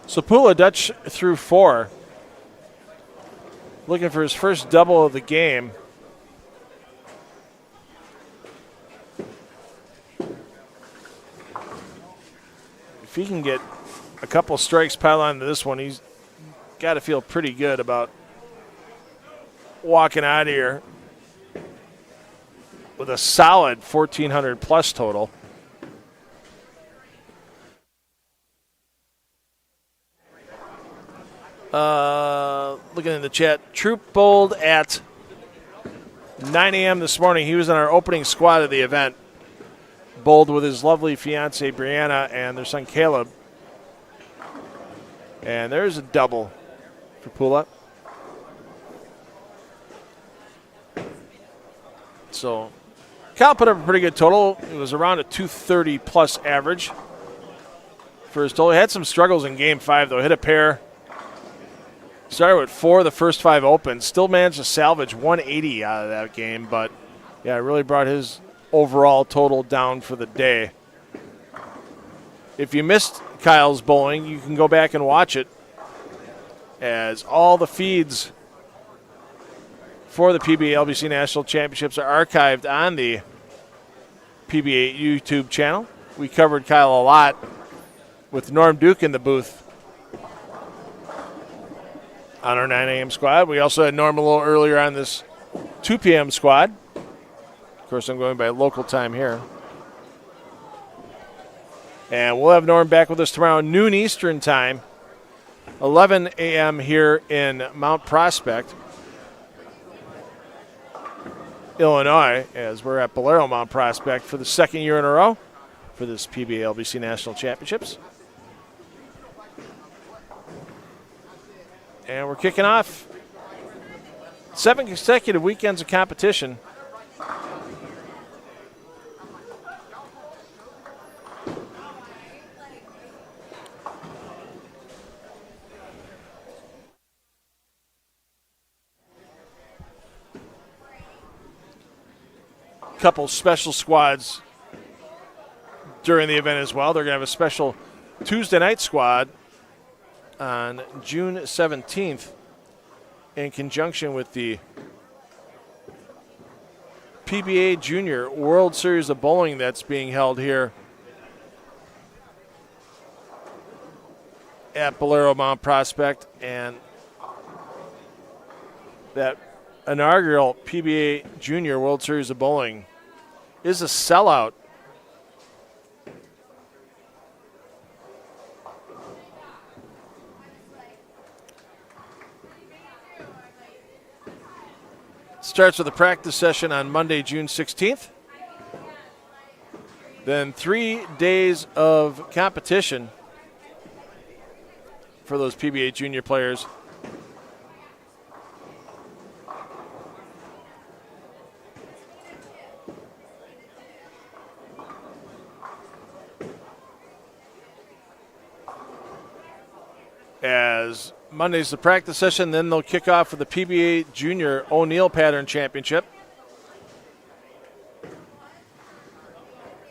So Pula Dutch through 4, looking for his first double of the game. If he can get a couple strikes piled onto this one, he's got to feel pretty good about walking out of here with a solid 1,400 plus total. Looking in the chat, Troop bowled at 9 a.m. this morning. He was in our opening squad of the event. Bowled with his lovely fiancee Brianna and their son Caleb. And there's a double for Pula. So Cal put up a pretty good total. It was around a 230 plus average for his total. He had some struggles in game 5 though. Hit a pair. Started with 4 the first 5 opens. Still managed to salvage 180 out of that game, but yeah, it really brought his overall total down for the day. If you missed Kyle's bowling, you can go back and watch it, as all the feeds for the PBA LBC National Championships are archived on the PBA YouTube channel. We covered Kyle a lot with Norm Duke in the booth on our 9 a.m. squad. We also had Norm a little earlier on this 2 p.m. squad. Of course, I'm going by local time here. And we'll have Norm back with us tomorrow, noon Eastern time, 11 a.m. here in Mount Prospect, Illinois, as we're at Bolero Mount Prospect for the second year in a row for this PBA LBC National Championships. we're kicking off 7 consecutive weekends of competition. Couple special squads during the event as well. They're going to have a special Tuesday night squad on June 17th in conjunction with the PBA Junior World Series of Bowling that's being held here at Bolero Mount Prospect. And that inaugural PBA Junior World Series of Bowling is a sellout. Starts with a practice session on Monday, June 16th. Then 3 days of competition for those PBA junior players. As Monday's the practice session, then they'll kick off with the PBA Junior O'Neill Pattern Championship.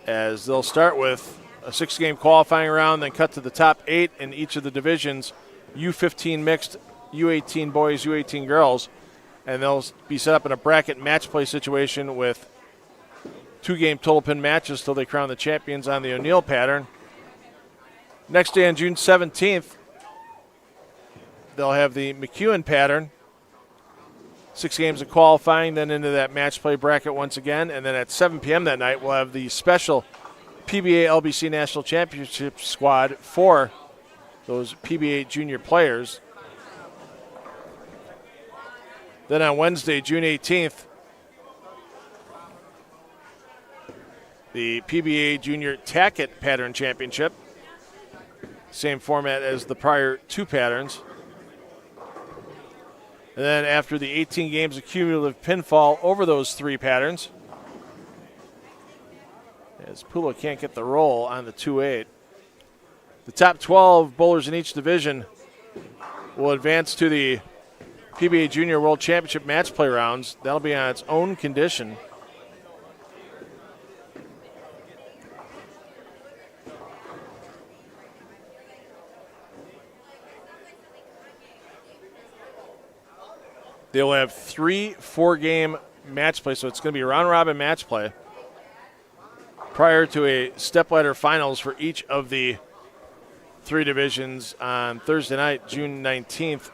As they'll start with a 6-game qualifying round, then cut to the top 8 in each of the divisions, U15 mixed, U18 boys, U18 girls, and they'll be set up in a bracket match play situation with 2-game total pin matches till they crown the champions on the O'Neill pattern. Next day on June 17th, they'll have the McEwen pattern, 6 games of qualifying, then into that match play bracket once again. And then at 7 p.m. that night, we'll have the special PBA LBC National Championships squad for those PBA junior players. Then on Wednesday, June 18th, the PBA Junior Tackett Pattern Championship. Same format as the prior 2 patterns. And then after the 18 games of cumulative pinfall over those 3 patterns, as Pula can't get the roll on the 2-8, the top 12 bowlers in each division will advance to the PBA Junior World Championship match play rounds. That'll be on its own condition. They'll have 3 4-game match play, so it's going to be a round-robin match play prior to a stepladder finals for each of the 3 divisions on Thursday night, June 19th.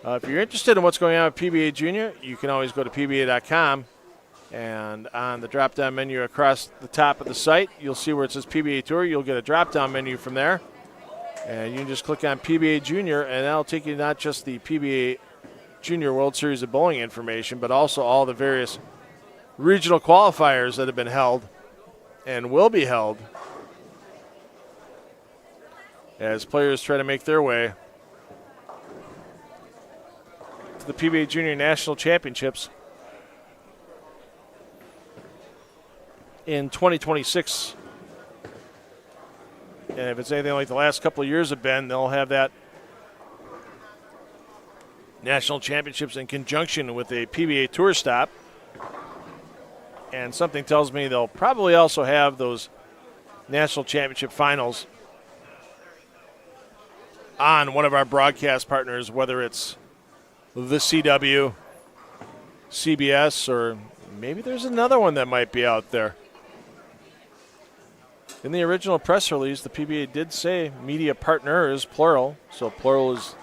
If you're interested in what's going on with PBA Junior, you can always go to PBA.com, and on the drop-down menu across the top of the site, you'll see where it says PBA Tour. You'll get a drop-down menu from there, and you can just click on PBA Junior, and that'll take you to not just the PBA Junior World Series of Bowling information, but also all the various regional qualifiers that have been held and will be held as players try to make their way to the PBA Junior National Championships in 2026. And if it's anything like the last couple of years have been, they'll have that National Championships in conjunction with a PBA Tour stop. And something tells me they'll probably also have those National Championship finals on one of our broadcast partners, whether it's the CW, CBS, or maybe there's another one that might be out there. In the original press release, the PBA did say media partners, plural. So plural is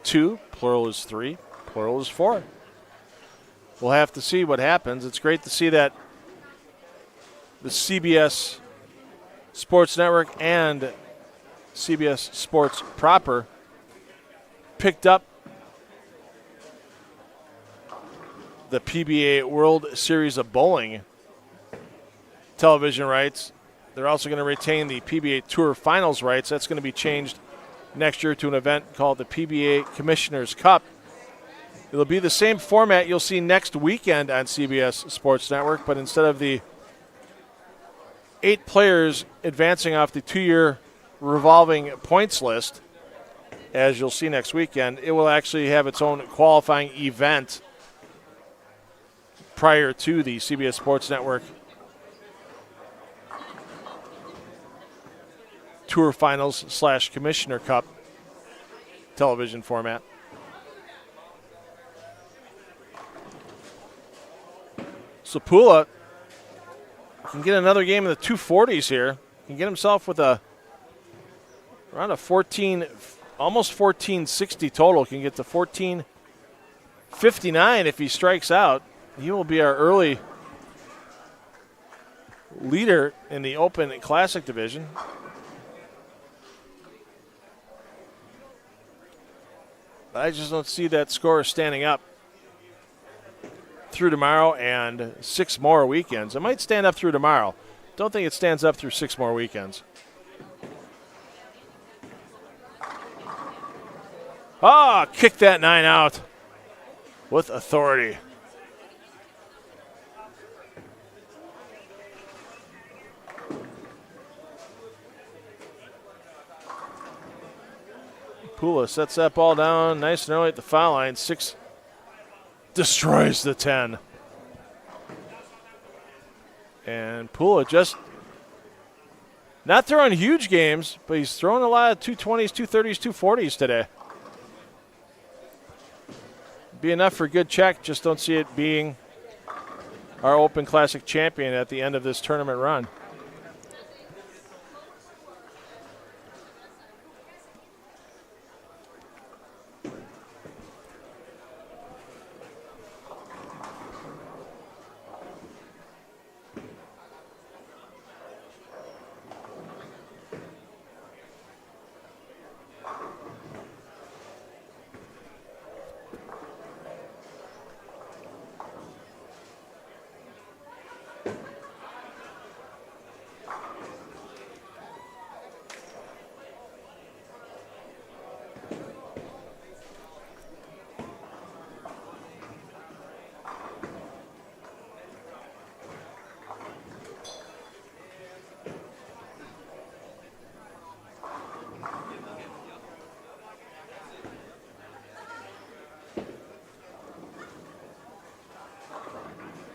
2, plural is 3, plural is 4. We'll have to see what happens. It's great to see that the CBS Sports Network and CBS Sports proper picked up the PBA World Series of Bowling television rights. They're also going to retain the PBA Tour Finals rights. That's going to be changed next year to an event called the PBA Commissioner's Cup. It'll be the same format you'll see next weekend on CBS Sports Network, but instead of the 8 players advancing off the 2-year revolving points list, as you'll see next weekend, it will actually have its own qualifying event prior to the CBS Sports Network Tour Finals / Commissioner Cup television format. Sapula can get another game in the 240s here. Can get himself with around a 14, almost 1460 total. Can get to 1459 if he strikes out. He will be our early leader in the Open Classic division. I just don't see that score standing up through tomorrow and 6 more weekends. It might stand up through tomorrow. Don't think it stands up through 6 more weekends. Kick that 9 out with authority. Pula sets that ball down nice and early at the foul line. 6 destroys the 10. And Pula just not throwing huge games, but he's throwing a lot of 220s, 230s, 240s today. Be enough for a good check, just don't see it being our Open Classic champion at the end of this tournament run.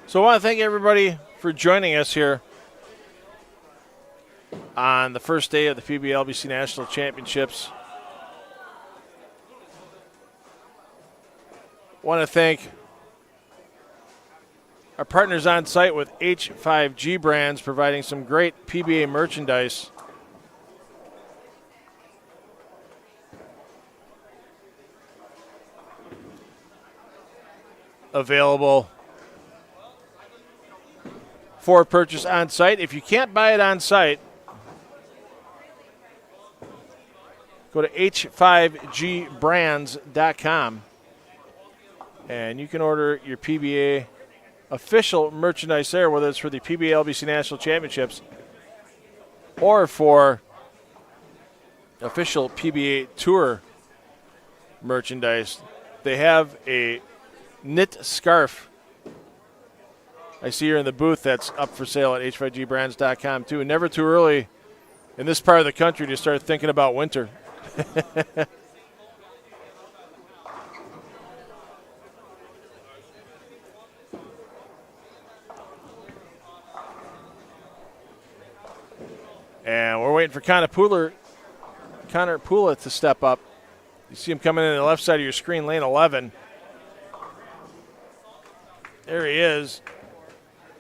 So I want to thank everybody for joining us here on the first day of the PBA LBC National Championships. I want to thank our partners on site with H5G Brands, providing some great PBA merchandise. Available for purchase on site. If you can't buy it on site, go to h5gbrands.com and you can order your PBA official merchandise there, whether it's for the PBA LBC National Championships or for official PBA Tour merchandise. They have a knit scarf I see here in the booth that's up for sale at h5gbrands.com too. Never too early in this part of the country to start thinking about winter. And we're waiting for Connor Pula to step up. You see him coming in on the left side of your screen, lane 11. There he is.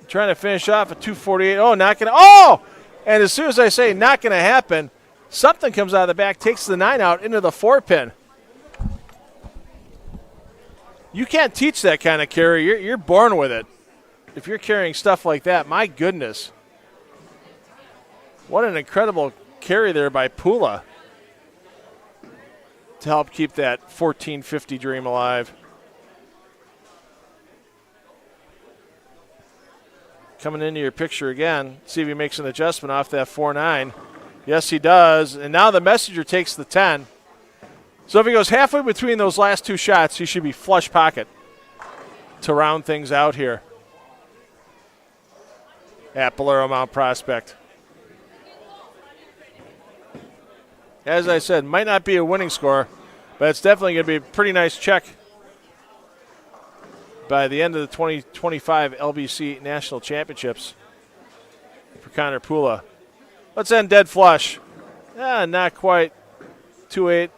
Trying to finish off at 248. Oh, not going to. Oh! And as soon as I say not going to happen, something comes out of the back, takes the 9 out into the 4-pin. You can't teach that kind of carry. You're born with it. If you're carrying stuff like that, my goodness. What an incredible carry there by Pula to help keep that 1450 dream alive. Coming into your picture again. See if he makes an adjustment off that 4-9. Yes, he does. And now the messenger takes the 10. So if he goes halfway between those last two shots, he should be flush pocket to round things out here at Bolero Mount Prospect. As I said, might not be a winning score, but it's definitely going to be a pretty nice check by the end of the 2025 LBC National Championships for Connor Pula. Let's end dead flush. Not quite. 2-8.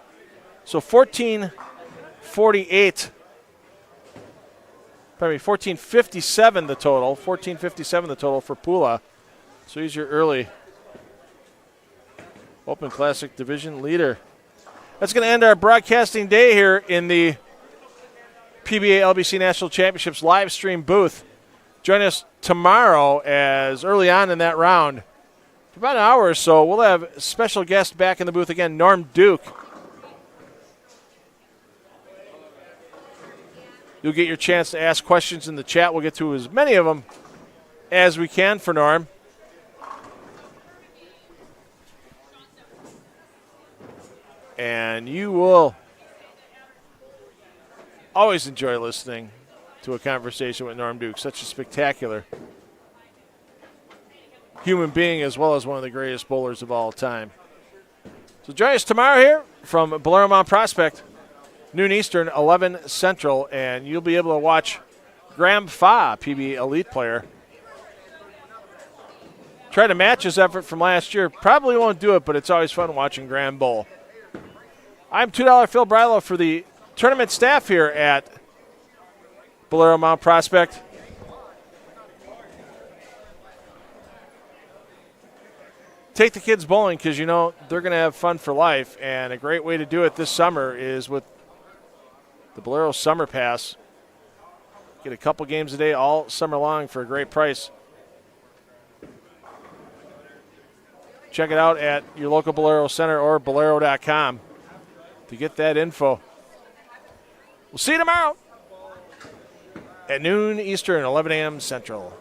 So 1448. Pardon me, 1457 the total. 1457 the total for Pula. So he's your early Open Classic Division leader. That's going to end our broadcasting day here in the PBA LBC National Championships live stream booth. Join us tomorrow as early on in that round, for about an hour or so, we'll have a special guest back in the booth again, Norm Duke. You'll get your chance to ask questions in the chat. We'll get to as many of them as we can for Norm. And you will always enjoy listening to a conversation with Norm Duke. Such a spectacular human being as well as one of the greatest bowlers of all time. So join us tomorrow here from Bolero Mount Prospect, noon Eastern, 11 Central, and you'll be able to watch Graham Fa, PBA Elite player, try to match his effort from last year. Probably won't do it, but it's always fun watching Graham bowl. I'm $2 Phil Brylow for the tournament staff here at Bolero Mount Prospect. Take the kids bowling because you know they're going to have fun for life, and a great way to do it this summer is with the Bolero Summer Pass. Get a couple games a day all summer long for a great price. Check it out at your local Bolero Center or Bolero.com to get that info. We'll see you tomorrow at noon Eastern, 11 a.m. Central.